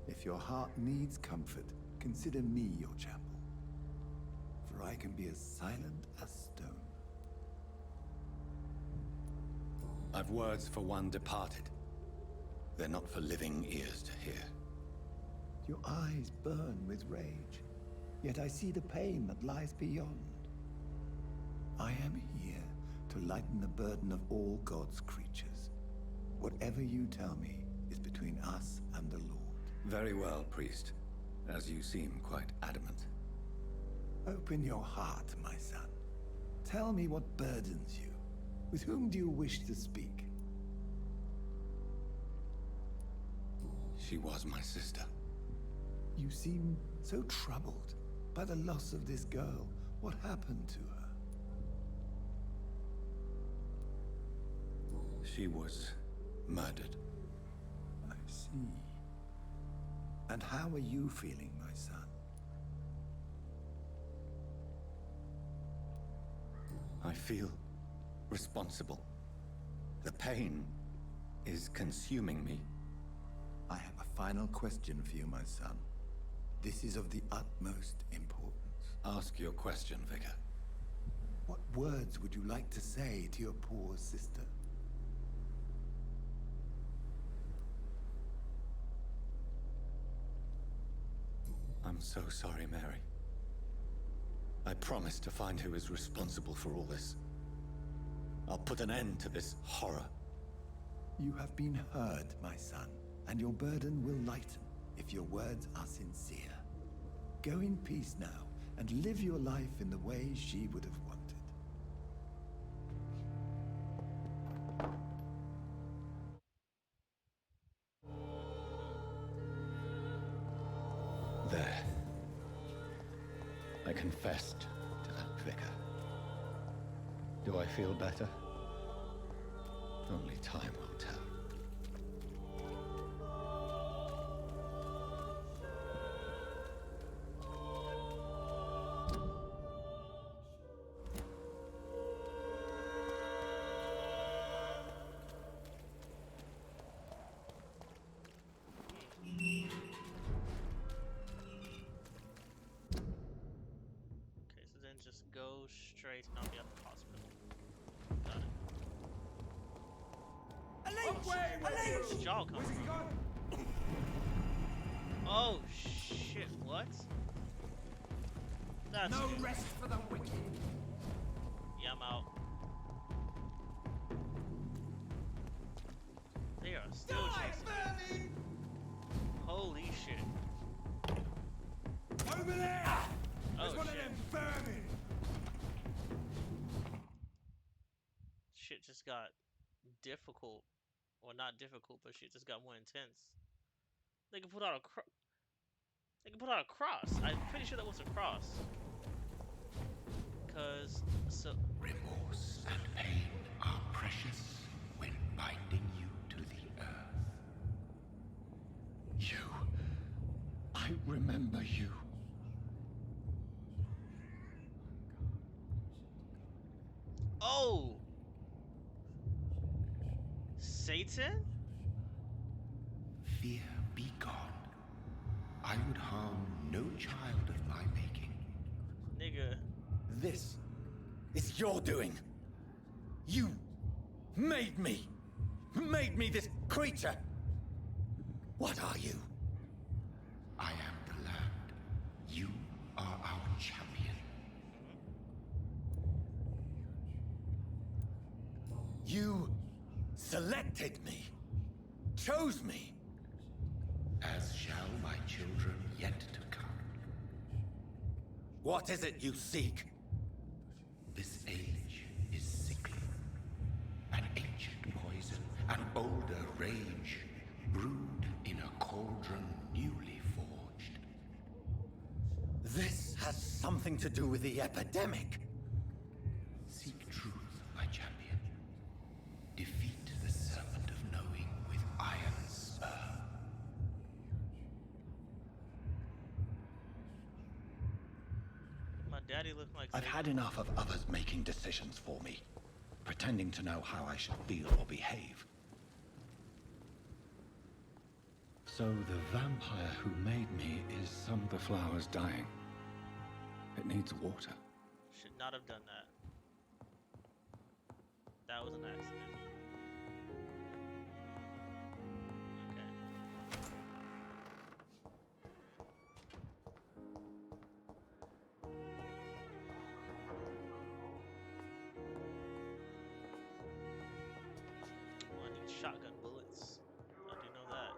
If your heart needs comfort, consider me your chapel. For I can be as silent as stone. I've words for one departed. They're not for living ears to hear. Your eyes burn with rage, yet I see the pain that lies beyond. I am here to lighten the burden of all God's creatures. Whatever you tell me is between us and the Lord. Very well, priest. As you seem quite adamant. Open your heart, my son. Tell me what burdens you. With whom do you wish to speak? She was my sister. You seem so troubled by the loss of this girl. What happened to her? She was murdered. I see. And how are you feeling, my son? I feel responsible. The pain is consuming me. I have a final question for you, my son. This is of the utmost importance. Ask your question, Vicar. What words would you like to say to your poor sister? I'm so sorry, Mary. I promise to find who is responsible for all this. I'll put an end to this horror. You have been heard, my son, and your burden will lighten if your words are sincere. Go in peace now, and live your life in the way she would have wanted. There. I confessed to that vicar. Do I feel better? Only time will tell. Okay, so then just go straight and I'll be at the hospital. Got it. Where's the jaw coming from? Oh shit, what? That's no good. rest for the wicked. Yeah, I'm out. They are still chasing me. Holy shit. Over there! There's Oh, one shit. of them vermin! Shit just got difficult. Well, not difficult, but shit just got more intense. They can put out a cross. I'm pretty sure that was a cross. Cause so Remorse and pain are precious when binding you to the earth. You. I remember you. oh, Satan? Fear be gone. I would harm no child of my making. Nigga. This is your doing. You made me. Made me this creature. What are you? I am the land. You are our champion. You selected me. Chose me. As shall my children yet to come. What is it you seek? This age is sickly. An ancient poison, an older rage, brewed in a cauldron newly forged. This has something to do with the epidemic. Seek truth, my champion. Defeat the serpent of knowing with iron spur. My daddy looked like I've Satan. had enough of others making decisions for me, pretending to know how I should feel or behave. So the vampire who made me is some of the flowers dying. It needs water. Should not have done that. That was an accident. Okay. Oh, I need shotgun bullets. I do know that.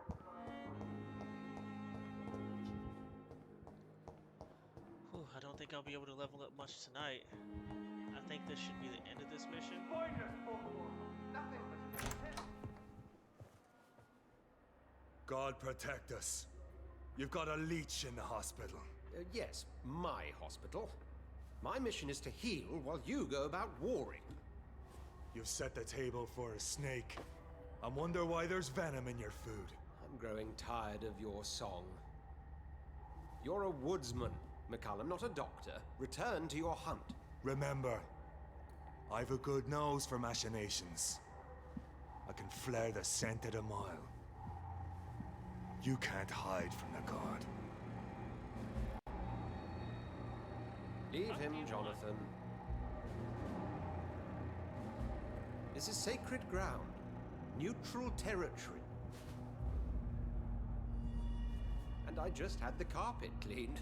Whew, I don't think I'll be able to level up much tonight. I think this should be the end of this mission. God protect us. You've got a leech in the hospital. Yes, my hospital. My mission is to heal while you go about warring. You've set the table for a snake. I wonder why there's venom in your food. I'm growing tired of your song. You're a woodsman, McCallum, not a doctor. Return to your hunt. Remember, I've a good nose for machinations. I can flare the scent at a mile. You can't hide from the god. Leave him, Jonathan. This is sacred ground. Neutral territory. And I just had the carpet cleaned.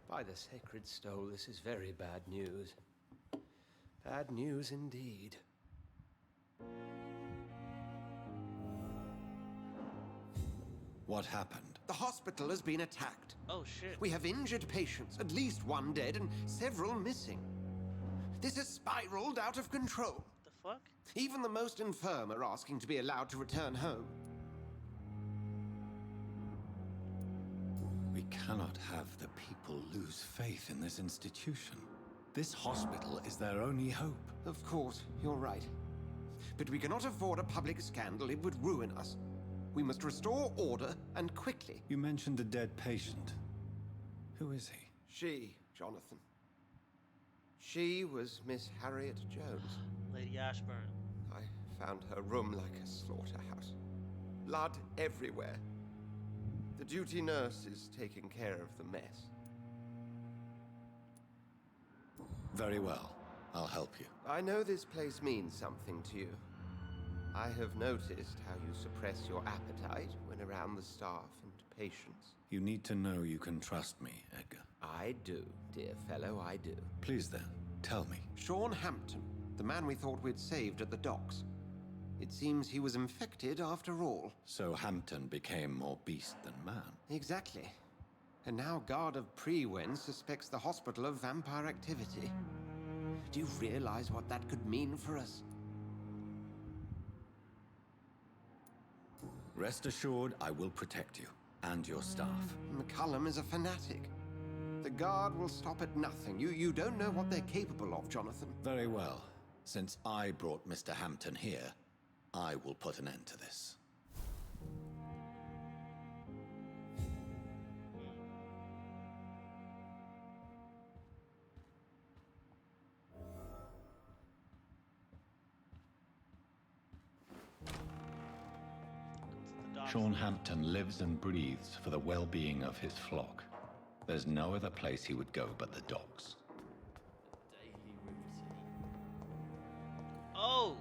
By the sacred stole, this is very bad news. Bad news indeed. What happened? The hospital has been attacked. Oh shit. We have injured patients, at least one dead and several missing. This has spiraled out of control. The fuck? Even the most infirm are asking to be allowed to return home. We cannot have the people lose faith in this institution. This hospital is their only hope. Of course, you're right. But we cannot afford a public scandal. It would ruin us. We must restore order, and quickly. You mentioned a dead patient. Who is he? She, Jonathan. She was Miss Harriet Jones. Lady Ashburn. I found her room like a slaughterhouse. Blood everywhere. The duty nurse is taking care of the mess. Very well. I'll help you. I know this place means something to you. I have noticed how you suppress your appetite when around the staff and patients. You need to know you can trust me, Edgar. I do, dear fellow, I do. Please then, tell me. Sean Hampton, the man we thought we'd saved at the docks. It seems he was infected after all. So Hampton became more beast than man? Exactly. And now Guard of Prewen suspects the hospital of vampire activity. Do you realize what that could mean for us? Rest assured, I will protect you and your staff. McCullum is a fanatic. The Guard will stop at nothing. You don't know what they're capable of, Jonathan. Very well. Since I brought Mr. Hampton here, I will put an end to this. Sean Hampton lives and breathes for the well-being of his flock. There's no other place he would go but the docks. Oh!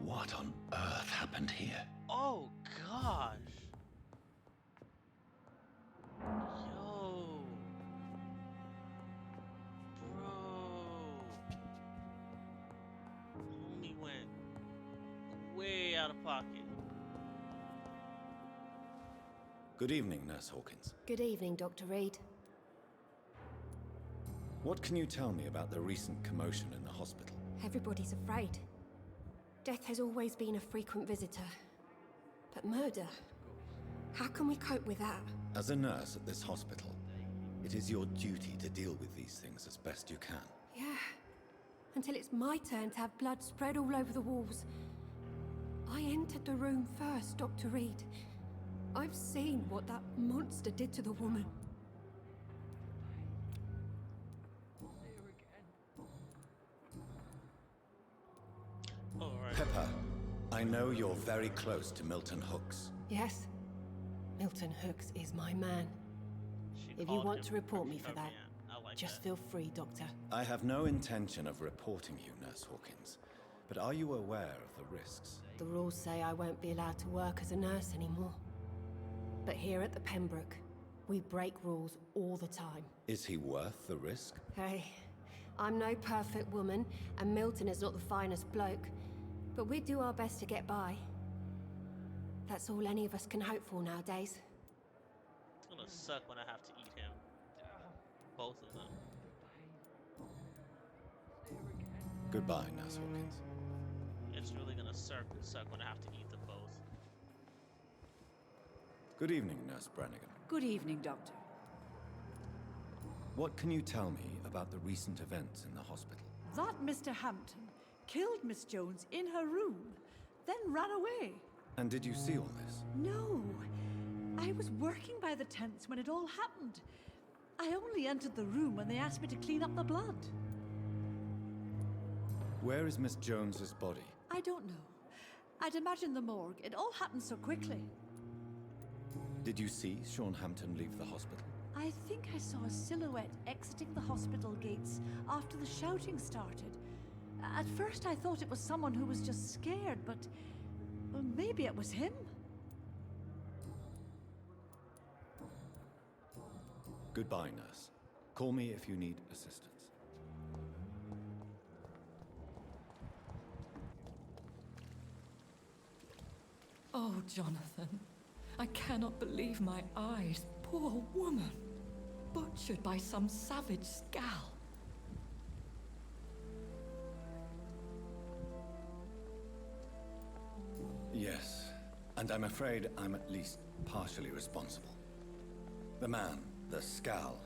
What on earth happened here? Oh gosh! Yo! Bro! Homie went way out of pocket. Good evening, Nurse Hawkins. Good evening, Dr. Reed. What can you tell me about the recent commotion in the hospital? Everybody's afraid. Death has always been a frequent visitor. But murder? How can we cope with that? As a nurse at this hospital, it is your duty to deal with these things as best you can. Yeah. Until it's my turn to have blood spread all over the walls. I entered the room first, Dr. Reed. I've seen what that monster did to the woman. Pepper, I know you're very close to Milton Hooks. Yes. Milton Hooks is my man. If you want to report me for that, just feel free, Doctor. I have no intention of reporting you, Nurse Hawkins. But are you aware of the risks? The rules say I won't be allowed to work as a nurse anymore. But here at the Pembroke, we break rules all the time. Is he worth the risk? Hey, I'm no perfect woman, and Milton is not the finest bloke. But we do our best to get by. That's all any of us can hope for nowadays. It's gonna suck when I have to eat him. Both of them. Goodbye, Nurse Hawkins. It's really gonna suck when I have to eat them both. Good evening, Nurse Brannigan. Good evening, Doctor. What can you tell me about the recent events in the hospital? That Mr. Hampton killed Miss Jones in her room, then ran away. And did you see all this? No. I was working by the tents when it all happened. I only entered the room when they asked me to clean up the blood. Where is Miss Jones's body? I don't know. I'd imagine the morgue. It all happened so quickly. Did you see Sean Hampton leave the hospital? I think I saw a silhouette exiting the hospital gates after the shouting started. At first I thought it was someone who was just scared, but well, maybe it was him. Goodbye, nurse. Call me if you need assistance. Oh, Jonathan. I cannot believe my eyes. Poor woman. Butchered by some savage scowl. Yes, and I'm afraid I'm at least partially responsible. The man, the scowl,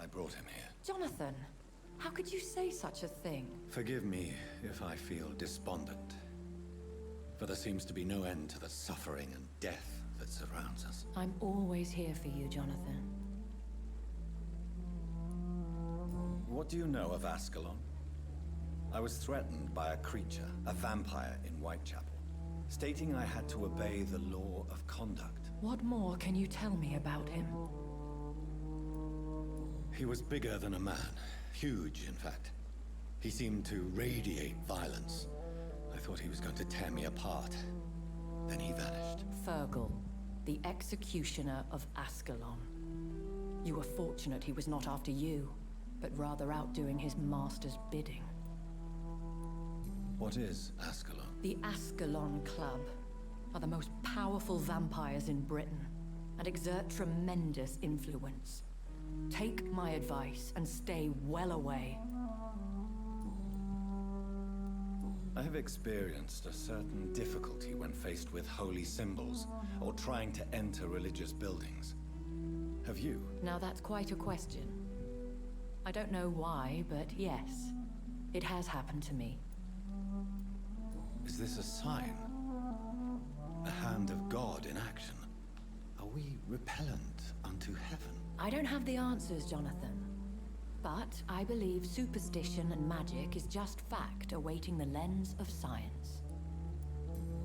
I brought him here. Jonathan, how could you say such a thing? Forgive me if I feel despondent. For there seems to be no end to the suffering and death that surrounds us. I'm always here for you, Jonathan. What do you know of Ascalon? I was threatened by a creature, a vampire in Whitechapel, stating I had to obey the law of conduct. What more can you tell me about him? He was bigger than a man. Huge, in fact. He seemed to radiate violence. I thought he was going to tear me apart. Then he vanished. Fergal, the executioner of Ascalon. You were fortunate he was not after you, but rather out doing his master's bidding. What is Ascalon? The Ascalon Club are the most powerful vampires in Britain and exert tremendous influence. Take my advice and stay well away. I have experienced a certain difficulty when faced with holy symbols or trying to enter religious buildings. Have you? Now that's quite a question. I don't know why, but yes, it has happened to me. Is this a sign? A hand of God in action? Are we repellent unto heaven? I don't have the answers, Jonathan. But I believe superstition and magic is just fact awaiting the lens of science.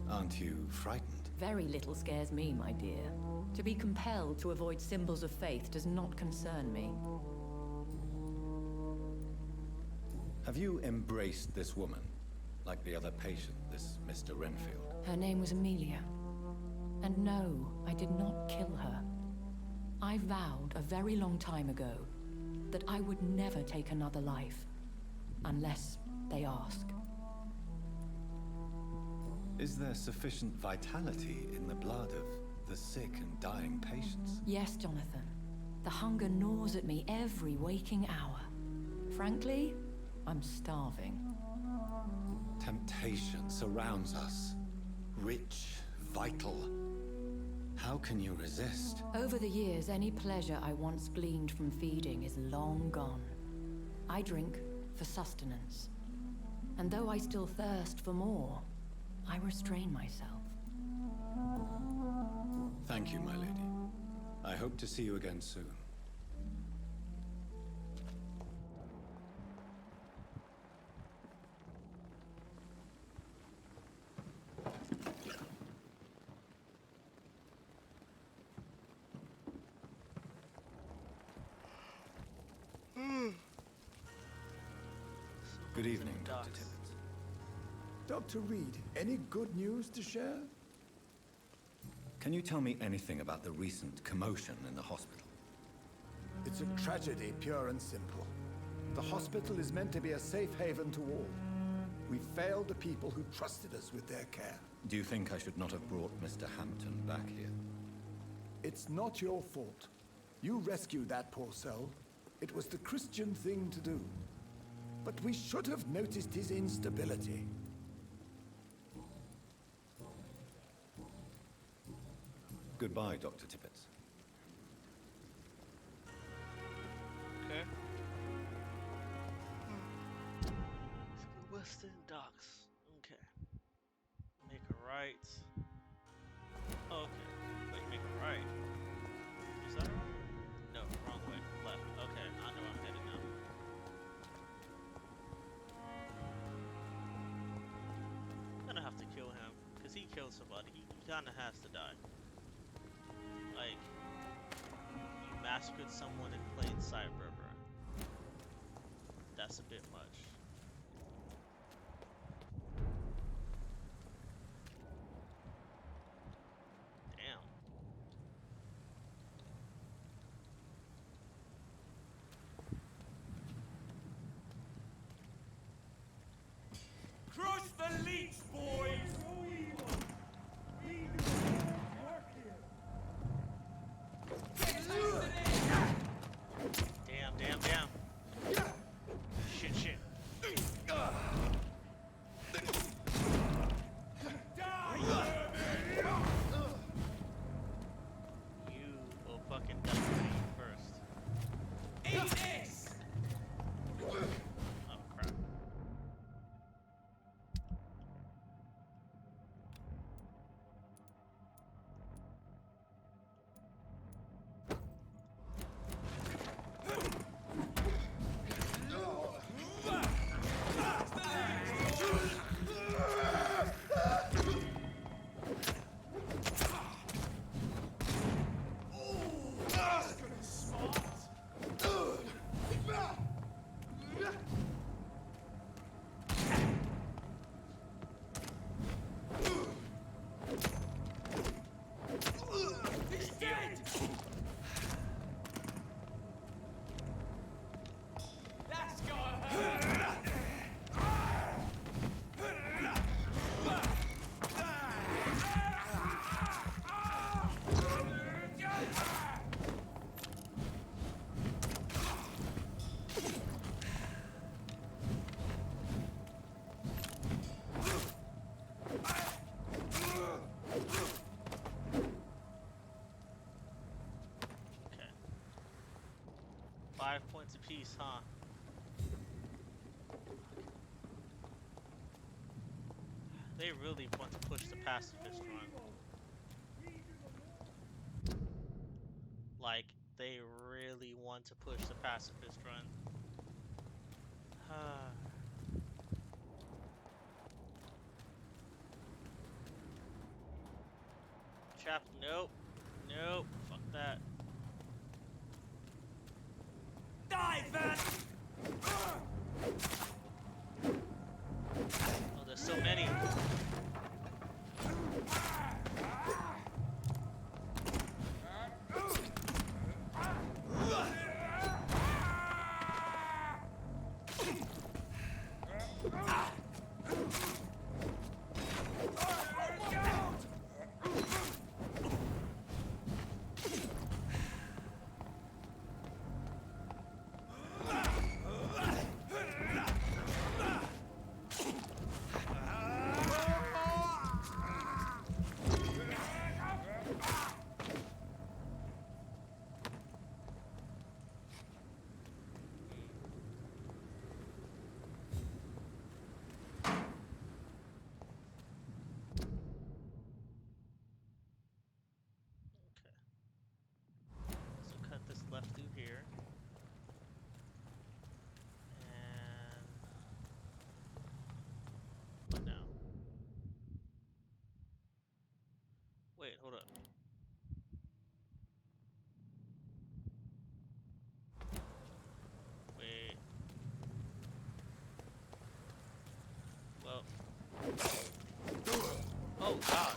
Aren't you frightened? Very little scares me, my dear. To be compelled to avoid symbols of faith does not concern me. Have you embraced this woman? Like the other patient, this Mr. Renfield? Her name was Amelia. And no, I did not kill her. I vowed a very long time ago that I would never take another life, unless they ask. Is there sufficient vitality in the blood of the sick and dying patients? Yes, Jonathan. The hunger gnaws at me every waking hour. Frankly, I'm starving. Temptation surrounds us. Rich, vital. How can you resist? Over the years, any pleasure I once gleaned from feeding is long gone. I drink for sustenance. And though I still thirst for more, I restrain myself. Thank you, my lady. I hope to see you again soon. Good evening, Dr. Tibbets. Dr. Reed, any good news to share? Can you tell me anything about the recent commotion in the hospital? It's a tragedy, pure and simple. The hospital is meant to be a safe haven to all. We failed the people who trusted us with their care. Do you think I should not have brought Mr. Hampton back here? It's not your fault. You rescued that poor soul. It was the Christian thing to do. But we should have noticed his instability. Goodbye, Dr. Tibbets. Okay. Western Docks. Okay. Make a right. Oh, okay. Wait, make a right. Is that right? No, wrong way. Left. Okay, I know I'm headed now. I'm gonna have to kill him, because he killed somebody. He kinda has to die. Like, you massacred someone in plain sight, Berber. That's a bit much. Damn. Crush the leech, boys! Damn. Shit. 5 points apiece, huh? They really want to push the pacifist run. Like, they really want to push the pacifist run. Trap, nope. Nope, fuck that. Die, Vat! Oh, there's so many. Left through here. And what now? Wait, hold up. Wait. Well. Oh god.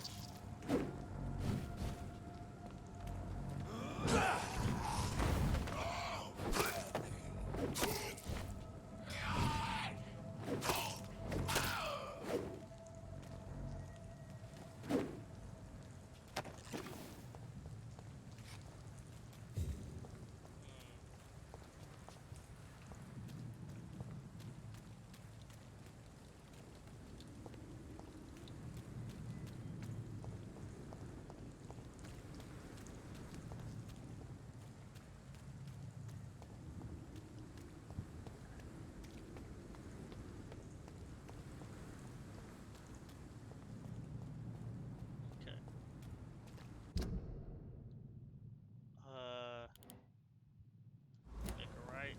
Make a right.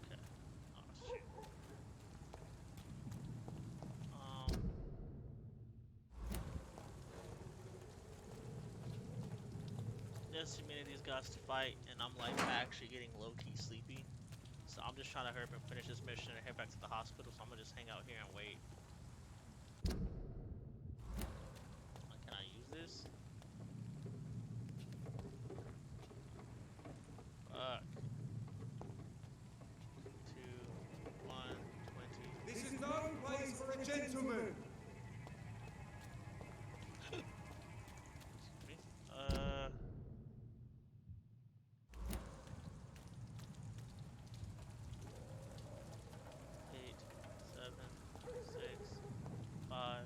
Okay. Oh shit. There's too many of these guys to fight, and I'm like actually getting low-key sleepy. So I'm just trying to hurry up and finish this mission and head back to the hospital, so I'm gonna just hang out here and wait. Like, can I use this? Fuck. 2, 1, 20. This is no place for a gentleman! Excuse me. 8, 7, 6, 5,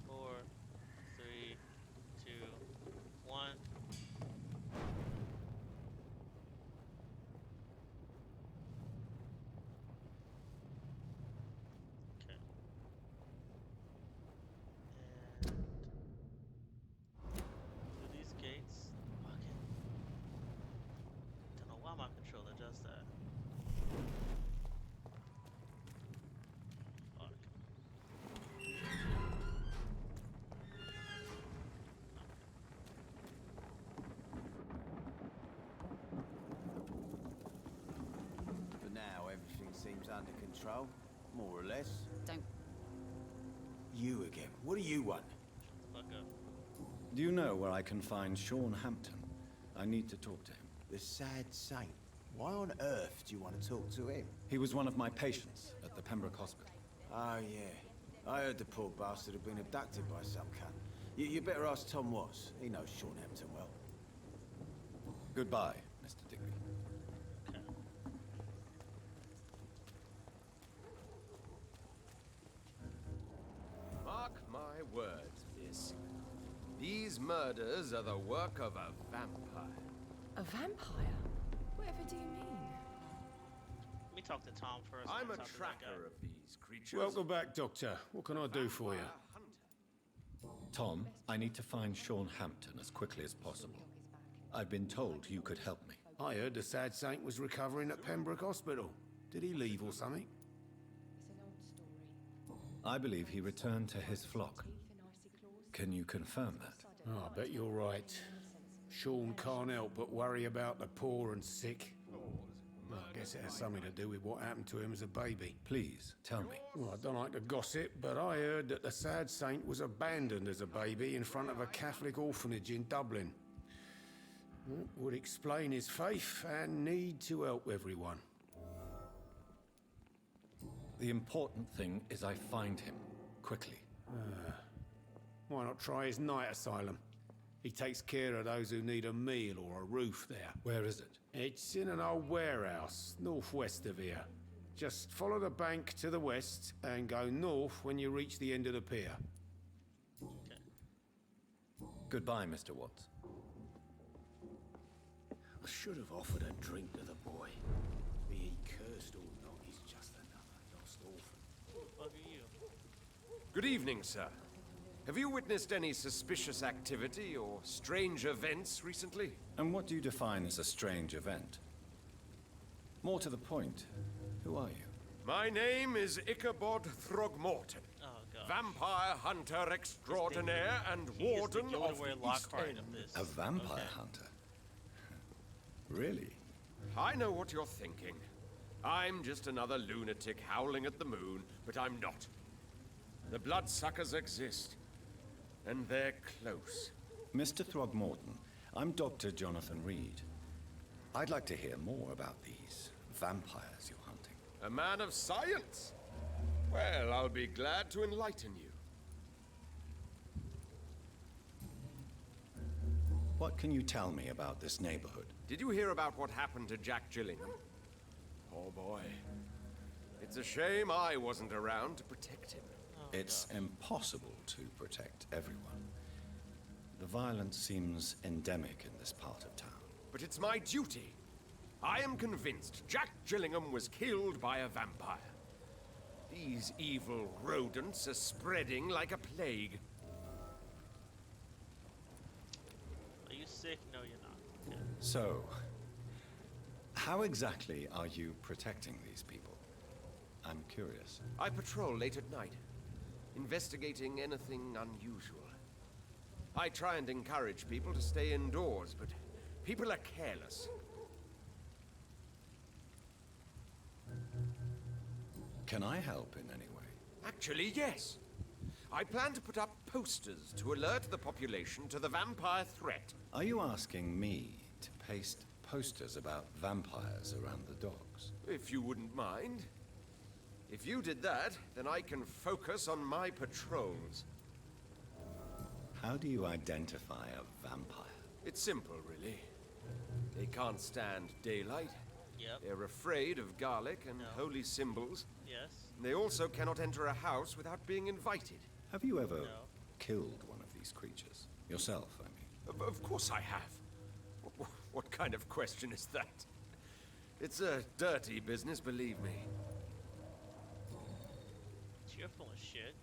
4, 3, 2, 1. Okay. And through these gates, fucking don't know why my controller does that. Fuck. For now, everything seems under control, more or less. Don't. You again. What do you want? Fuck up. Do you know where I can find Sean Hampton? I need to talk to him. The sad saint. Why on earth do you want to talk to him? He was one of my patients at the Pembroke Hospital. Oh, yeah. I heard the poor bastard had been abducted by some cunt. You better ask Tom Watts. He knows Sean Hampton well. Goodbye, Mr. Digby. Okay. words, miss. These murders are the work of a vampire. A vampire? Whatever do you mean? Let me talk to Tom first. I'm and a talk to that tracker guy. of these creatures. Welcome back, Doctor. What can I do for you? Tom, I need to find Sean Hampton as quickly as possible. I've been told you could help me. I heard the sad saint was recovering at Pembroke Hospital. Did he leave or something? I believe he returned to his flock. Can you confirm that? Oh, I bet you're right. Sean can't help but worry about the poor and sick. Well, I guess it has something to do with what happened to him as a baby. Please, tell me. Well, I don't like to gossip, but I heard that the sad saint was abandoned as a baby in front of a Catholic orphanage in Dublin. Would explain his faith and need to help everyone. The important thing is I find him, quickly. Why not try his night asylum? He takes care of those who need a meal or a roof there. Where is it? It's in an old warehouse, northwest of here. Just follow the bank to the west and go north when you reach the end of the pier. Okay. Goodbye, Mr. Watts. I should have offered a drink to the boy. Be he cursed or not, he's just another lost orphan. Who the fuck are you? Good evening, sir. Have you witnessed any suspicious activity or strange events recently? And what do you define as a strange event? More to the point, who are you? My name is Ichabod Throgmorton. Oh god. Vampire hunter extraordinaire and He is the warden of Gilderoy the East Lockhart End. of this. A vampire Okay. hunter? Really? I know what you're thinking. I'm just another lunatic howling at the moon, but I'm not. The bloodsuckers exist, and they're close. Mr. Throgmorton, I'm Dr. Jonathan Reed. I'd like to hear more about these vampires you're hunting. A man of science? Well, I'll be glad to enlighten you. What can you tell me about this neighborhood? Did you hear about what happened to Jack Gillingham? Oh boy. It's a shame I wasn't around to protect him. It's impossible to protect everyone. The violence seems endemic in this part of town. But it's my duty. I am convinced Jack Gillingham was killed by a vampire. These evil rodents are spreading like a plague. Are you sick? No, you're not. Okay. So, how exactly are you protecting these people? I'm curious. I patrol late at night, investigating anything unusual. I try and encourage people to stay indoors, but people are careless. Can I help in any way? Actually, yes. I plan to put up posters to alert the population to the vampire threat. Are you asking me to paste posters about vampires around the docks? If you wouldn't mind. If you did that, then I can focus on my patrols. How do you identify a vampire? It's simple, really. They can't stand daylight. Yep. They're afraid of garlic and holy symbols. Yes. They also cannot enter a house without being invited. Have you ever killed one of these creatures? Yourself, I mean. Of course I have. What kind of question is that? It's a dirty business, believe me. You're full of shit.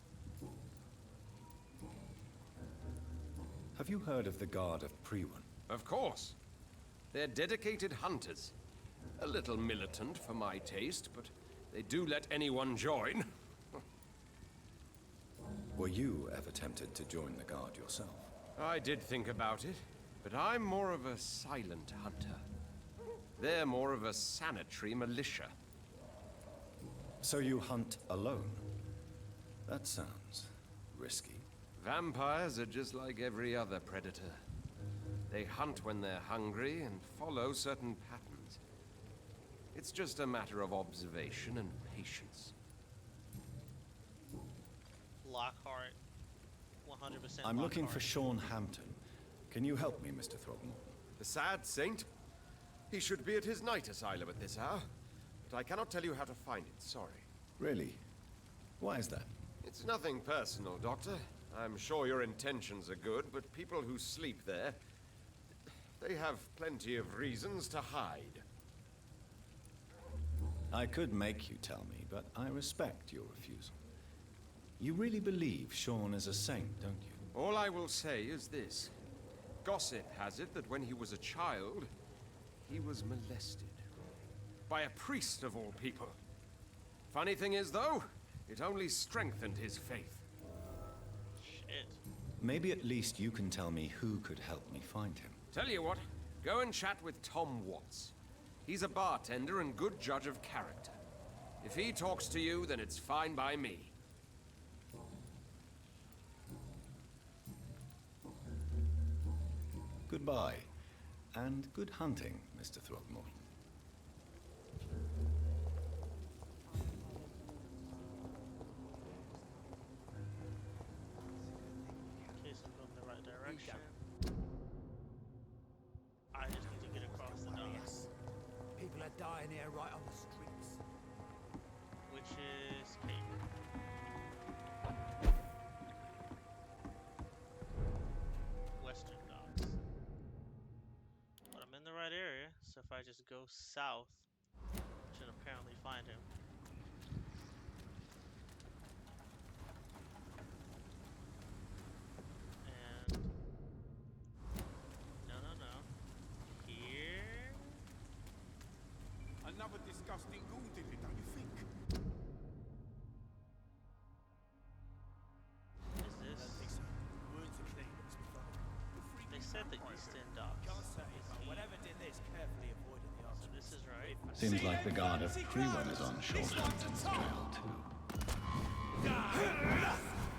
Have you heard of the Guard of Priwen? Of course. They're dedicated hunters. A little militant for my taste, but they do let anyone join. Were you ever tempted to join the Guard yourself? I did think about it, but I'm more of a silent hunter. They're more of a sanitary militia. So you hunt alone? That sounds risky. Vampires are just like every other predator. They hunt when they're hungry and follow certain patterns. It's just a matter of observation and patience. Lockhart. 100% I'm looking for Lockhart. Sean Hampton. Can you help me, Mr. Throgmorton? The sad saint? He should be at his night asylum at this hour. But I cannot tell you how to find it, sorry. Really? Why is that? It's nothing personal, Doctor. I'm sure your intentions are good, but people who sleep there, they have plenty of reasons to hide. I could make you tell me, but I respect your refusal. You really believe Sean is a saint, don't you? All I will say is this. Gossip has it that when he was a child, he was molested. By a priest of all people. Funny thing is, though, it only strengthened his faith. Shit. Maybe at least you can tell me who could help me find him. Tell you what, go and chat with Tom Watts. He's a bartender and good judge of character. If he talks to you, then it's fine by me. Goodbye, and good hunting, Mr. Throgmorton. Okay, so I'm going in the right direction. I just need to get across the docks. People are dying here right on the streets. Which is Cape. Western docks. But I'm in the right area, so if I just go south, I should apparently find him. And no. Here. Another disgusting ghoul did it, don't you think? Is this? Wounds are clean, but it's fun. They said the Eastern docks. Can't say. is Whatever did this, carefully avoided the So this is right. Seems like the guard of Freewen is on Shorthampton's trail, too.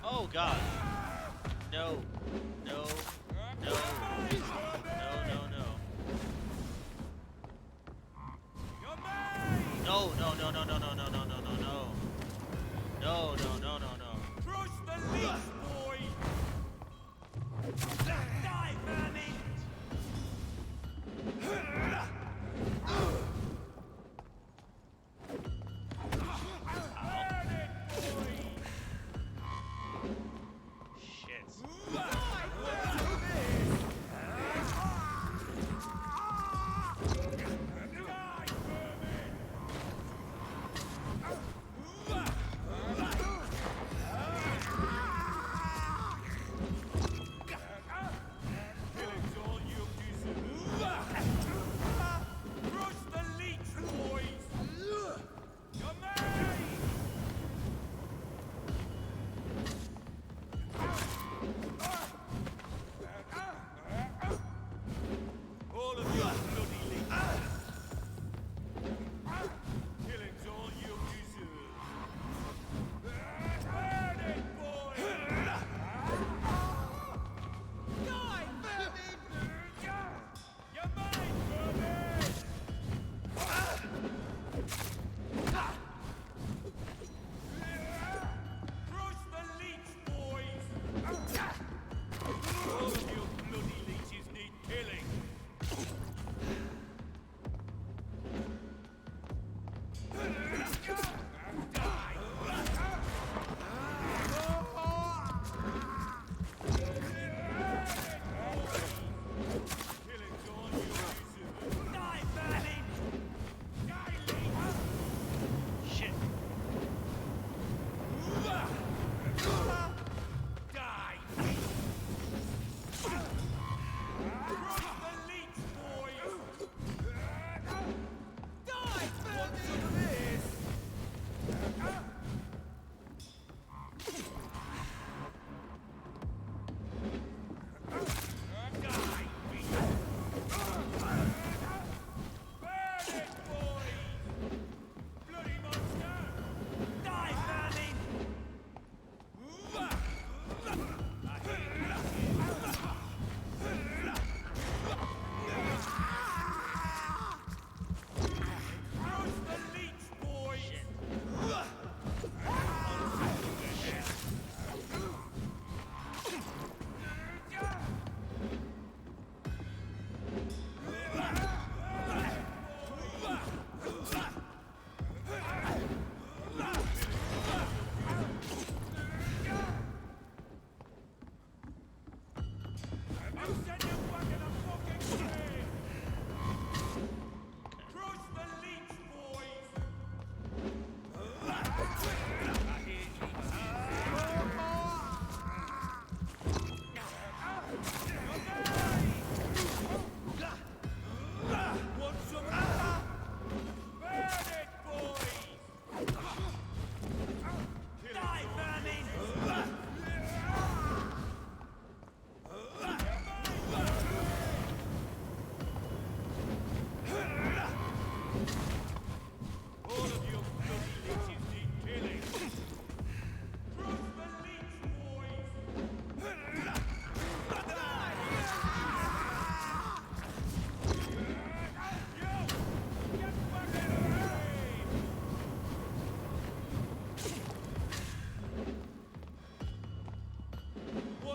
Oh god. No. No. No. No, no, no. No, no, no, no, no, no, no, no, no, no, no. No, no, no, no, no. Trust the leech, boy! Die, vermin!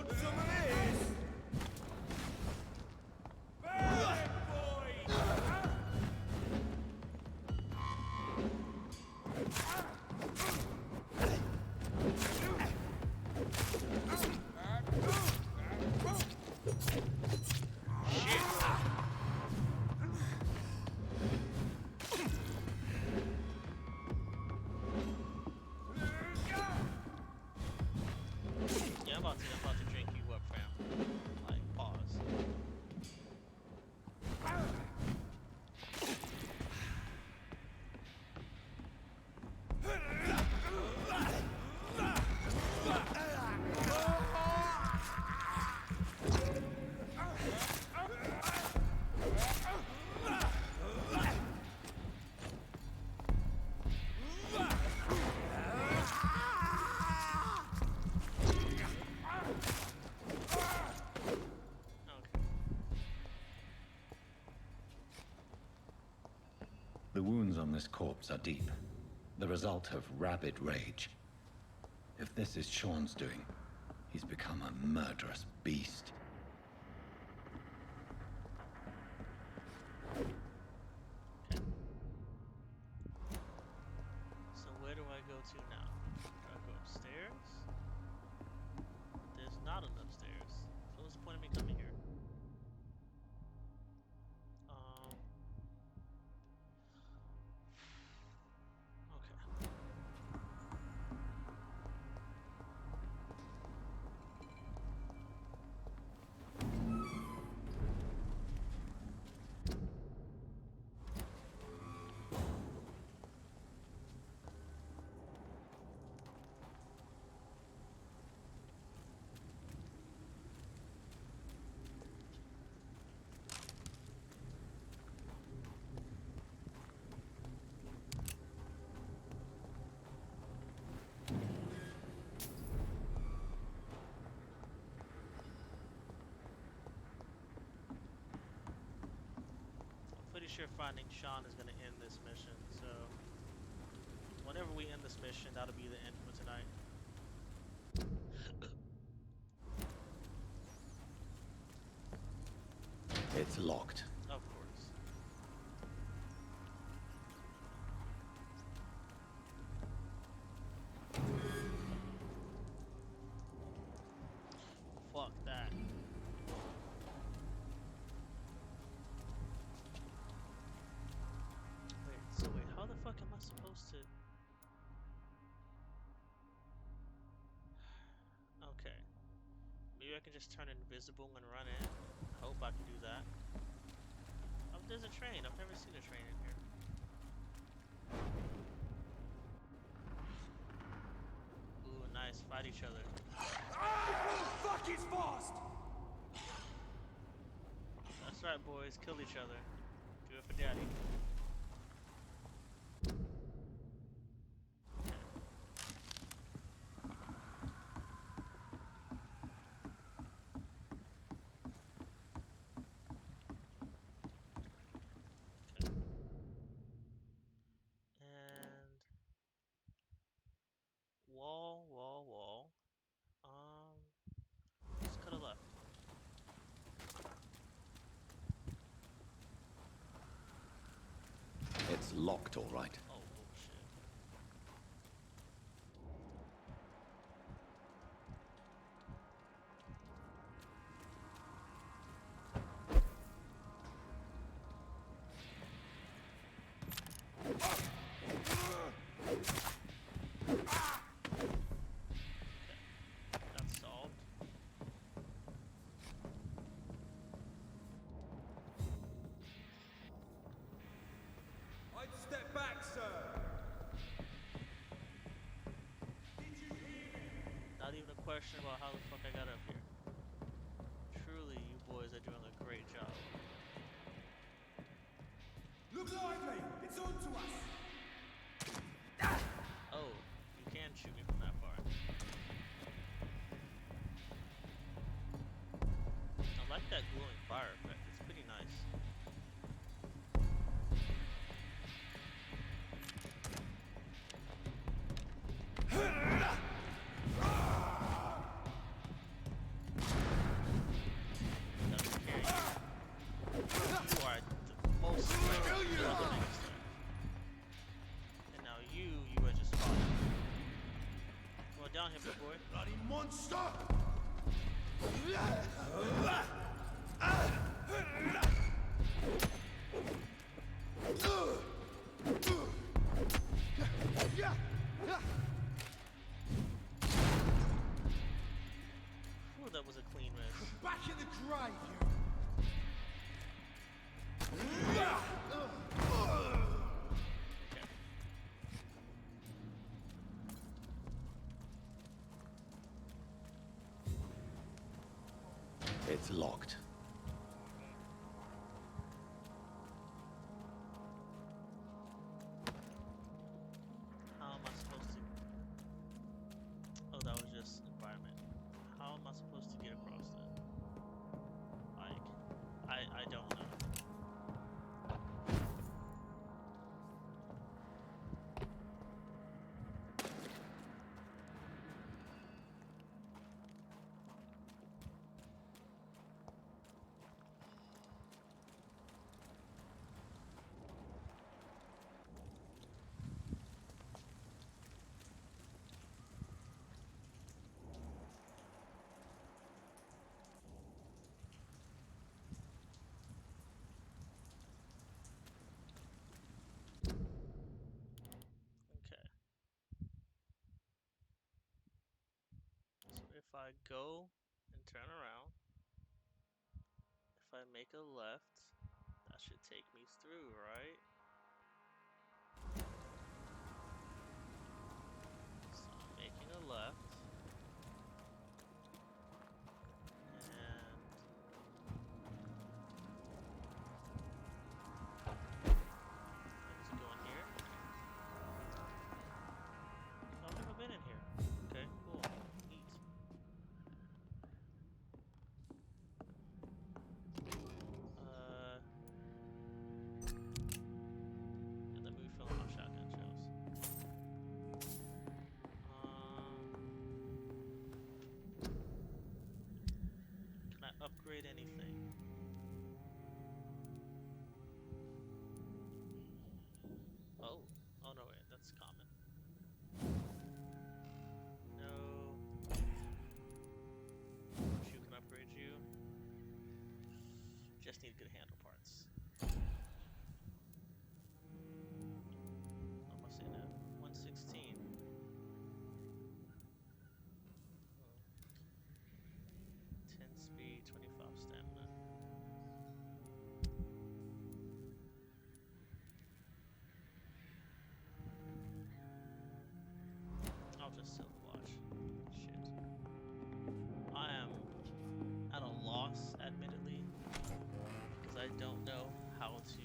Want some of this? Burn it, boy! Yeah, I'm about to drink you up, fam. Like, pause. The wounds on this corpse are deep, the result of rabid rage. If this is Sean's doing, he's become a murderous beast. So where do I go to now? Do I go upstairs? There's not an upstairs. So what's the point of me coming here? Okay. Pretty sure finding Sean is gonna end this mission, so whenever we end this mission, that'll be the end for tonight. It's locked. Of course. Fuck that. Wait, how the fuck am I supposed to... Okay. Maybe I can just turn invisible and run in. I hope I can do that. Oh, there's a train. I've never seen a train in here. Ooh, nice. Fight each other. Fuck, it's fast! That's right, boys. Kill each other. Do it for daddy. Wall. Just cut a left. It's locked, all right. Oh, bullshit. That's solved. I'd step back, sir. Not even a question about how the fuck I got up here. Truly, you boys are doing a great job. Look lively! It's on to us! Oh, you can shoot me from that far. I like that glowing fire effect. It's pretty nice. monster! Ooh, that was a clean miss. Back in the grave, It's locked. How am I supposed to? Oh, that was just environment. How am I supposed to get across that? Like, I don't know. Okay. So if I go and turn around, if I make a left, that should take me through, right? So I'm making a left. And does it go in here? No, I've never been in here. Okay, cool. Neat. Yeah, that movie filling off shotgun shells. Can I upgrade anything? Oh, oh no wait, that's common. No. You can upgrade you. Just need good handle parts. Almost in at 116. 10 speed, 25 stamina. I'll just sell the watch. Shit. I am at a loss, admittedly, because I don't know how to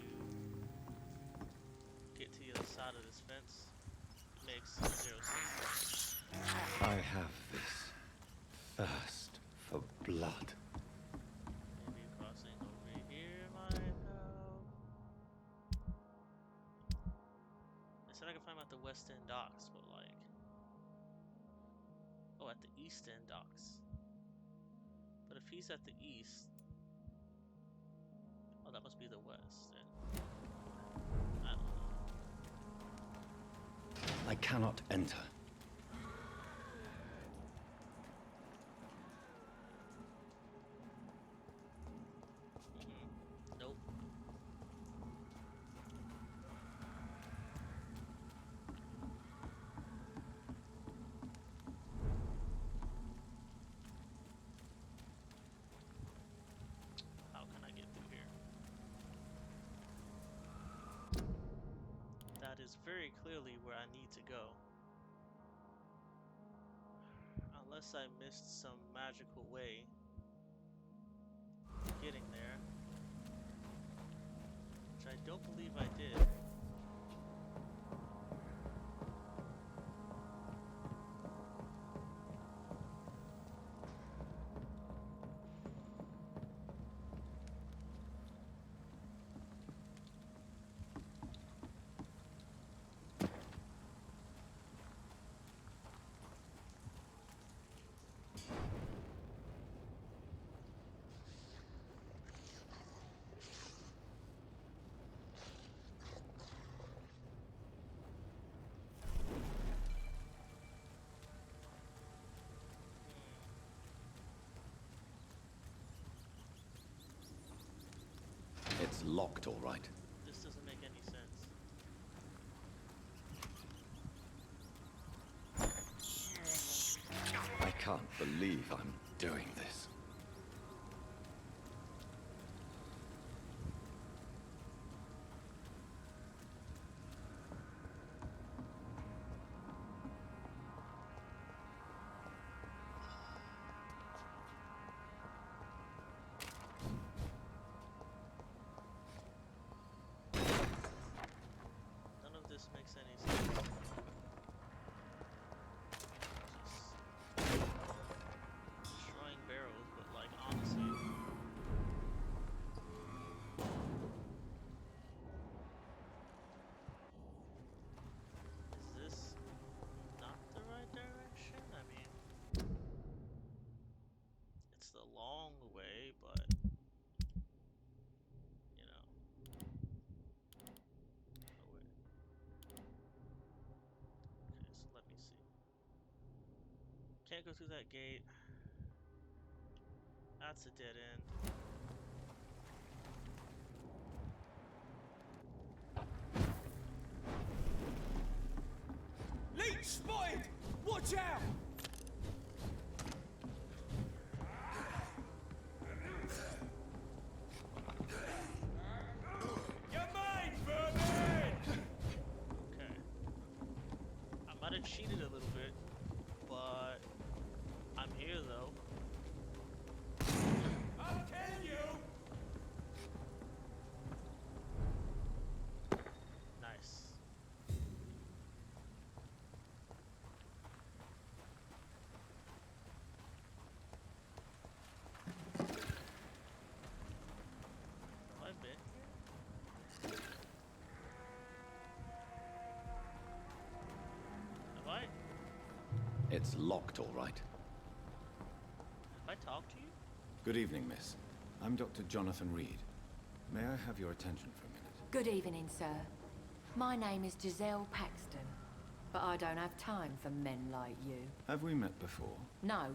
get to the other side of this fence. Makes zero sense. I have this thirst for blood. Maybe crossing over here might help. I said I could find him at the West End docks, but like... Oh, at the East End docks. But if he's at the east... Oh, that must be the west. Then. I don't know. I cannot enter. Nope. How can I get through here? That is very clearly where I need to go. Unless I missed some magical way of getting there. Which I don't believe I did. It's locked, all right. This doesn't make any sense. I can't believe I'm doing this. None of this makes any sense. Just destroying barrels, but like honestly. Is this not the right direction? I mean, it's the long way, but you know. Oh, wait. Okay, so let me see. Can't go through that gate. That's a dead end. Leech spotted! Watch out! You're mine, vermin! Okay. I might have cheated a little bit, but I'm here though. I'll kill you! Nice. Have I been here? Have I? It's locked, all right. Have I talked to you? Good evening, miss. I'm Dr. Jonathan Reed. May I have your attention for a minute? Good evening, sir. My name is Giselle Paxton, but I don't have time for men like you. Have we met before? No,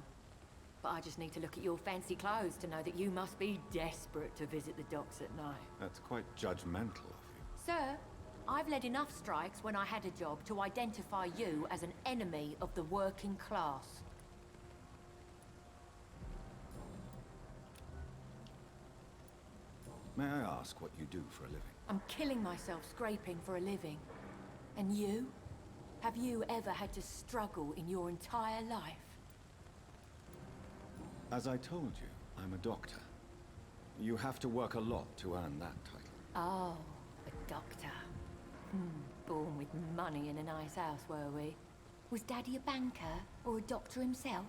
but I just need to look at your fancy clothes to know that you must be desperate to visit the docks at night. That's quite judgmental of you. Sir, I've led enough strikes when I had a job to identify you as an enemy of the working class. May I ask what you do for a living? I'm killing myself scraping for a living. And you? Have you ever had to struggle in your entire life? As I told you, I'm a doctor. You have to work a lot to earn that title. Oh, a doctor. Born with money in a nice house, were we? Was Daddy a banker or a doctor himself?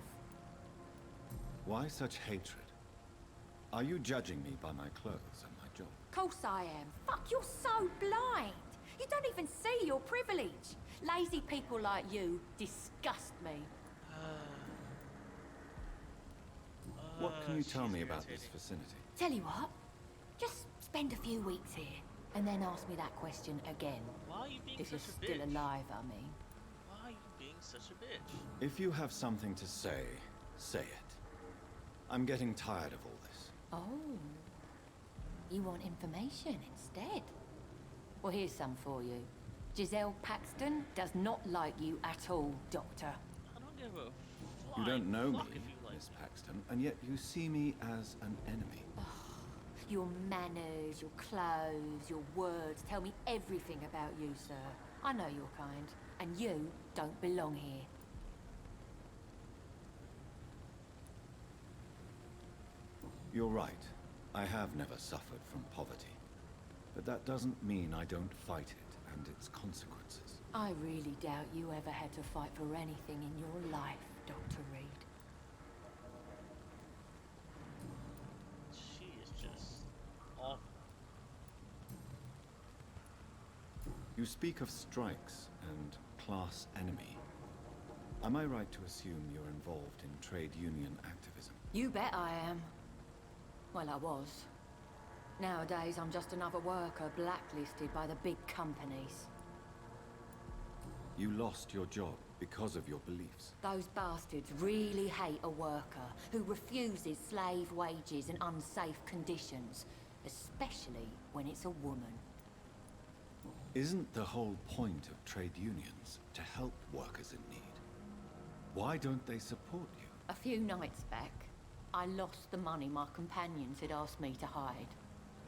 Why such hatred? Are you judging me by my clothes and my job? Course I am. Fuck, you're so blind. You don't even see your privilege. Lazy people like you disgust me. What can you tell me about this vicinity? Tell you what, just spend a few weeks here, and then ask me that question again. Why are you being if you're such a still bitch? alive, I mean. Why are you being such a bitch? If you have something to say, say it. I'm getting tired of all this. Oh. You want information instead? Well, here's some for you. Giselle Paxton does not like you at all, Doctor. I don't give a You don't know me, fuck if you like Miss Paxton, and yet you see me as an enemy. Your manners, your clothes, your words tell me everything about you, sir. I know your kind, and you don't belong here. You're right. I have never suffered from poverty. But that doesn't mean I don't fight it and its consequences. I really doubt you ever had to fight for anything in your life, Dr. Reed. She is just awful. You speak of strikes and class enemy. Am I right to assume you're involved in trade union activism? You bet I am. Well, I was. Nowadays, I'm just another worker blacklisted by the big companies. You lost your job because of your beliefs. Those bastards really hate a worker who refuses slave wages and unsafe conditions. especially when it's a woman. Isn't the whole point of trade unions to help workers in need? Why don't they support you? A few nights back, I lost the money my companions had asked me to hide.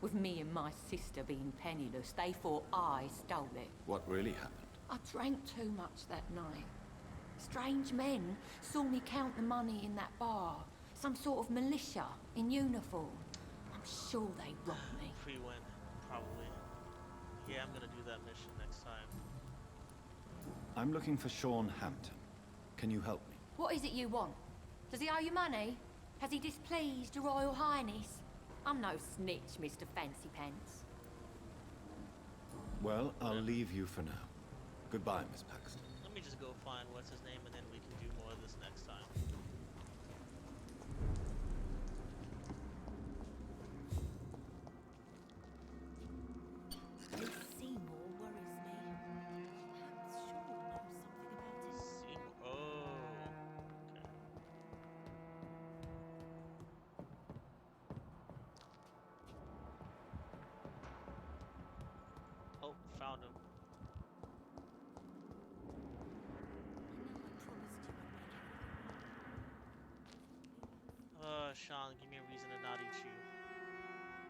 With me and my sister being penniless, they thought I stole it. What really happened? I drank too much that night. Strange men saw me count the money in that bar. Some sort of militia in uniform. I'm sure they robbed me. Free win, probably. Yeah, I'm gonna do that mission next time. I'm looking for Sean Hampton. Can you help me? What is it you want? Does he owe you money? Has he displeased your Royal Highness? I'm no snitch, Mr. Fancy Pants. Well, I'll leave you for now. Goodbye, Miss Paxton. Let me just go find what's his name, and then we can do more of this next time. Miss Seymour worries me. Perhaps Sean knows something about it. Seymour. Oh. Okay. Oh, found him. Sean, give me a reason to not eat you.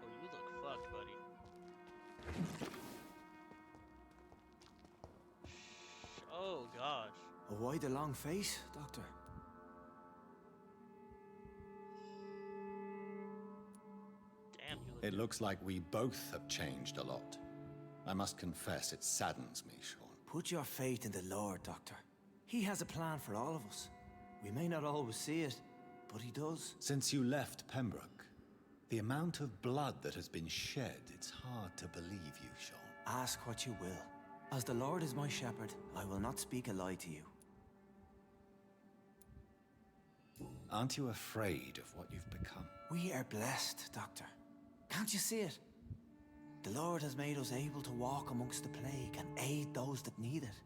Oh, you look fucked, buddy. Oh, gosh. Why the long face, Doctor? Damn, you look It looks like we both have changed a lot. I must confess, it saddens me, Sean. Put your faith in the Lord, Doctor. He has a plan for all of us. We may not always see it, but he does. Since you left Pembroke, the amount of blood that has been shed, it's hard to believe you, Sean. Ask what you will. As the Lord is my shepherd, I will not speak a lie to you. Aren't you afraid of what you've become? We are blessed, Doctor. Can't you see it? The Lord has made us able to walk amongst the plague and aid those that need it.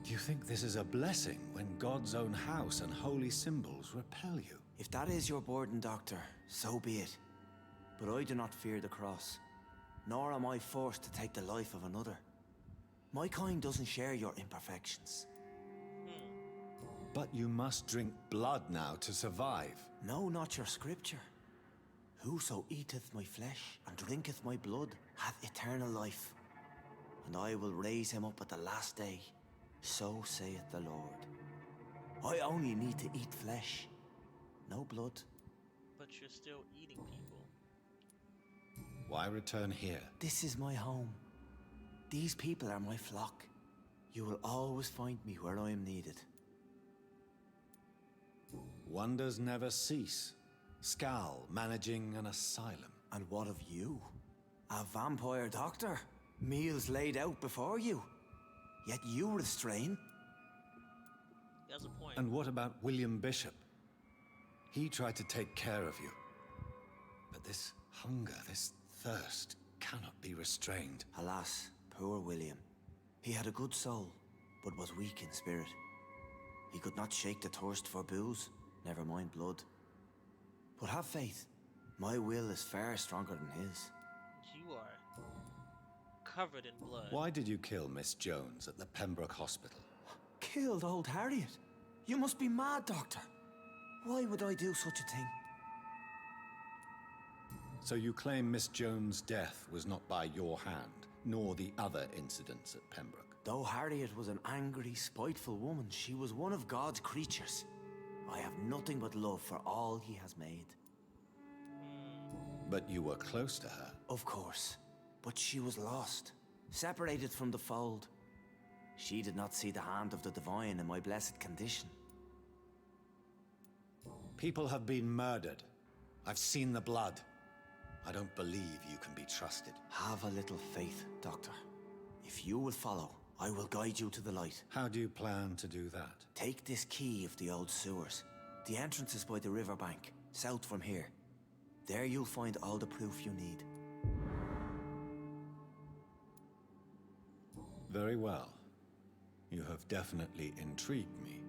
Do you think this is a blessing when God's own house and holy symbols repel you? If that is your burden, Doctor, so be it. But I do not fear the cross, nor am I forced to take the life of another. My kind doesn't share your imperfections. But you must drink blood now to survive. No, not your scripture. Whoso eateth my flesh and drinketh my blood hath eternal life, and I will raise him up at the last day. So saith the Lord. I only need to eat flesh, no blood. But you're still eating people. Why return here? This is my home. These people are my flock. You will always find me where I am needed. Wonders never cease. Skal managing an asylum. And what of you? A vampire doctor? Meals laid out before you. Yet you restrain. He has a point. And what about William Bishop? He tried to take care of you. But this hunger, this thirst, cannot be restrained. Alas, poor William. He had a good soul, but was weak in spirit. He could not shake the thirst for booze, never mind blood. But have faith. My will is far stronger than his. You are covered in blood. Why did you kill Miss Jones at the Pembroke Hospital? Killed old Harriet? You must be mad, Doctor. Why would I do such a thing? So you claim Miss Jones' death was not by your hand, nor the other incidents at Pembroke? Though Harriet was an angry, spiteful woman, she was one of God's creatures. I have nothing but love for all he has made. But you were close to her. Of course. But she was lost, separated from the fold. She did not see the hand of the divine in my blessed condition. People have been murdered. I've seen the blood. I don't believe you can be trusted. Have a little faith, Doctor. If you will follow, I will guide you to the light. How do you plan to do that? Take this key of the old sewers. The entrance is by the riverbank, south from here. There you'll find all the proof you need. Very well. You have definitely intrigued me.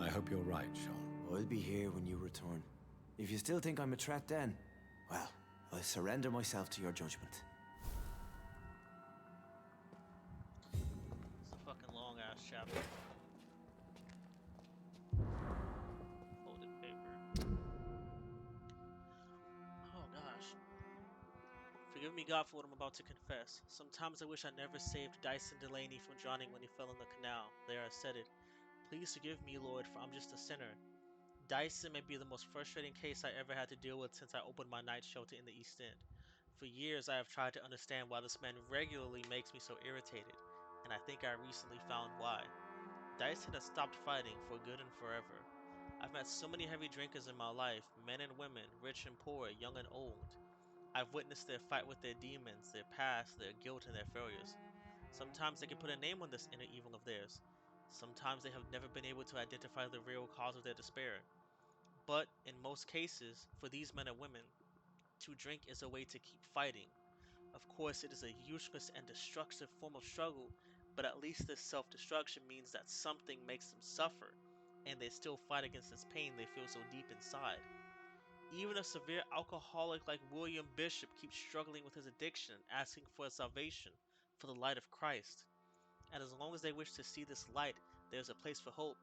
I hope you're right, Sean. I'll be here when you return. If you still think I'm a threat then, well, I surrender myself to your judgment. It's a fucking long ass chapter. Folded paper. Oh gosh. Forgive me, God, for what I'm about to confess. Sometimes I wish I never saved Dyson Delaney from drowning when he fell in the canal. There I said it. Please forgive me, Lord, for I'm just a sinner. Dyson may be the most frustrating case I ever had to deal with since I opened my night shelter in the East End. For years, I have tried to understand why this man regularly makes me so irritated, and I think I recently found why. Dyson has stopped fighting for good and forever. I've met so many heavy drinkers in my life, men and women, rich and poor, young and old. I've witnessed their fight with their demons, their past, their guilt, and their failures. Sometimes they can put a name on this inner evil of theirs. Sometimes they have never been able to identify the real cause of their despair. But, in most cases, for these men and women, to drink is a way to keep fighting. Of course, it is a useless and destructive form of struggle, but at least this self-destruction means that something makes them suffer, and they still fight against this pain they feel so deep inside. Even a severe alcoholic like William Bishop keeps struggling with his addiction, asking for salvation, for the light of Christ. And as long as they wish to see this light, there is a place for hope.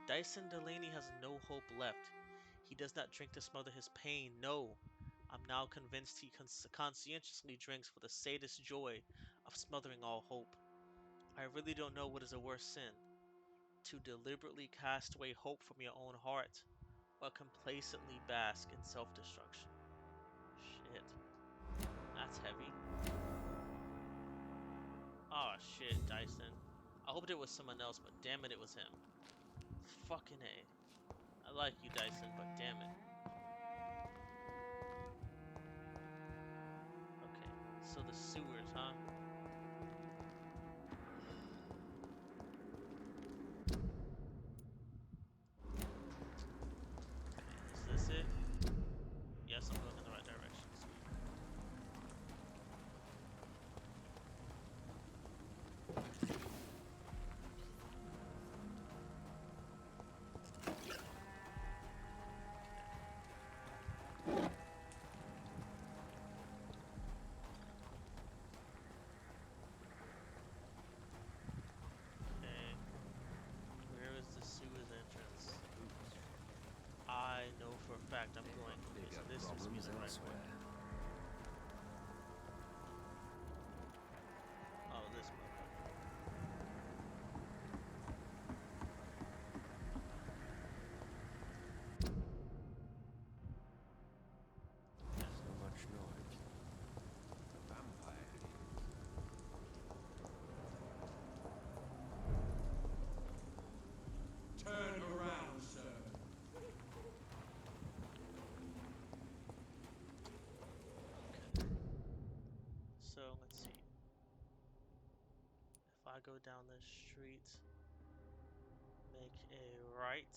Dyson Delaney has no hope left. He does not drink to smother his pain, no. I'm now convinced he conscientiously drinks for the sadist joy of smothering all hope. I really don't know what is a worse sin. To deliberately cast away hope from your own heart, or complacently bask in self-destruction. Shit. That's heavy. Oh shit, Dyson. I hoped it was someone else, but damn it, it was him. Fucking A. I like you, Dyson, but damn it. Okay, so the sewers, huh? Is this it? Yes, I'm going in the right direction. Okay. Where is the sewers entrance? I know for a fact I'm going. Okay, so this must be the right way. Oh, this way. There's not much noise. It's a vampire. Turn around, sir. So let's see. If I go down this street, make a right.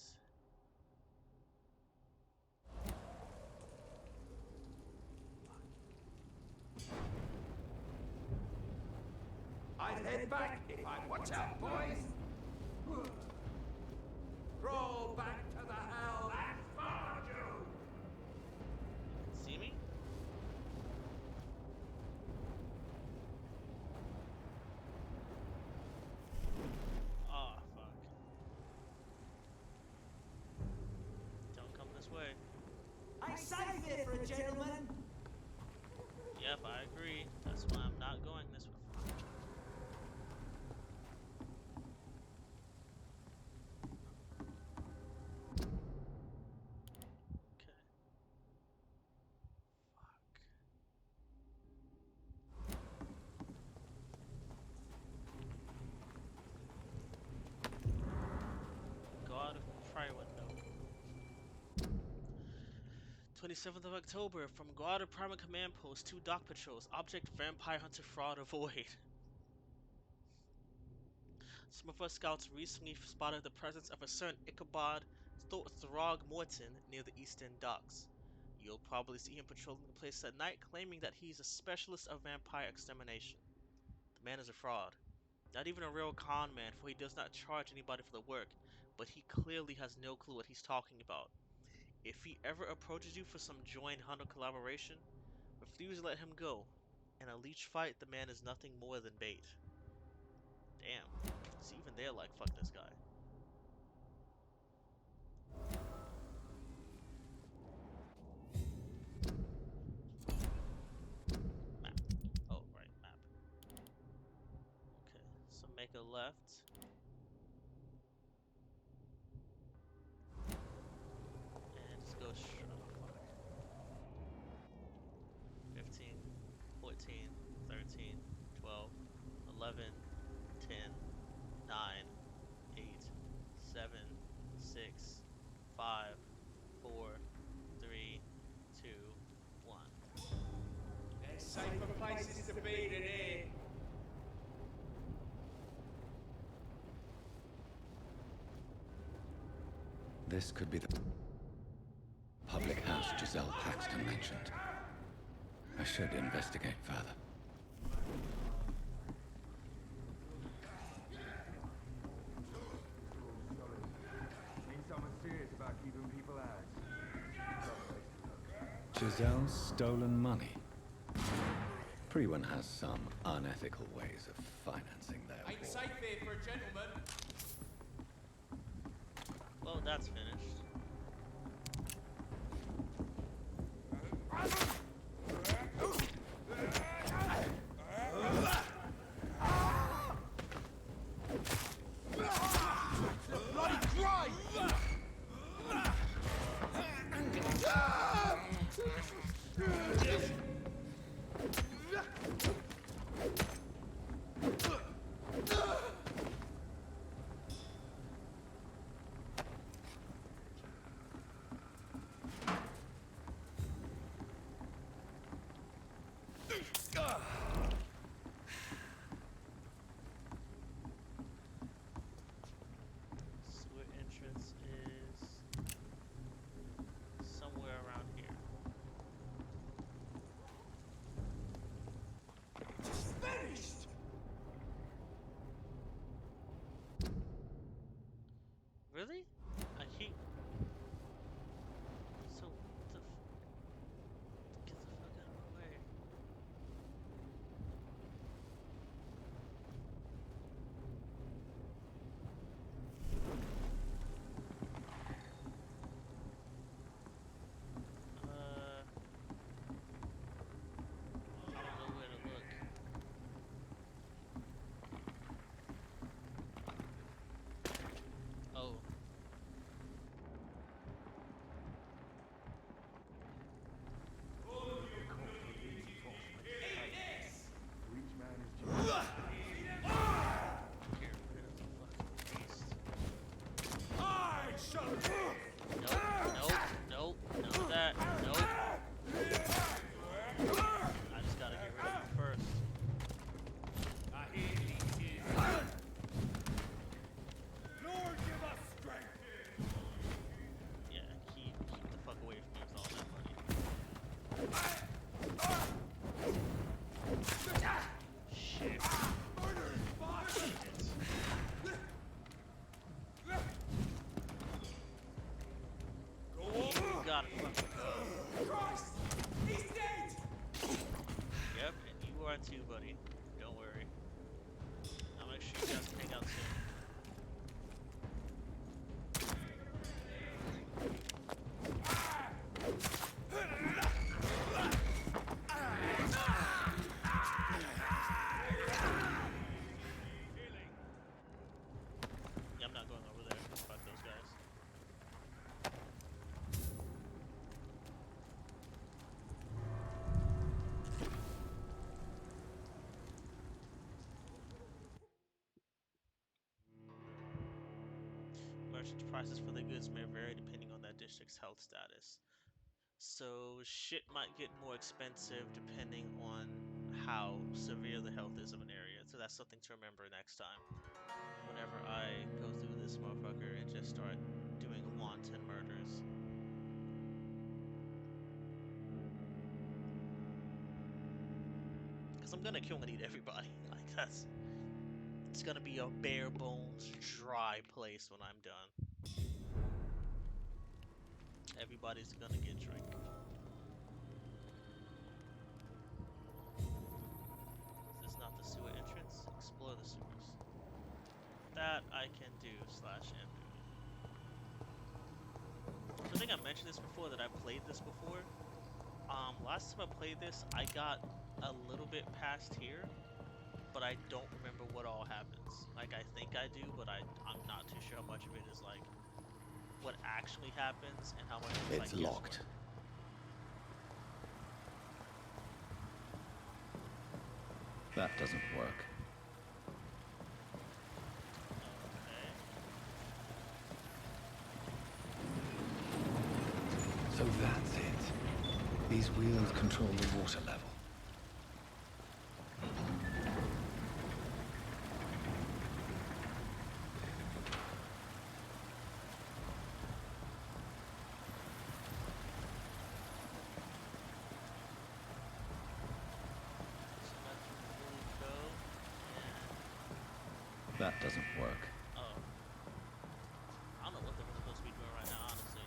I'd head back if I watch out, boys! Roll back to the hell that followed you! You can see me? Ah, fuck. Don't come this way. I safe here for a gentleman. Yep, I agree. That's why I'm not going this way. Okay. Fuck. God of Pry Window. 27th of October, from Guarda Prima Command Post, 2 dock patrols. Object Vampire Hunter Fraud Avoid. Some of our scouts recently spotted the presence of a certain Ichabod Throgmorton near the East End docks. You'll probably see him patrolling the place at night, claiming that he's a specialist of vampire extermination. The man is a fraud. Not even a real con man, for he does not charge anybody for the work, but he clearly has no clue what he's talking about. If he ever approaches you for some joint hunter collaboration, refuse to let him go. In a leech fight, the man is nothing more than bait. Damn. See, even they're like, fuck this guy. Map. Oh, right, map. Okay, so make a left. And just go straight. Oh, fuck. 15, 14, 13, 12, 11, 10, 9, 8, 7, 6, 5, 4, 3, 2, 1. There's safer places to be than here. This could be the public house Giselle Paxton mentioned. I should investigate further. Need someone serious about keeping people out. Giselle's stolen money. Priwen has some unethical ways of financing their Ain't war. safe here for a gentleman. Well, that's finished. Sewer entrance is somewhere around here. Just finished. Really? I keep. So the. Get the fuck out of my way. I don't know where to look. Oh. Nope, nope, none of that. Nope. I just gotta get rid of him first. Lord, give us strength. Yeah, keep the fuck away from me with all that money. Shit. You gotta fucking go. Christ, he's dead. Yep, and you are too, buddy. Don't worry. I'll make sure you guys hang out soon. Yeah, I'm not going over there. Fuck those guys. Merchant prices for the goods may vary depending on that district's health status. So shit might get more expensive depending on how severe the health is of an area. So that's something to remember next time. Whenever I go through this motherfucker and just start doing wanton murders. Because I'm gonna kill and eat everybody. Like that's... It's gonna be a bare bones, dry place when I'm done. Everybody everybody's gonna get drink. Is this not the sewer entrance? Explore the sewers. That I can do slash am doing. So I think I mentioned this before, that I played this before. Last time I played this, I got a little bit past here, but I don't remember what all happens. Like, I think I do, but I'm not too sure how much of it is like what actually happens and how much of it is It's like locked. That doesn't work. So that's it. These wheels control the water level. That doesn't work. Oh. I don't know what they're supposed to be doing right now, honestly.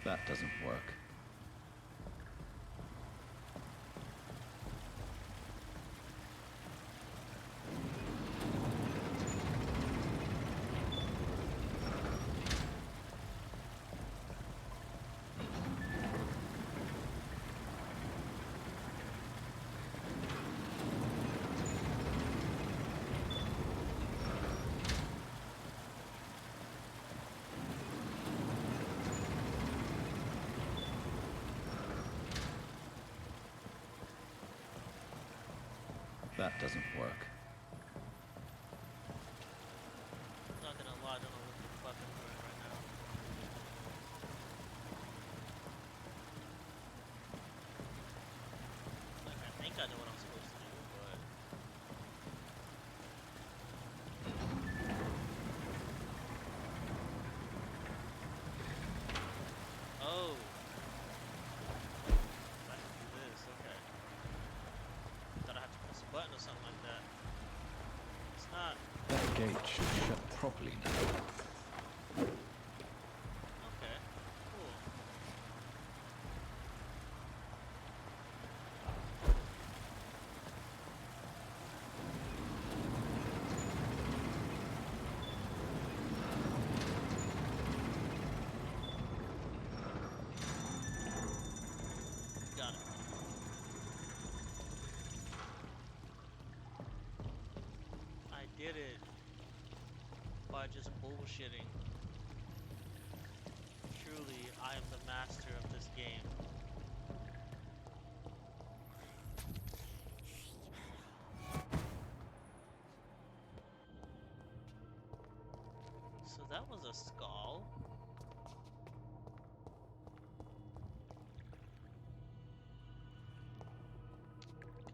That doesn't work. That doesn't work. Not gonna lie, I don't know what the fuck I'm doing right now. Like, I think I know what I'm supposed to do, but... Oh! I can do this, okay. Thought I had to press a button or something like that. It's not. That gate should shut properly now. Okay, cool. Got it. I did it by just bullshitting. Truly, I am the master of this game. So that was a skull.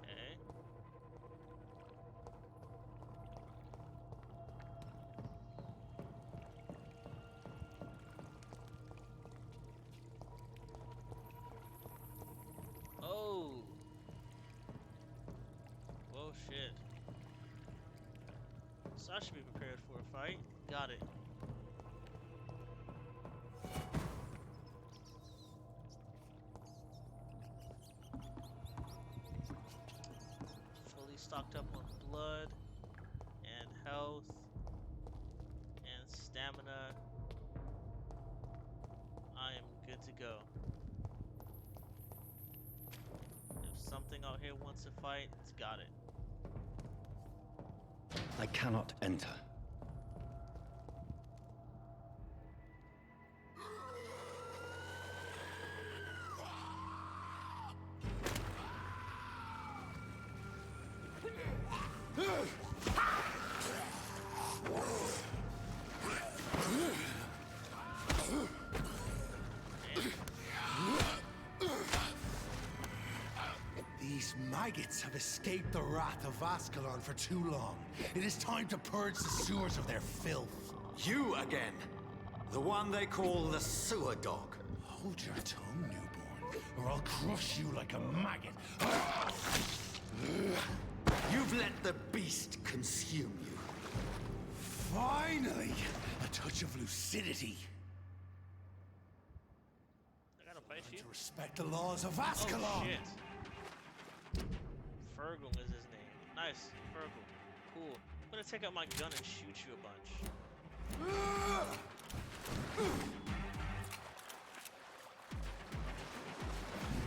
Okay. Oh shit. So I should be prepared for a fight. Got it. Fully stocked up on blood and health and stamina. I am good to go. If something out here wants to fight, it's got it. I cannot enter. These maggots have escaped the wrath of Ascalon for too long. It is time to purge the sewers of their filth. You again! The one they call the sewer dog. Hold your tongue, newborn, or I'll crush you like a maggot. You've let the beast consume you. Finally! A touch of lucidity. I gotta fight you. To respect the laws of Ascalon! Oh shit. Fergal is his name. Nice, Fergal. Cool. I'm gonna take out my gun and shoot you a bunch.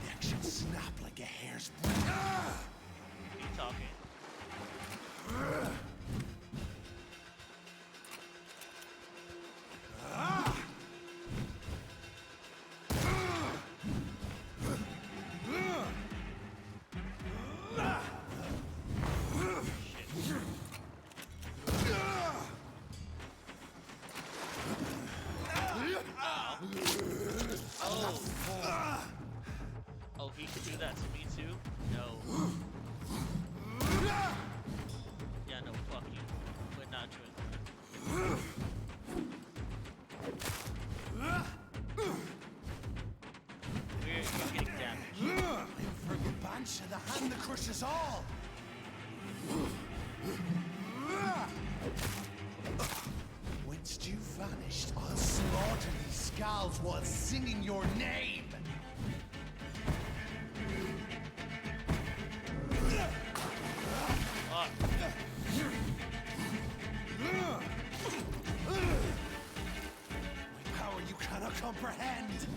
Neck shall snap like a hair's breadth. Keep talking. Oh, he could do that to me too? No. Yeah, no, fuck you. We're not doing that. You're getting damaged. For the Banshee, the hand that crushes all. Whence you vanished, I'll slaughter these skulls while singing your name. My power you cannot comprehend.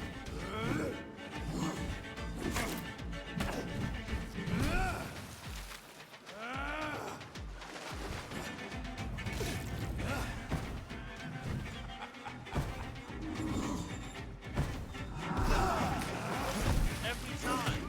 Every time.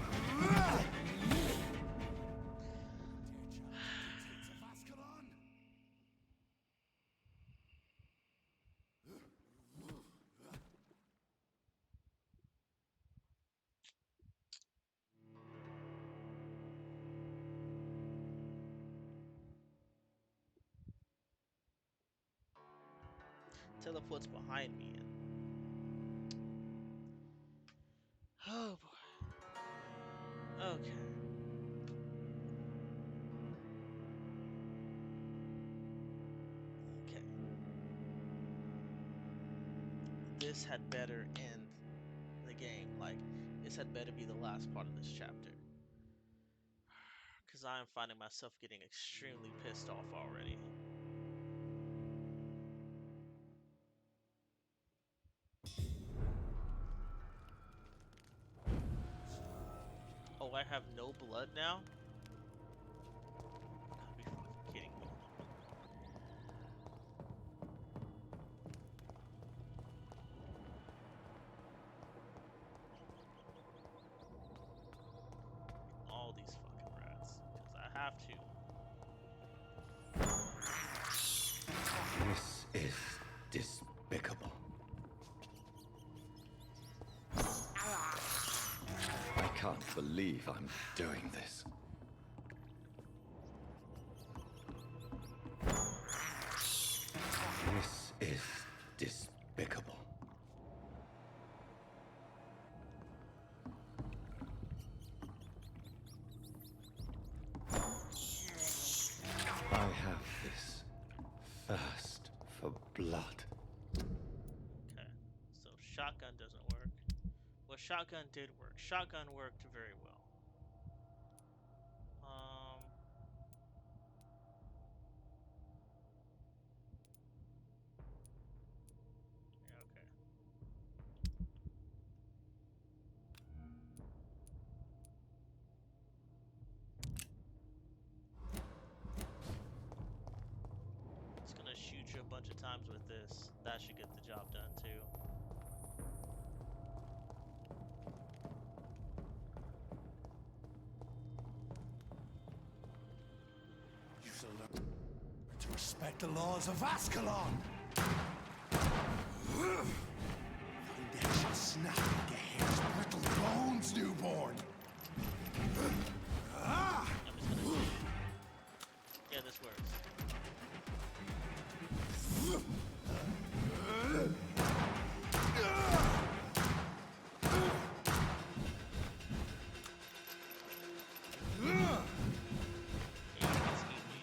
Teleports behind me. Oh boy. Okay. Okay. This had better end the game. Like, this had better be the last part of this chapter. Because I am finding myself getting extremely pissed off already. Oh, I have no blood now? You gotta be fucking kidding me. All these fucking rats. Because I have to. This is despicable. I can't believe I'm doing this. This is despicable. shotgun doesn't work. Well, shotgun did work. Shotgun worked very well. Yeah, okay. It's gonna shoot you a bunch of times with this. That should get the job done too. You shall learn to respect the laws of Ascalon. Thine death shall snap like a hare's brittle bones, newborn. Ah! Yeah, this works.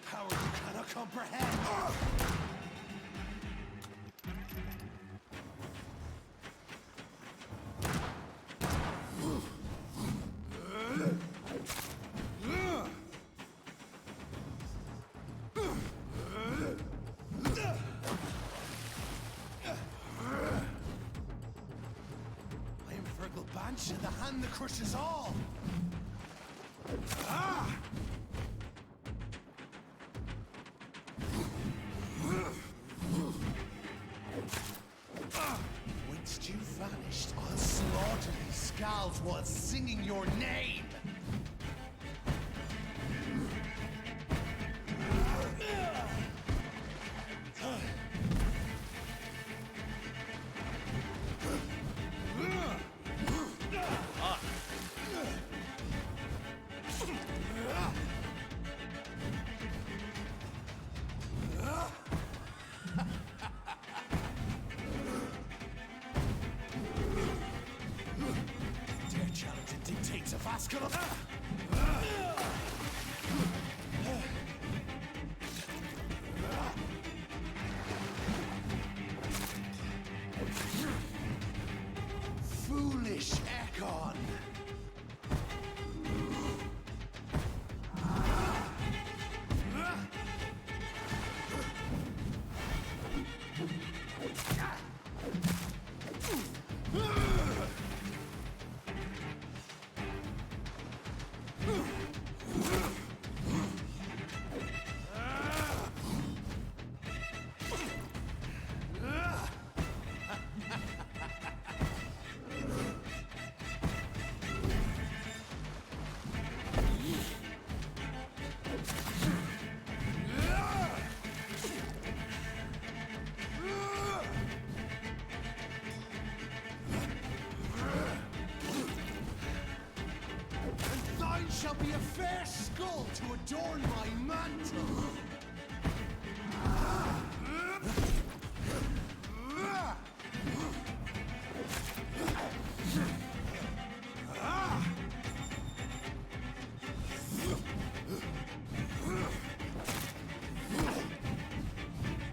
Power you cannot comprehend. I am Virgil Banshee, the hand that crushes all. Ah! Whence you vanished, I'll slaughter these skulls while singing your name. Dare challenge the dictates of Ascalon. Foolish Ekon. And thine shall be a fair skull to adorn my mantle.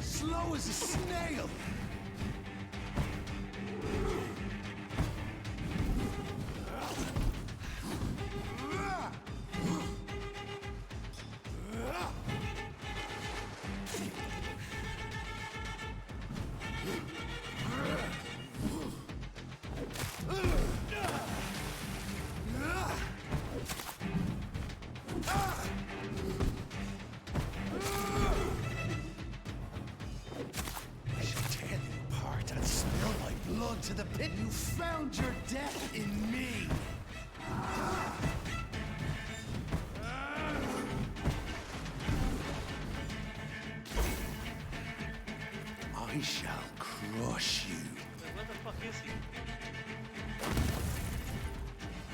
Slow as a snail. I shall tear you apart and spill my blood to the pit. You found your death in me. I shall crush you. Wait, where the fuck is he?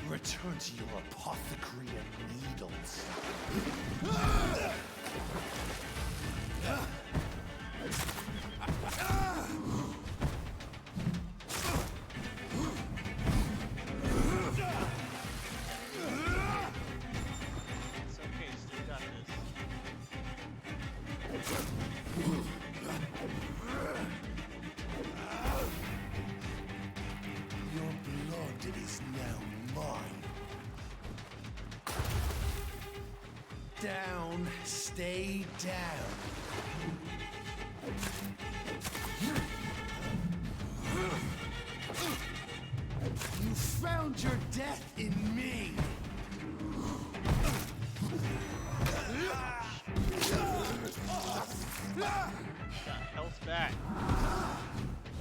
Return to your apothecary and needles. It's okay, still got this. mine. Down, stay down. You found your death in me. Got health back.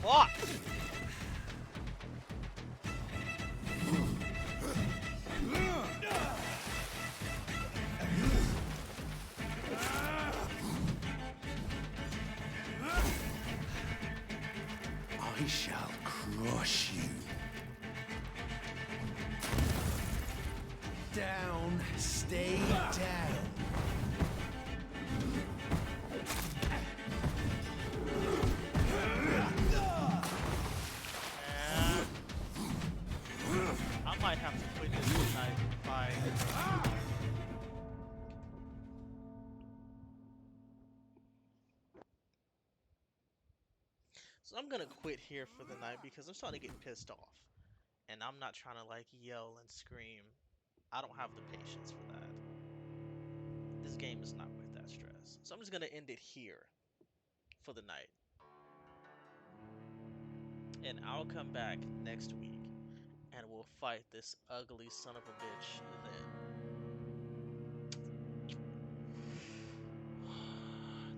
Fuck! I shall crush you. Down, stay down. I might have to quit this tonight if I... So I'm gonna quit here for the night because I'm starting to get pissed off. And I'm not trying to like yell and scream. I don't have the patience for that. This game is not worth that stress. So I'm just gonna end it here for the night. And I'll come back next week and we'll fight this ugly son of a bitch then.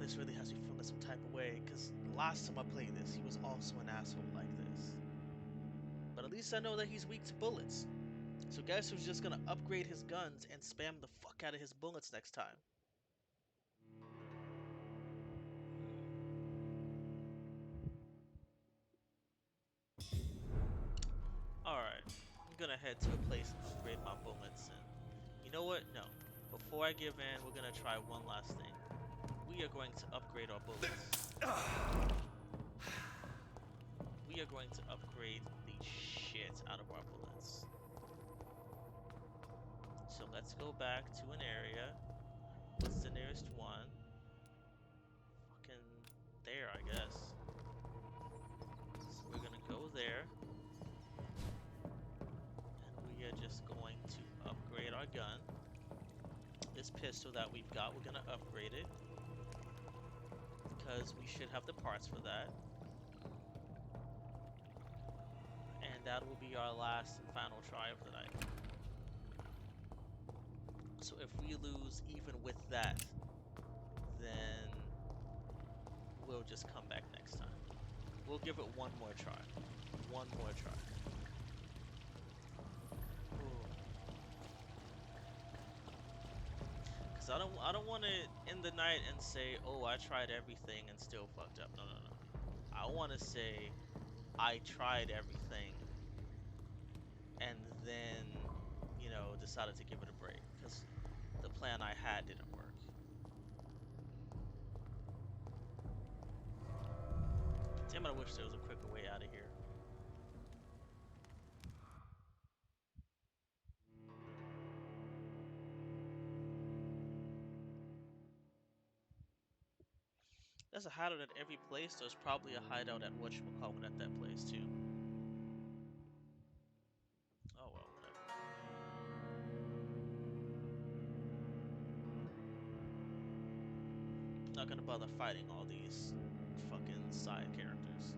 This really has me feeling some type of way, because last time I played this, he was also an asshole like this. But at least I know that he's weak to bullets. So guess who's just gonna upgrade his guns and spam the fuck out of his bullets next time? Alright, I'm gonna head to a place and upgrade my bullets, and you know what? No. Before I give in, we're gonna try one last thing. We are going to upgrade our bullets. We are going to upgrade the shit out of our bullets. So let's go back to an area. What's the nearest one? Fucking there, I guess. So we're gonna go there. And we are just going to upgrade our gun. This pistol that we've got, we're gonna upgrade it. Because we should have the parts for that. And that will be our last and final try of the night. So if we lose even with that, then we'll just come back next time. We'll give it one more try. One more try. Because I don't want to end the night and say, oh, I tried everything and still fucked up. No, no, no. I want to say I tried everything and then, you know, decided to give it a break because the plan I had didn't work. Damn it, I wish there was a quicker way out of here. There's a hideout at every place. There's probably a hideout at whatchamacallit at that place too. Oh well, whatever. Not gonna bother fighting all these fucking side characters.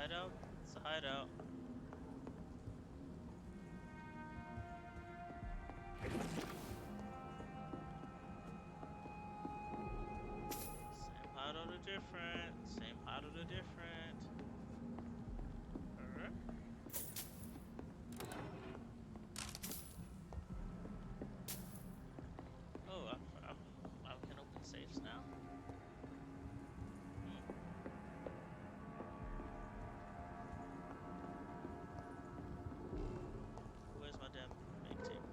hideout? It's a hideout. Same hideout or different? Same hideout or different? Oh, I can open safes now. Where's my damn make tape?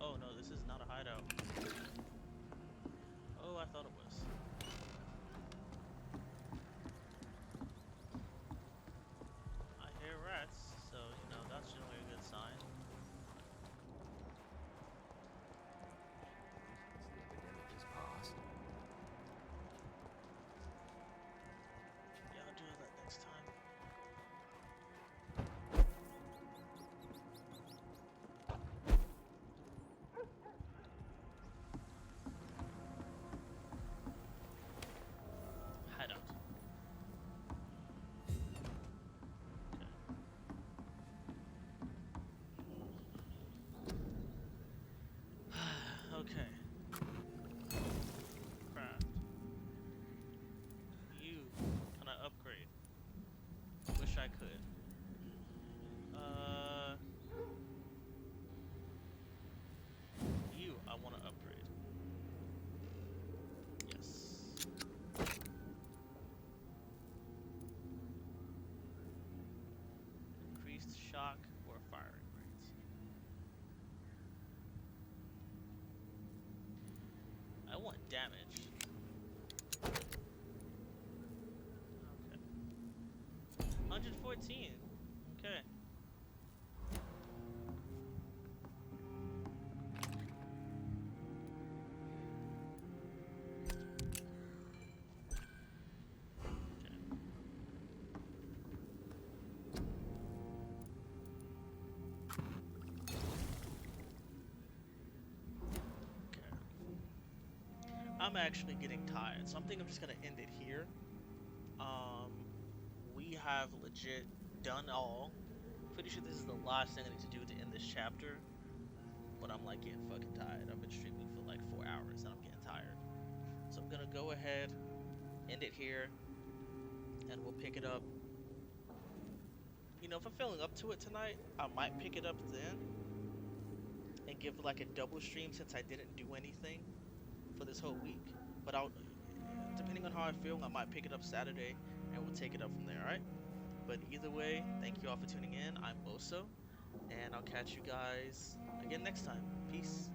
Oh no, this is not a hideout. Oh, I thought it was. I hear rats, so you know that's generally a good sign. Yeah, I'll do that next time. Hideout. Okay. Craft. You, can I upgrade? Wish I could. You, I want to upgrade. Yes. Increased shock or firing rates. I want damage. Okay. 114. Okay. I'm actually getting tired, so I'm thinking I'm just gonna end it here. We have legit done all. Pretty sure this is the last thing I need to do to end this chapter. But I'm like getting fucking tired. I've been streaming for like 4 hours and I'm getting tired. So I'm gonna go ahead, end it here, and we'll pick it up. You know, if I'm feeling up to it tonight, I might pick it up then and give like a double stream since I didn't do anything for this whole week. But depending on how I feel, I might pick it up Saturday and we'll take it up from there, alright? But either way, thank you all for tuning in. I'm Oso, and I'll catch you guys again next time. Peace.